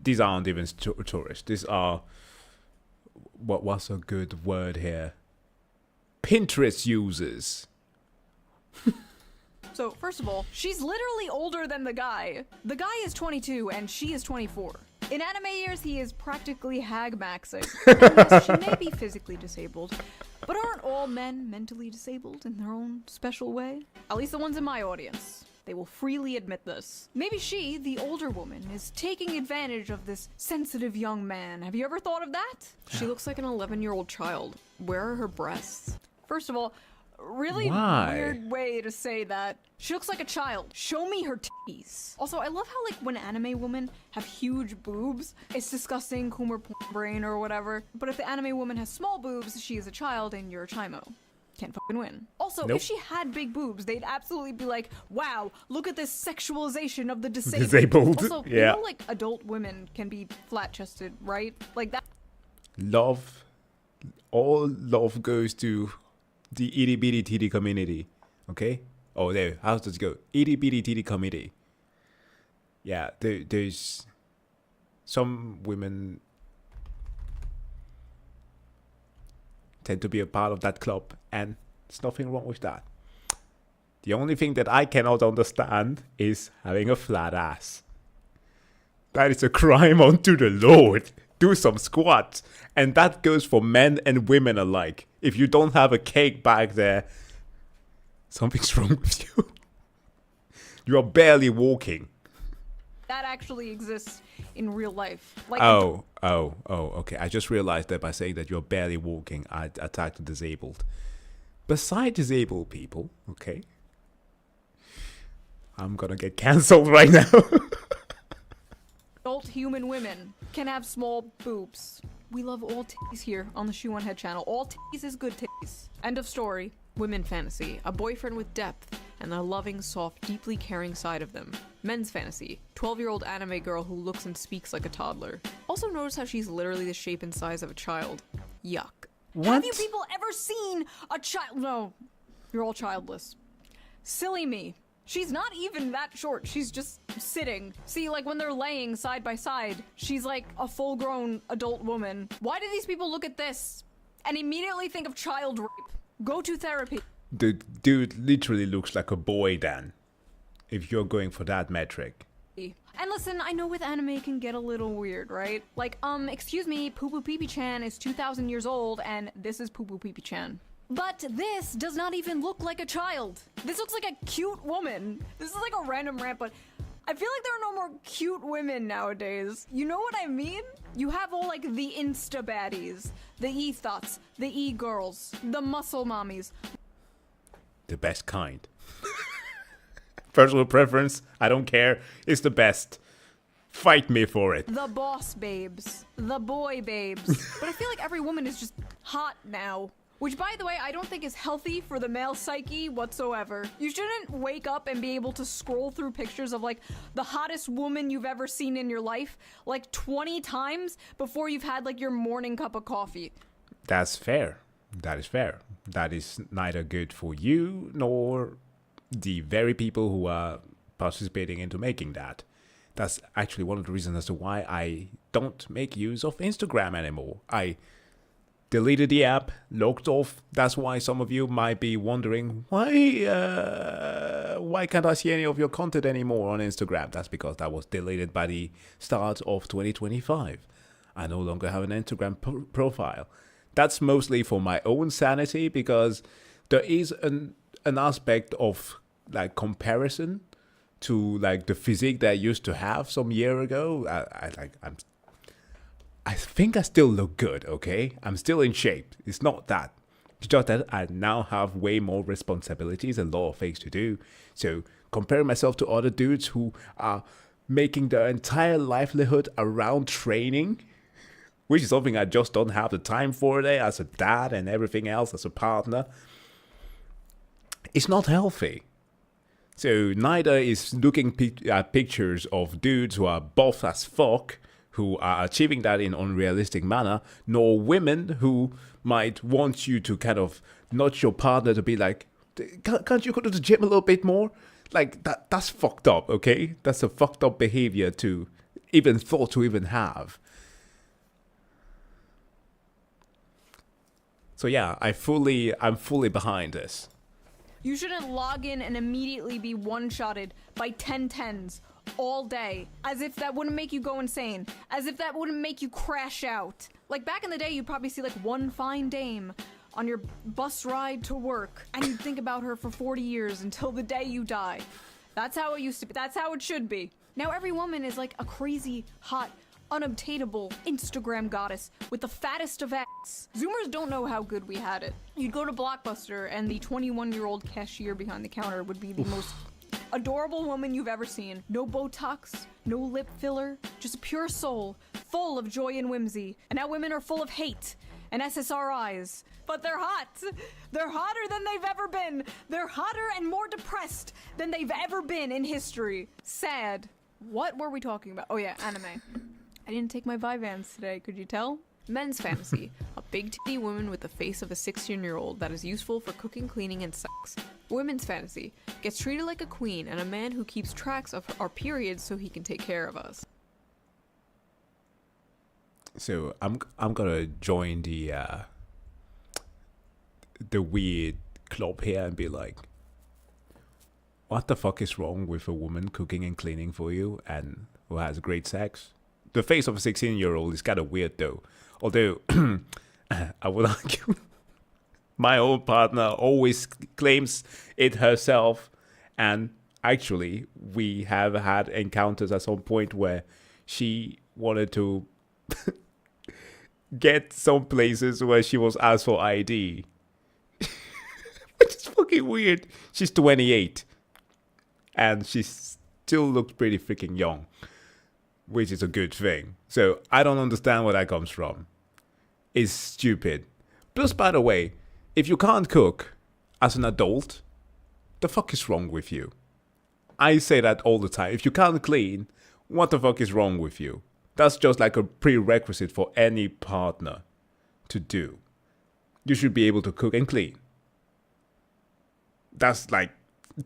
These aren't even tourists. These are... What's a good word here? Pinterest users. So, first of all, she's literally older than the guy. The guy is 22 and she is 24. In anime years, he is practically hag maxing. And yes, she may be physically disabled, but aren't all men mentally disabled in their own special way? At least the ones in my audience. They will freely admit this. Maybe she, the older woman, is taking advantage of this sensitive young man. Have you ever thought of that? She looks like an 11-year-old child. Where are her breasts? First of all, really weird way to say that. She looks like a child. Show me her titties. Also, I love how, like, when anime women have huge boobs, it's disgusting, Coomer porn brain or whatever. But if the anime woman has small boobs, she is a child and you're a chimo. Can't fucking win. Also, if she had big boobs, they'd absolutely be like, wow, look at this sexualization of the disabled. Also, you know, like, adult women can be flat-chested, right? Like that. Love. All love goes to the itty bitty titty community, okay? Oh, there. How does it go? Itty bitty titty community. Yeah, there's some women tend to be a part of that club, and there's nothing wrong with that. The only thing that I cannot understand is having a flat ass. That is a crime unto the Lord. Do some squats. And that goes for men and women alike. If you don't have a cake back there, something's wrong with you. You are barely walking. That actually exists in real life. Like Okay. I just realized that by saying that you're barely walking, I attacked the disabled. Beside disabled people, okay? I'm gonna get cancelled right now. Adult human women can have small boobs. We love all titties here on the Shoe on Head channel. All titties is good titties. End of story. Women fantasy. A boyfriend with depth and a loving, soft, deeply caring side of them. Men's fantasy. 12-year-old anime girl who looks and speaks like a toddler. Also notice how she's literally the shape and size of a child. Yuck. What? Have you people ever seen a child? No. You're all childless. Silly me. She's not even that short. She's just sitting. See, like when they're laying side by side, she's like a full-grown adult woman. Why do these people look at this and immediately think of child rape? Go to therapy. The dude literally looks like a boy, Dan. If you're going for that metric. And listen, I know with anime it can get a little weird, right? Like, excuse me, Poo Poo Pee Pee Chan is 2,000 years old and this is Poo Poo Pee Pee Chan. But this does not even look like a child. This looks like a cute woman. This is like a random rant, but I feel like there are no more cute women nowadays. You know what I mean? You have all like the Insta baddies, the e-thoughts, the e-girls, the muscle mommies. The best kind. Personal preference, I don't care. It's the best. Fight me for it. The boss babes, the boy babes. But I feel like every woman is just hot now. Which, by the way, I don't think is healthy for the male psyche whatsoever. You shouldn't wake up and be able to scroll through pictures of, like, the hottest woman you've ever seen in your life, like, 20 times before you've had, like, your morning cup of coffee. That's fair. That is fair. That is neither good for you nor the very people who are participating into making that. That's actually one of the reasons as to why I don't make use of Instagram anymore. I deleted the app, logged off. That's why some of you might be wondering, why can't I see any of your content anymore on Instagram? That's because that was deleted by the start of 2025. I no longer have an Instagram profile. That's mostly for my own sanity, because there is an aspect of like comparison to like the physique that I used to have some year ago. I think I still look good, okay? I'm still in shape. It's not that. It's just that I now have way more responsibilities, a lot of things to do. So comparing myself to other dudes who are making their entire livelihood around training, which is something I just don't have the time for today as a dad and everything else, as a partner, it's not healthy. So neither is looking at pictures of dudes who are buff as fuck, who are achieving that in unrealistic manner, nor women who might want you to kind of nudge your partner to be like, can't you go to the gym a little bit more? Like, that's fucked up, okay? That's a fucked up behavior to even thought to even have. So yeah, I'm fully behind this. You shouldn't log in and immediately be one-shotted by 10-10s all day, as if that wouldn't make you go insane, as if that wouldn't make you crash out. Like back in the day, you'd probably see like one fine dame on your bus ride to work, and you'd think about her for 40 years until the day you die. That's how it used to be. That's how it should be. Now every woman is like a crazy, hot, unobtainable Instagram goddess with the fattest of ass. Zoomers don't know how good we had it. You'd go to Blockbuster and the 21-year-old cashier behind the counter would be the most adorable woman you've ever seen. No Botox, no lip filler, just a pure soul, full of joy and whimsy. And now women are full of hate and SSRIs. But they're hot. They're hotter than they've ever been. They're hotter and more depressed than they've ever been in history. Sad. What were we talking about? Oh yeah, anime. I didn't take my Vyvanse today, could you tell? Men's fantasy. A big titty woman with the face of a 16-year-old that is useful for cooking, cleaning, and sex. Women's fantasy. Gets treated like a queen and a man who keeps tracks of our periods so he can take care of us. So I'm gonna join the weird club here and be like, what the fuck is wrong with a woman cooking and cleaning for you and who has great sex? The face of a 16-year-old is kind of weird though. Although, I would argue, my own partner always claims it herself. And actually, we have had encounters at some point where she wanted to get some places where she was asked for ID. Which is fucking weird. She's 28. And she still looks pretty freaking young, which is a good thing. So I don't understand where that comes from. It's stupid. Plus, by the way, if you can't cook as an adult, the fuck is wrong with you? I say that all the time. If you can't clean, what the fuck is wrong with you? That's just like a prerequisite for any partner to do. You should be able to cook and clean. That's like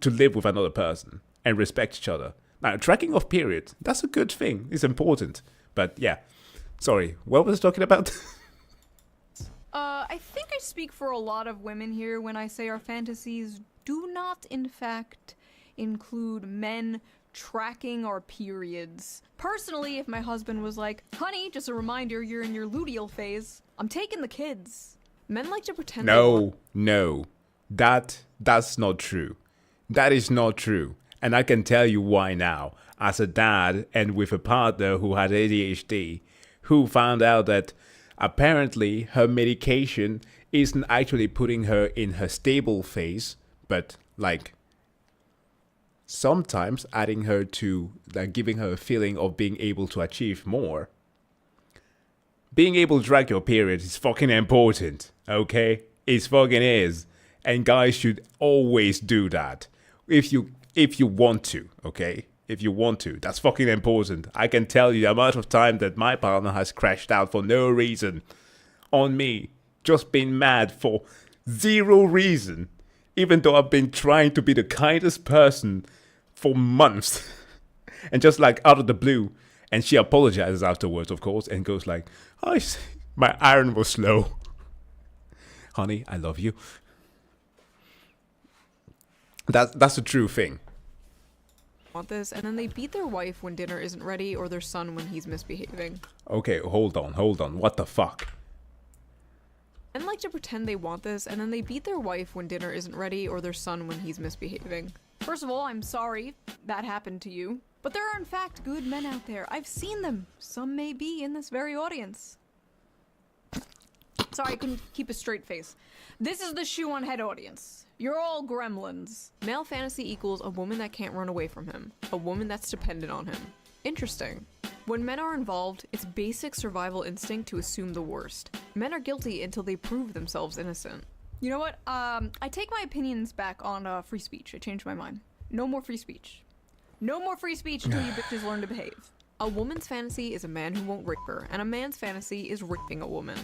to live with another person and respect each other. Now, tracking of periods, that's a good thing. It's important. But yeah, sorry, what was I talking about? I think I speak for a lot of women here when I say our fantasies do not, in fact, include men tracking our periods. Personally, if my husband was like, honey, just a reminder, you're in your luteal phase, I'm taking the kids. Men like to pretend. No, that's not true. That is not true. And I can tell you why now. as a dad and with a partner who had ADHD, who found out that apparently her medication isn't actually putting her in her stable phase, but like sometimes adding her to, like, giving her a feeling of being able to achieve more. Being able to track your period is fucking important, okay? It fucking is. And guys should always do that. If you want to, okay? If you want to. That's fucking important. I can tell you the amount of time that my partner has crashed out for no reason on me. Just been mad for zero reason. Even though I've been trying to be the kindest person for months. And just like out of the blue. And she apologizes afterwards, of course, and goes like, "Oh, my iron was slow. Honey, I love you." That's a true thing. Want this, and then they beat their wife when dinner isn't ready, or their son when he's misbehaving. Okay, hold on. What the fuck? Men like to pretend they want this, and then they beat their wife when dinner isn't ready, or their son when he's misbehaving. First of all, I'm sorry that happened to you. But there are in fact good men out there. I've seen them. Some may be in this very audience. Sorry, I couldn't keep a straight face. This is the shoe on head audience. You're all gremlins. Male fantasy equals a woman that can't run away from him. A woman that's dependent on him. Interesting. When men are involved, it's basic survival instinct to assume the worst. Men are guilty until they prove themselves innocent. You know what? I take my opinions back on free speech. I changed my mind. No more free speech. No more free speech until you bitches learn to behave. A woman's fantasy is a man who won't rape her, and a man's fantasy is raping a woman.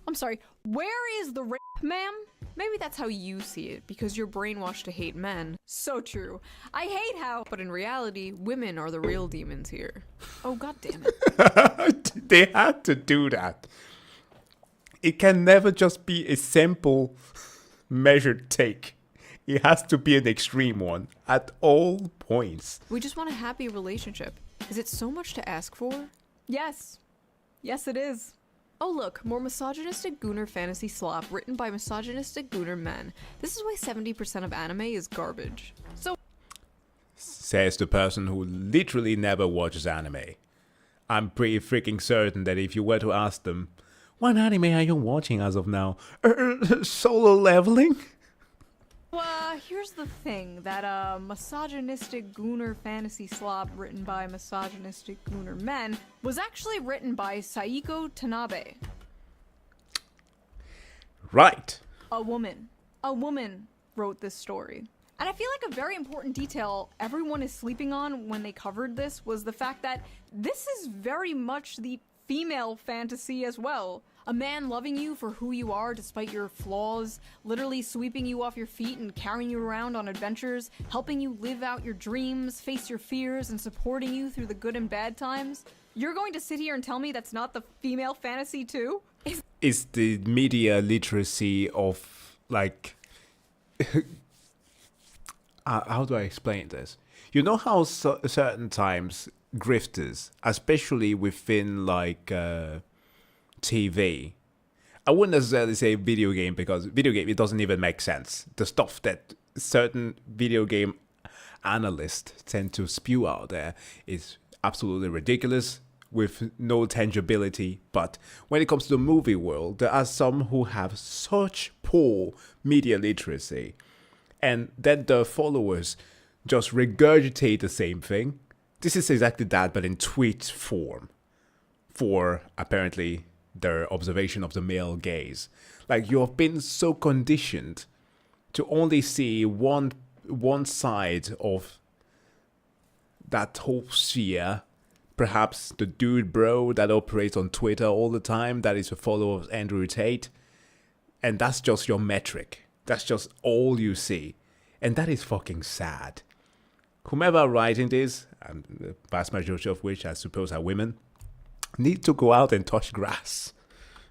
I'm sorry, where is the rape, ma'am? Maybe that's how you see it, because you're brainwashed to hate men. So true. I hate how... But in reality, women are the real demons here. Oh, god damn it. They had to do that. It can never just be a simple, measured take. It has to be an extreme one, at all points. We just want a happy relationship. Is it so much to ask for? Yes. Yes, it is. Oh look, more misogynistic gooner fantasy slop written by misogynistic gooner men. This is why 70% of anime is garbage. So... Says the person who literally never watches anime. I'm pretty freaking certain that if you were to ask them, "What anime are you watching as of now?" Solo Leveling? Here's the thing, that misogynistic gooner fantasy slop written by misogynistic gooner men was actually written by Saiko Tanabe. Right. A woman wrote this story. And I feel like a very important detail everyone is sleeping on when they covered this was the fact that this is very much the female fantasy as well. A man loving you for who you are despite your flaws, literally sweeping you off your feet and carrying you around on adventures, helping you live out your dreams, face your fears, and supporting you through the good and bad times. You're going to sit here and tell me that's not the female fantasy too? It's the media literacy of, like... how do I explain this? You know how certain times grifters, especially within, like... TV. I wouldn't necessarily say video game, because video game, it doesn't even make sense. The stuff that certain video game analysts tend to spew out there is absolutely ridiculous with no tangibility. But when it comes to the movie world, there are some who have such poor media literacy, and then the followers just regurgitate the same thing. This is exactly that, but in tweet form, for apparently their observation of the male gaze. Like, you have been so conditioned to only see one side of that whole sphere. Perhaps the dude bro that operates on Twitter all the time, that is a follower of Andrew Tate, and that's just your metric. That's just all you see, and that is fucking sad. Whomever writing this, and the vast majority of which I suppose are women, need to go out and touch grass.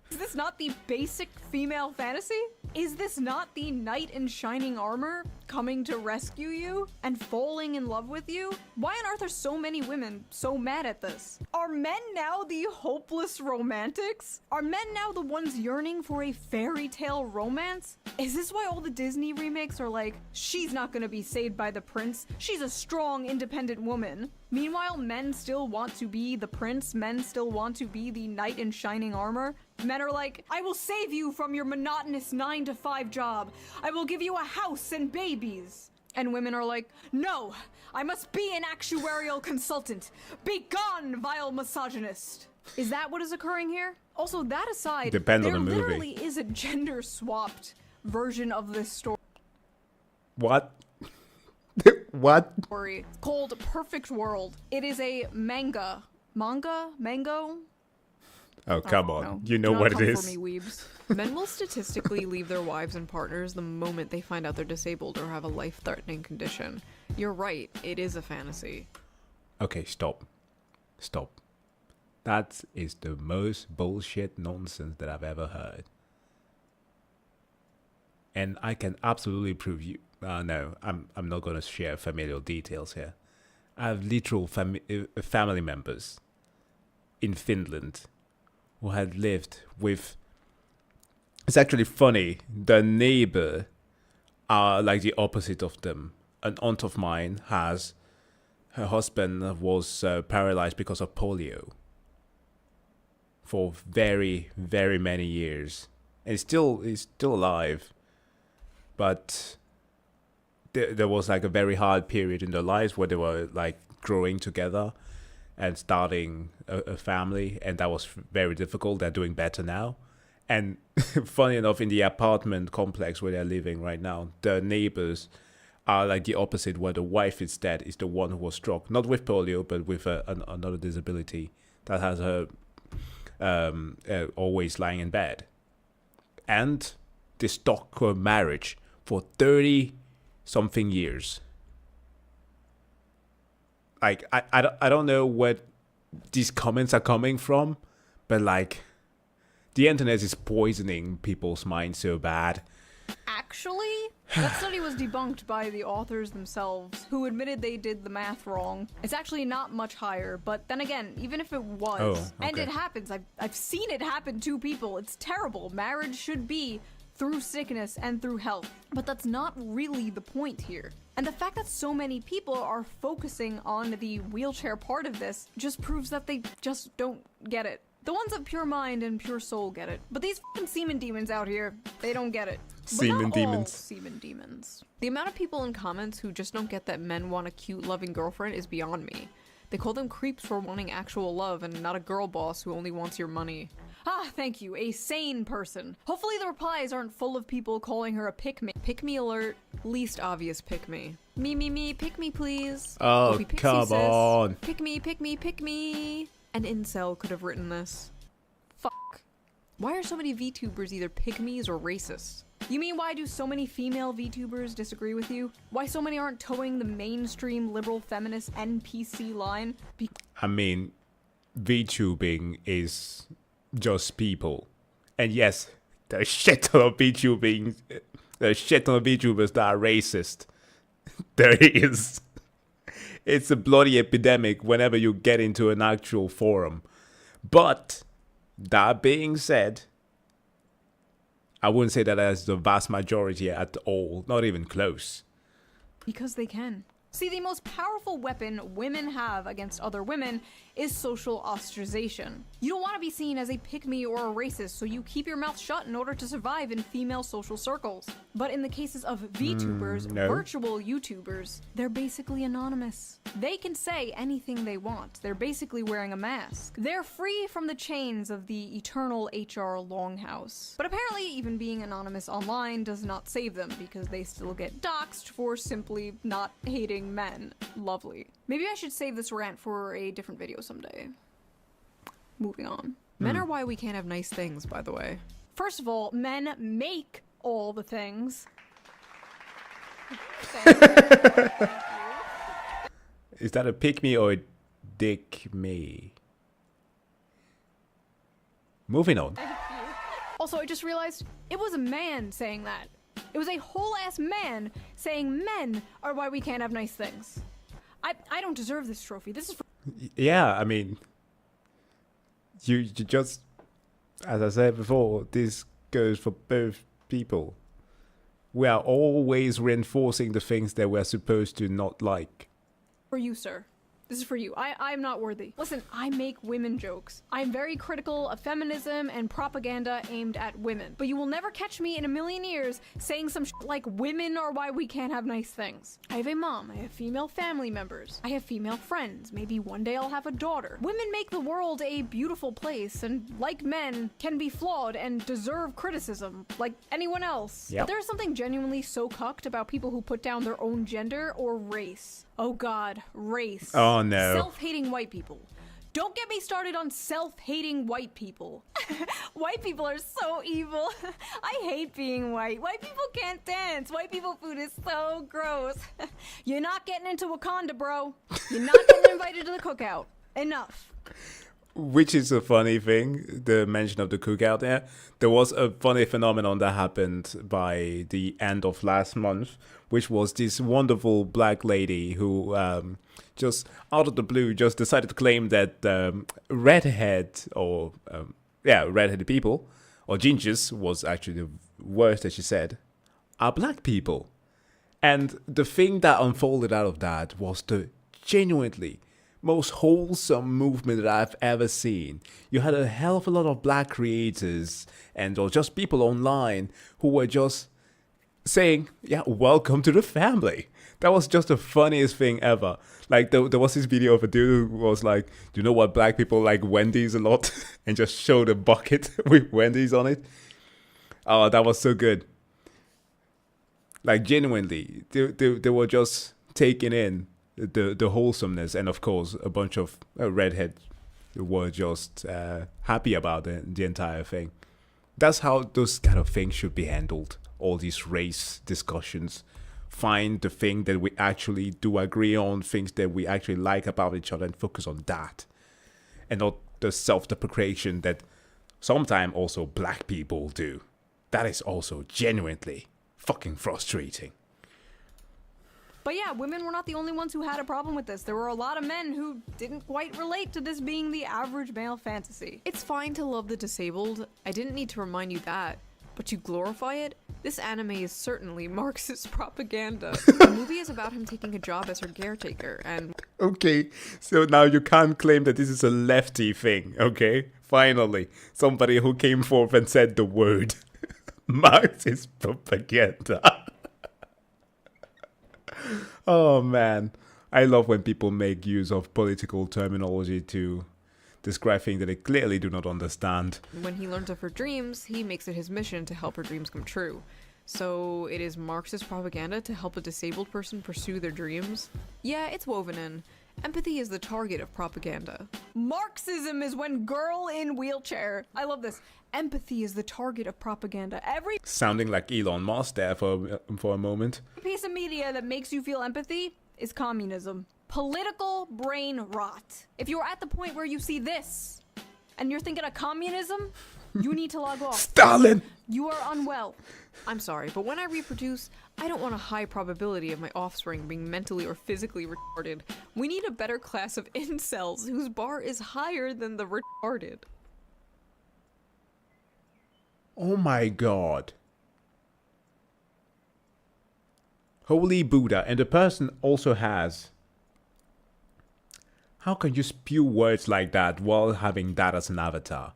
Is this not the basic female fantasy? Is this not the knight in shining armor coming to rescue you and falling in love with you? Why on earth are so many women so mad at this? Are men now the hopeless romantics? Are men now the ones yearning for a fairy tale romance? Is this why all the Disney remakes are like, she's not gonna be saved by the prince, she's a strong, independent woman? Meanwhile, men still want to be the prince, men still want to be the knight in shining armor. Men are like, I will save you from your monotonous 9-to-5 job. I will give you a house and babies. And women are like, no, I must be an actuarial consultant. Be gone, vile misogynist. Is that what is occurring here? Also, that aside, Depends there on the movie. literally is a gender-swapped version of this story. What? What? Story called Perfect World. It is a manga. Mango? Oh, come on. No. You know Do not what it come is. For me, weebs. Men will statistically leave their wives and partners the moment they find out they're disabled or have a life-threatening condition. You're right, it is a fantasy. Okay, stop. Stop. That is the most bullshit nonsense that I've ever heard. And I can absolutely prove you. No, I'm not going to share familial details here. I have literal family members in Finland who had lived with... It's actually funny. The neighbor are like the opposite of them. An aunt of mine has... Her husband was paralyzed because of polio for very, very many years. And he's still alive. But there was like a very hard period in their lives where they were like growing together and starting a family. And that was very difficult. They're doing better now. And funny enough, in the apartment complex where they're living right now, the neighbors are like the opposite, where the wife instead is the one who was struck, not with polio, but with another disability that has her always lying in bed. And they stuck her marriage for 30-something years. Like, I don't know where these comments are coming from, but like, the internet is poisoning people's minds so bad. Actually, that study was debunked by the authors themselves, who admitted they did the math wrong. It's actually not much higher, but then again, even if it was, and it happens, I've seen it happen to people, it's terrible. Marriage should be through sickness and through health, but that's not really the point here. And the fact that so many people are focusing on the wheelchair part of this just proves that they just don't get it. The ones of pure mind and pure soul get it, but these fucking semen demons out here, they don't get it. Semen demons. Semen demons. The amount of people in comments who just don't get that men want a cute, loving girlfriend is beyond me. They call them creeps for wanting actual love and not a girl boss who only wants your money. Ah, thank you, a sane person. Hopefully the replies aren't full of people calling her a pick-me. Pick-me alert, least obvious pick-me. Me, pick me please. Oh, come on. Pick me. An incel could have written this. Fuck. Why are so many VTubers either pick-me's or racists? You mean why do so many female VTubers disagree with you? Why so many aren't towing the mainstream liberal feminist NPC line? I mean, VTubing is just people. And yes, there's shit ton of VTubers that are racist. There is. It's a bloody epidemic whenever you get into an actual forum. But, that being said, I wouldn't say that as the vast majority at all. Not even close. Because they can. See, the most powerful weapon women have against other women is social ostracization. You don't want to be seen as a pick-me or a racist, so you keep your mouth shut in order to survive in female social circles. But in the cases of VTubers, virtual YouTubers, they're basically anonymous. They can say anything they want. They're basically wearing a mask. They're free from the chains of the eternal HR longhouse. But apparently, even being anonymous online does not save them, because they still get doxxed for simply not hating men. Lovely. Maybe I should save this rant for a different video someday. Moving on. Men are why we can't have nice things, by the way. First of all, men make all the things. Is that a pick me or a dick me? Moving on. Also, I just realized it was a man saying that. It was a whole-ass man saying men are why we can't have nice things. I don't deserve this trophy. This is for... Yeah, I mean, you just, as I said before, this goes for both people. We are always reinforcing the things that we're supposed to not like. For you, sir. This is for you. I'm not worthy. Listen, I make women jokes. I'm very critical of feminism and propaganda aimed at women. But you will never catch me in a million years saying some like women are why we can't have nice things. I have a mom. I have female family members. I have female friends. Maybe one day I'll have a daughter. Women make the world a beautiful place and, like men, can be flawed and deserve criticism like anyone else. Yep. But there's something genuinely so cucked about people who put down their own gender or race. Oh god, race. Oh no. Self-hating white people. Don't get me started on self-hating white people. White people are so evil. I hate being white. White people can't dance. White people food is so gross. You're not getting into Wakanda, bro. You're not getting invited to the cookout. Enough. Which is a funny thing, the mention of the cookout there. There was a funny phenomenon that happened by the end of last month, which was this wonderful black lady who just out of the blue just decided to claim that redheaded people, or gingers was actually the worst that she said, are black people. And the thing that unfolded out of that was the genuinely most wholesome movement that I've ever seen. You had a hell of a lot of black creators and or just people online who were just saying, yeah, welcome to the family. That was just the funniest thing ever. Like there was this video of a dude who was like, do you know what black people like Wendy's a lot? And just showed a bucket with Wendy's on it. Oh, that was so good. Like genuinely, they were just taking in the wholesomeness, and of course a bunch of redheads were just happy about the entire thing. That's how those kind of things should be handled. All these race discussions. Find the thing that we actually do agree on, things that we actually like about each other, and focus on that. And not the self-deprecation that sometimes also black people do. That is also genuinely fucking frustrating. But yeah, women were not the only ones who had a problem with this. There were a lot of men who didn't quite relate to this being the average male fantasy. It's fine to love the disabled. I didn't need to remind you that. But to glorify it, this anime is certainly Marxist propaganda. The movie is about him taking a job as her caretaker, and... Okay, so now you can't claim that this is a lefty thing, okay? Finally, somebody who came forth and said the word. Marxist propaganda. Oh man, I love when people make use of political terminology to describe things that they clearly do not understand. When he learns of her dreams, he makes it his mission to help her dreams come true. So it is Marxist propaganda to help a disabled person pursue their dreams? Yeah, it's woven in. Empathy is the target of propaganda. Marxism is when girl in wheelchair. I love this. Empathy is the target of propaganda. Every Sounding like Elon Musk there for a moment. piece of media that makes you feel empathy is communism. Political brain rot. If you're at the point where you see this and you're thinking of communism, you need to log off. Stalin! You are unwell. I'm sorry, but when I reproduce, I don't want a high probability of my offspring being mentally or physically retarded. We need a better class of incels whose bar is higher than the retarded. Oh my god. Holy Buddha, and the person also has... How can you spew words like that while having that as an avatar?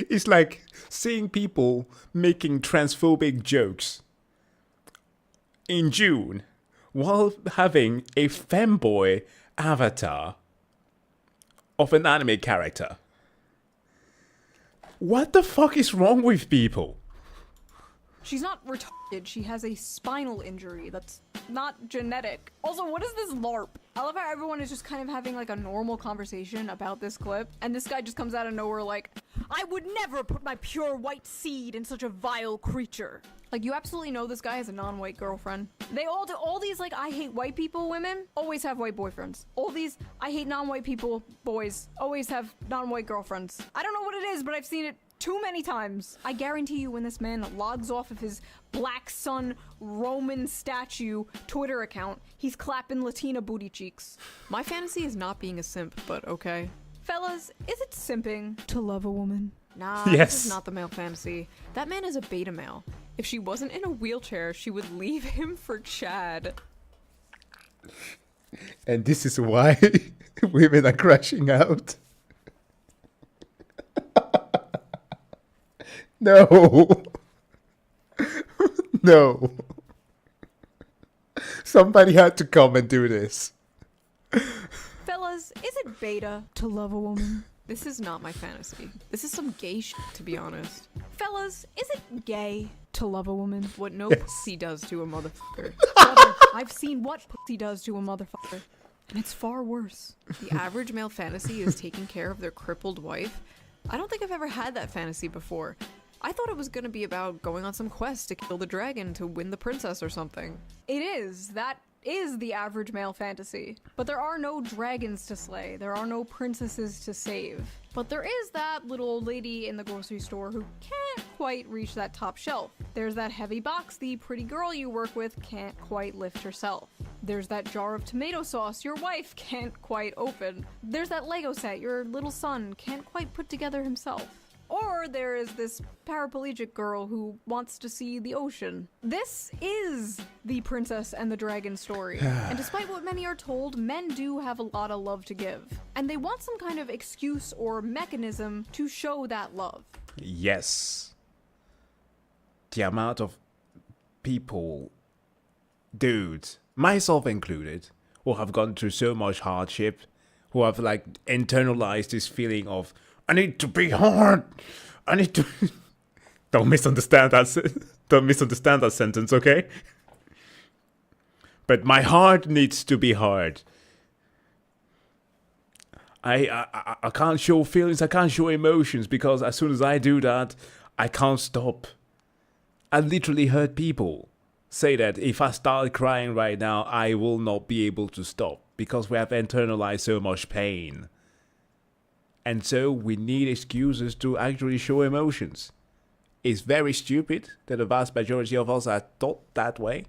It's like seeing people making transphobic jokes in June while having a femboy avatar of an anime character. What the fuck is wrong with people? She's not retarded, she has a spinal injury that's not genetic. Also, what is this LARP? I love how everyone is just kind of having like a normal conversation about this clip, and this guy just comes out of nowhere like, I would never put my pure white seed in such a vile creature. Like, you absolutely know this guy has a non-white girlfriend. They all do, all these, like, I hate white people women always have white boyfriends. All these I hate non-white people boys always have non-white girlfriends. I don't know what it is, but I've seen it too many times. I guarantee you when this man logs off of his Black Sun Roman statue Twitter account, he's clapping Latina booty cheeks. My fantasy is not being a simp, but okay. Fellas, is it simping to love a woman? Nah, Yes. this is not the male fantasy. That man is a beta male. If she wasn't in a wheelchair, she would leave him for Chad. And this is why women are crashing out. No. No. Somebody had to come and do this. Fellas, is it beta to love a woman? This is not my fantasy. This is some gay shit, to be honest. Fellas, is it gay to love a woman? What no pussy does to a motherfucker. Brother, I've seen what pussy does to a motherfucker. And it's far worse. The average male fantasy is taking care of their crippled wife. I don't think I've ever had that fantasy before. I thought it was gonna be about going on some quest to kill the dragon to win the princess or something. It is. That is the average male fantasy. But there are no dragons to slay. There are no princesses to save. But there is that little old lady in the grocery store who can't quite reach that top shelf. There's that heavy box the pretty girl you work with can't quite lift herself. There's that jar of tomato sauce your wife can't quite open. There's that Lego set your little son can't quite put together himself. Or there is this paraplegic girl who wants to see the ocean. This is the Princess and the Dragon story. And despite what many are told, men do have a lot of love to give. And they want some kind of excuse or mechanism to show that love. Yes. The amount of people, dudes, myself included, who have gone through so much hardship, who have like internalized this feeling of, I need to be hard. I need to... Don't misunderstand that sentence, okay? But my heart needs to be hard. I can't show feelings, I can't show emotions, because as soon as I do that, I can't stop. I literally heard people say that if I start crying right now, I will not be able to stop, because we have internalized so much pain. And so we need excuses to actually show emotions. It's very stupid that the vast majority of us are taught that way.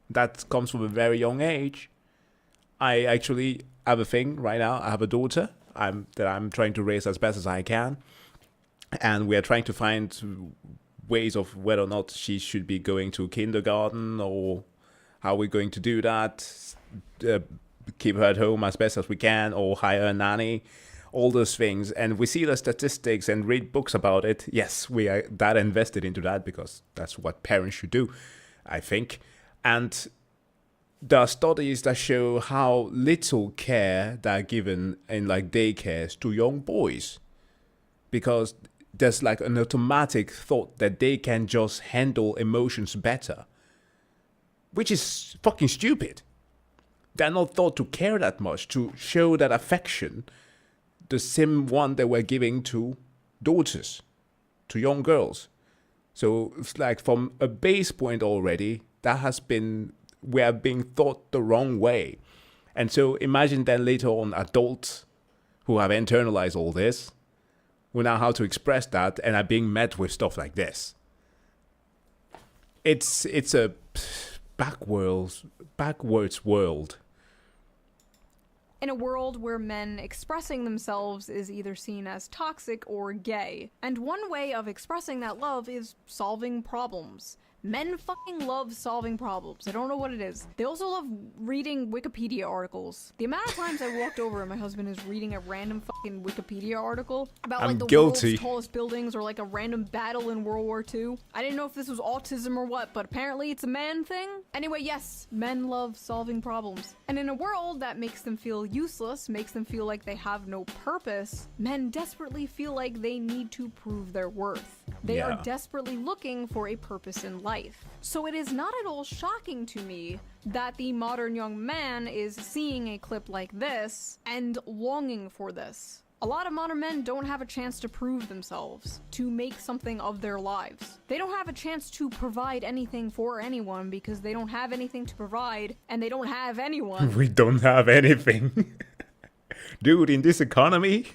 That comes from a very young age. I actually have a thing right now. I have a daughter that I'm trying to raise as best as I can. And we are trying to find ways of whether or not she should be going to kindergarten or how we're going to do that. Keep her at home as best as we can or hire a nanny. All those things, and we see the statistics and read books about it. Yes, we are that invested into that because that's what parents should do, I think. And there are studies that show how little care that are given in like daycares to young boys, because there's like an automatic thought that they can just handle emotions better, which is fucking stupid. They're not thought to care that much, to show that affection, the same one that we're giving to daughters, to young girls. So it's like from a base point already, we are being thought the wrong way. And so imagine then later on adults who have internalized all this, who know how to express that and are being met with stuff like this. It's a backwards world. In a world where men expressing themselves is either seen as toxic or gay. And one way of expressing that love is solving problems. Men fucking love solving problems. I don't know what it is. They also love reading Wikipedia articles. The amount of times I walked over and my husband is reading a random fucking Wikipedia article about like the world's tallest buildings or like a random battle in World War II. I didn't know if this was autism or what, but apparently it's a man thing. Anyway, yes, men love solving problems. And in a world that makes them feel useless, makes them feel like they have no purpose, men desperately feel like they need to prove their worth. They are desperately looking for a purpose in life. So it is not at all shocking to me that the modern young man is seeing a clip like this and longing for this. A lot of modern men don't have a chance to prove themselves, to make something of their lives. They don't have a chance to provide anything for anyone because they don't have anything to provide, and they don't have anyone. We don't have anything. Dude, in this economy,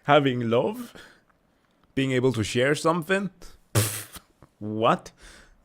having love, being able to share something, what?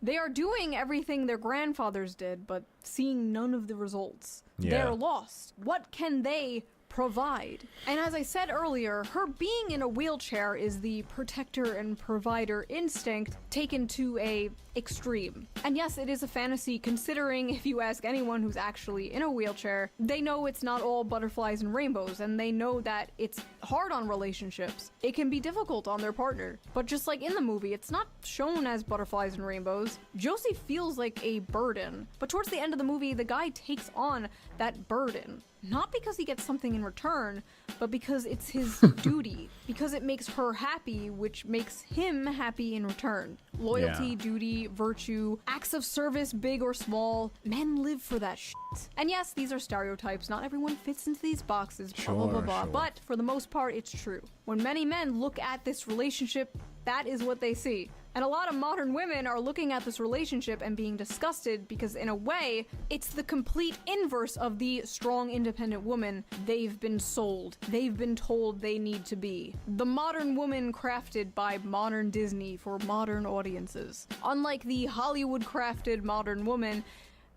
They are doing everything their grandfathers did, but seeing none of the results. Yeah. They're lost. What can they provide? And as I said earlier, her being in a wheelchair is the protector and provider instinct taken to a extreme. And yes, it is a fantasy, considering if you ask anyone who's actually in a wheelchair, they know it's not all butterflies and rainbows, and they know that it's hard on relationships. It can be difficult on their partner. But just like in the movie, it's not shown as butterflies and rainbows. Josie feels like a burden. But towards the end of the movie, the guy takes on that burden. Not because he gets something in return, but because it's his duty. Because it makes her happy, which makes him happy in return. Loyalty, duty, virtue, acts of service, big or small. Men live for that shit. And yes, these are stereotypes. Not everyone fits into these boxes, blah, blah, blah, blah. But for the most part, it's true. When many men look at this relationship, that is what they see. And a lot of modern women are looking at this relationship and being disgusted because, in a way, it's the complete inverse of the strong, independent woman they've been sold. They've been told they need to be. The modern woman crafted by modern Disney for modern audiences. Unlike the Hollywood-crafted modern woman,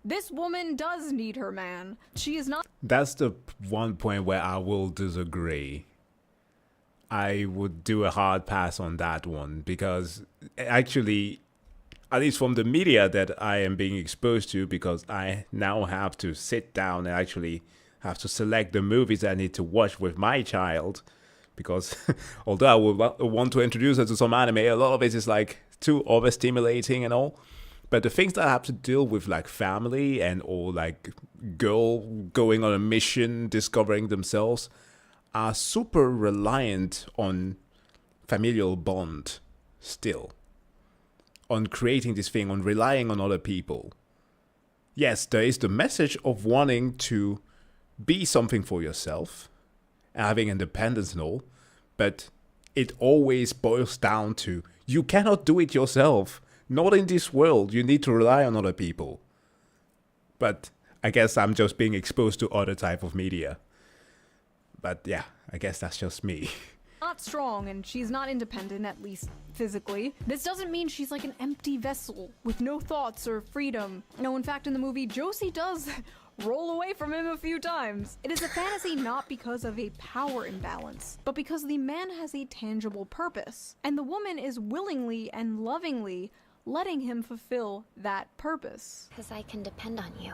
this woman does need her man. She is not— That's the one point where I will disagree. I would do a hard pass on that one, because actually, at least from the media that I am being exposed to, because I now have to sit down and actually have to select the movies I need to watch with my child, because although I would want to introduce her to some anime, a lot of it is like too overstimulating and all. But the things that I have to deal with, like family and or like girl going on a mission, discovering themselves, are super reliant on familial bond still. On creating this thing, on relying on other people. Yes, there is the message of wanting to be something for yourself, having independence and all, but it always boils down to, you cannot do it yourself. Not in this world, you need to rely on other people. But I guess I'm just being exposed to other type of media. But yeah, I guess that's just me. Not strong, and she's not independent, at least physically. This doesn't mean she's like an empty vessel with no thoughts or freedom. No, in fact, in the movie, Josie does roll away from him a few times. It is a fantasy not because of a power imbalance, but because the man has a tangible purpose, and the woman is willingly and lovingly letting him fulfill that purpose. Because I can depend on you.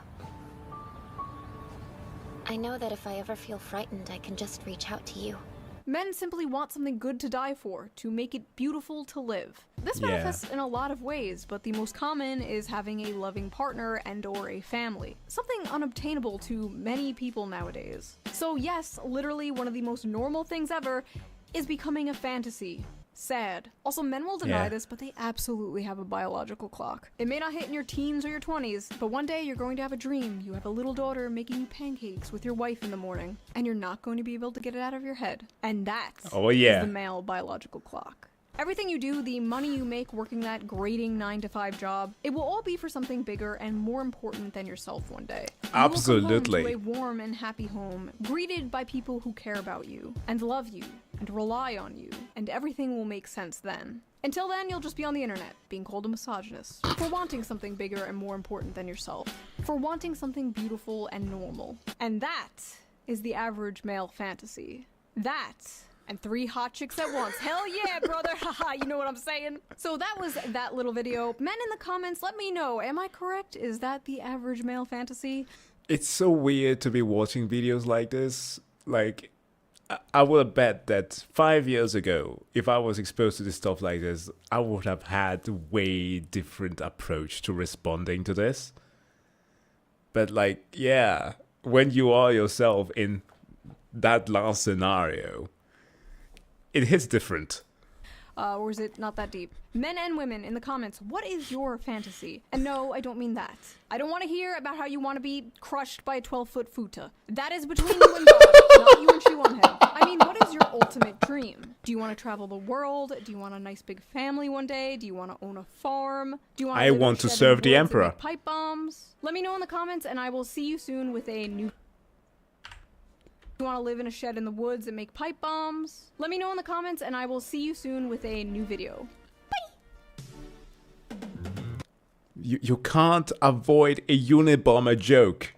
I know that if I ever feel frightened, I can just reach out to you. Men simply want something good to die for, to make it beautiful to live. This manifests in a lot of ways, but the most common is having a loving partner and or a family. Something unobtainable to many people nowadays. So yes, literally one of the most normal things ever is becoming a fantasy. Sad. Also, men will deny this, but they absolutely have a biological clock. It may not hit in your teens or your 20s, but one day you're going to have a dream. You have a little daughter making you pancakes with your wife in the morning, and you're not going to be able to get it out of your head. And that's is the male biological clock. Everything you do, the money you make working that grating 9-to-5 job, it will all be for something bigger and more important than yourself one day. Absolutely. You will come home to a warm and happy home, greeted by people who care about you, and love you, and rely on you, and everything will make sense then. Until then, you'll just be on the internet, being called a misogynist, for wanting something bigger and more important than yourself, for wanting something beautiful and normal. And that is the average male fantasy. That and 3 hot chicks at once. Hell yeah, brother. Haha, you know what I'm saying? So that was that little video. Men in the comments, let me know. Am I correct? Is that the average male fantasy? It's so weird to be watching videos like this. Like, I would bet that 5 years ago, if I was exposed to this stuff like this, I would have had a way different approach to responding to this. But like, yeah, when you are yourself in that last scenario, it hits different. Or is it not that deep? Men and women in the comments, what is your fantasy? And no, I don't mean that. I don't want to hear about how you want to be crushed by a 12-foot futa. That is between you and God, not you and she on him. I mean, what is your ultimate dream? Do you want to travel the world? Do you want a nice big family one day? Do you want to own a farm? Do you want I want to serve the Emperor. Pipe bombs? Let me know in the comments and I will see you soon with a new... You want to live in a shed in the woods and make pipe bombs? Let me know in the comments and I will see you soon with a new video. You can't avoid a Unabomber joke.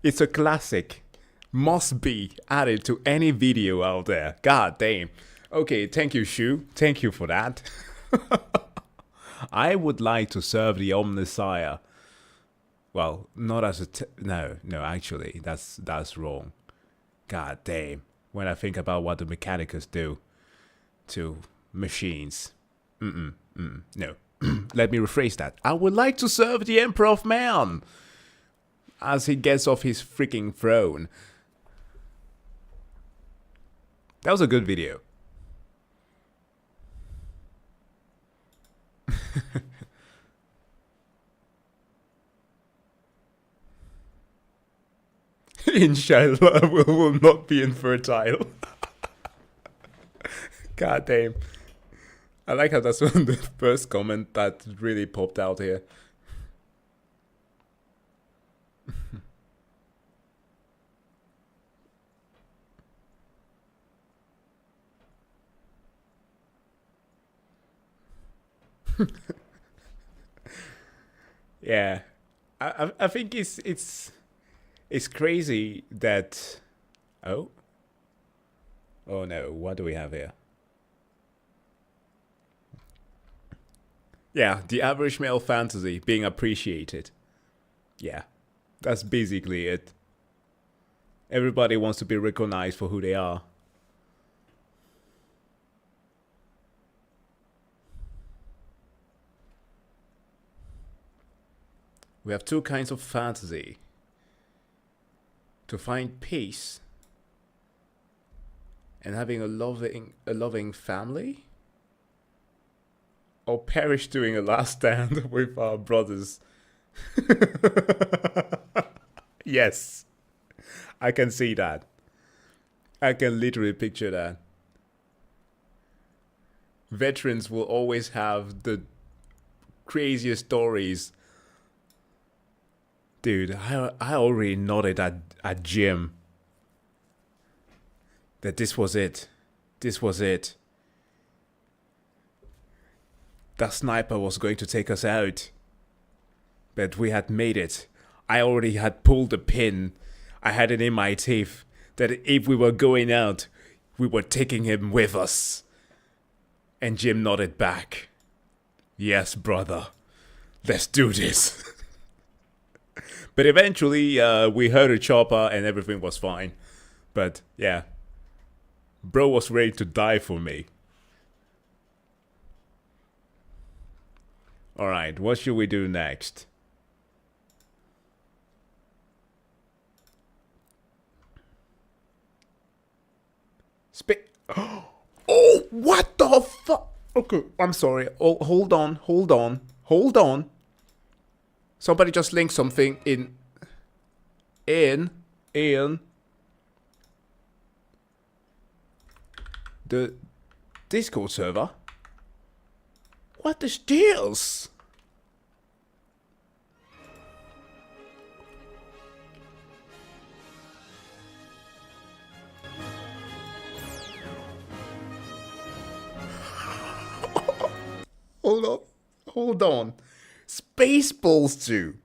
It's a classic. Must be added to any video out there. God damn. Okay, thank you, Shu. Thank you for that. I would like to serve the Omnissiah. Well, not as a... No, actually, that's wrong. God damn. When I think about what the Mechanicus do to machines. No. Let me rephrase that. I would like to serve the Emperor of Man as he gets off his freaking throne. That was a good video. Inshallah, we will not be infertile. God damn. I like how that's one of the first comment that really popped out here. Yeah. I think it's crazy that... Oh no, what do we have here? Yeah, the average male fantasy being appreciated. Yeah, that's basically it. Everybody wants to be recognized for who they are. We have two kinds of fantasy. To find peace and having a loving family, or perish doing a last stand with our brothers. Yes, I can see that. I can literally picture that. Veterans will always have the craziest stories. Dude, I already nodded at Jim that this was it. This was it. That sniper was going to take us out. But we had made it. I already had pulled the pin. I had it in my teeth that if we were going out, we were taking him with us. And Jim nodded back. Yes, brother. Let's do this. But eventually, we heard a chopper and everything was fine. But, yeah. Bro was ready to die for me. Alright, what should we do next? Oh, what the fuck? Okay, I'm sorry. Oh, hold on. Somebody just linked something in the Discord server. What is this? Hold on. Spaceballs 2.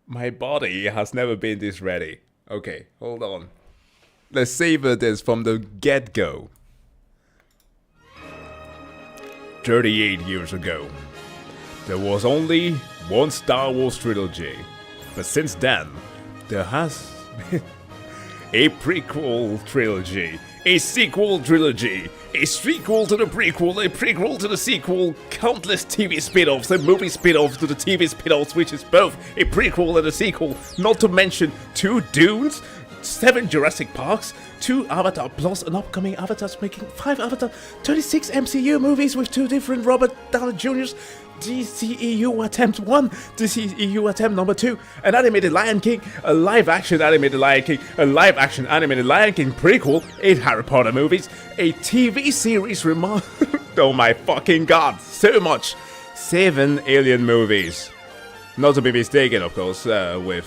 My body has never been this ready. Okay, hold on. Let's savor this from the get-go. 38 years ago, there was only one Star Wars trilogy. But since then, there has been a prequel trilogy, a sequel trilogy, a sequel to the prequel, a prequel to the sequel, countless TV spin-offs and movie spin-offs to the TV spin-offs, which is both a prequel and a sequel, not to mention 2 Dunes, 7 Jurassic Parks, 2 Avatar plus an upcoming Avatar's making 5 Avatar, 36 MCU movies with 2 different Robert Downey Jr.'s, DCEU Attempt 1, DCEU Attempt number 2, an animated Lion King, a live-action animated Lion King, a live-action animated Lion King prequel, 8 Harry Potter movies, a TV series oh my fucking god, so much! 7 Alien movies. Not to be mistaken, of course, with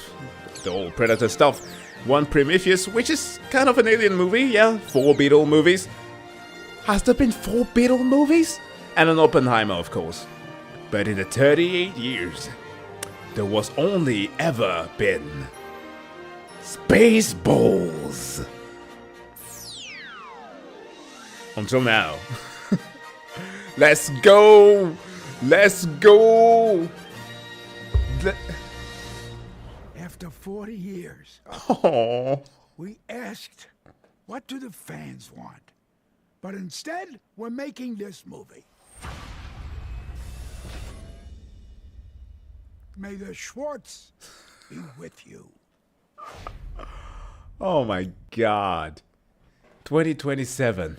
the old Predator stuff. 1 Prometheus, which is kind of an alien movie, yeah. 4 Beetle movies. Has there been 4 Beetle movies? And an Oppenheimer, of course. But in the 38 years, there was only ever been Spaceballs. Until now. Let's go! Let's go! After 40 years, Oh. we asked, what do the fans want? But instead, we're making this movie. May the Schwartz be with you. Oh my god. 2027.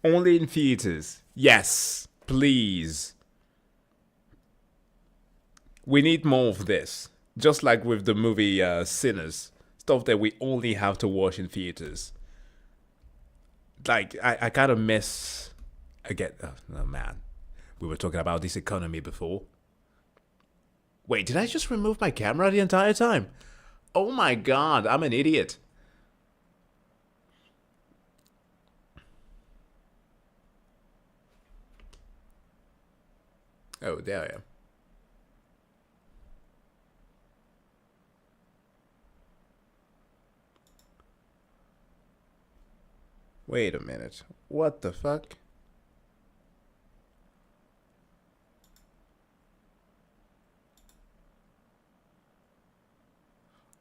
Only in theaters. Yes, please. We need more of this. Just like with the movie Sinners. Stuff that we only have to watch in theaters. Like, I kind of miss... Again, oh man. We were talking about this economy before. Wait, did I just remove my camera the entire time? Oh my god, I'm an idiot. Oh, there I am. Wait a minute. What the fuck?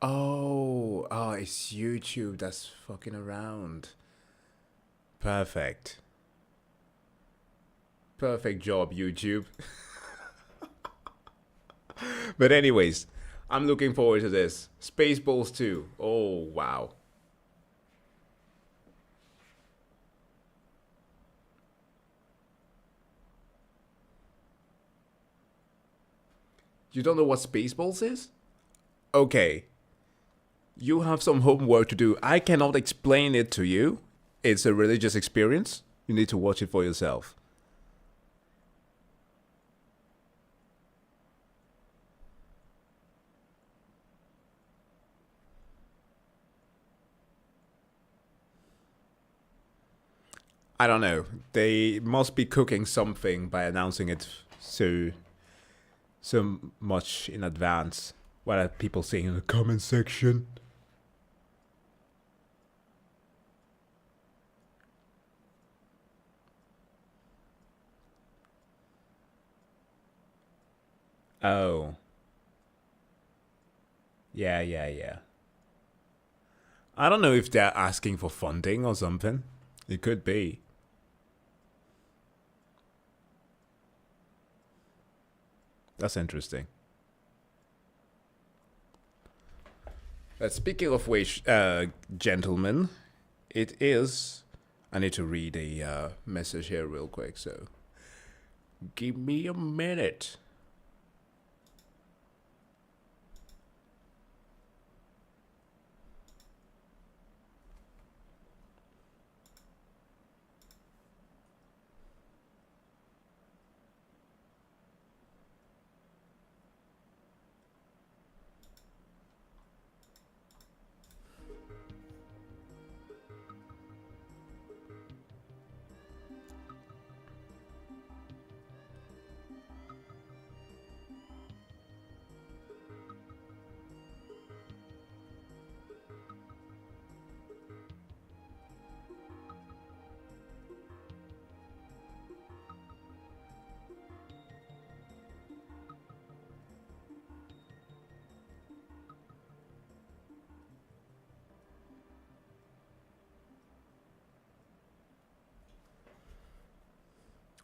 Oh, it's YouTube that's fucking around. Perfect. Perfect job, YouTube. But anyways, I'm looking forward to this. Spaceballs 2. Oh, wow. You don't know what Spaceballs is? Okay. You have some homework to do. I cannot explain it to you. It's a religious experience. You need to watch it for yourself. I don't know. They must be cooking something by announcing it so much in advance. What are people saying in the comment section? Oh. Yeah. I don't know if they're asking for funding or something. It could be. That's interesting. But speaking of which, gentlemen, it is... I need to read a message here real quick, so... Give me a minute.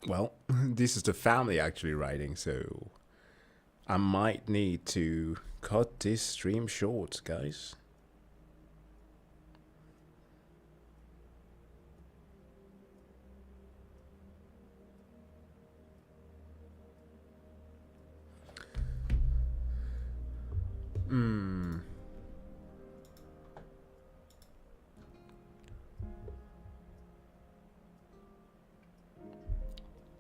Well, this is the family actually writing, so I might need to cut this stream short, guys.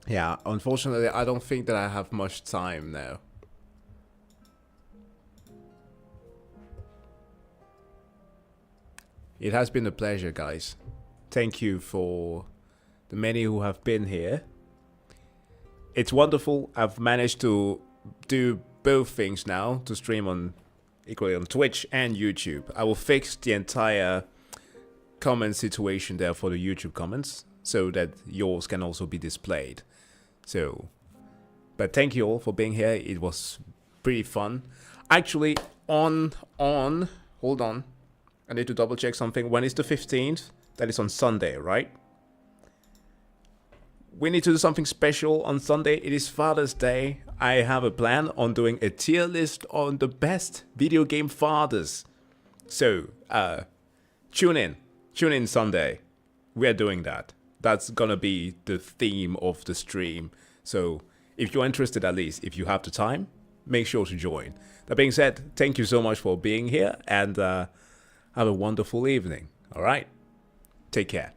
Yeah, unfortunately, I don't think that I have much time now. It has been a pleasure, guys. Thank you for the many who have been here. It's wonderful. I've managed to do both things now, to stream on equally on Twitch and YouTube. I will fix the entire comment situation there for the YouTube comments so that yours can also be displayed. So, but thank you all for being here. It was pretty fun. Actually, hold on. I need to double check something. When is the 15th? That is on Sunday, right? We need to do something special on Sunday. It is Father's Day. I have a plan on doing a tier list on the best video game fathers. So, tune in Sunday. We are doing that. That's gonna be the theme of the stream. So, if you're interested, at least, if you have the time, make sure to join. That being said, thank you so much for being here, and have a wonderful evening. All right? Take care.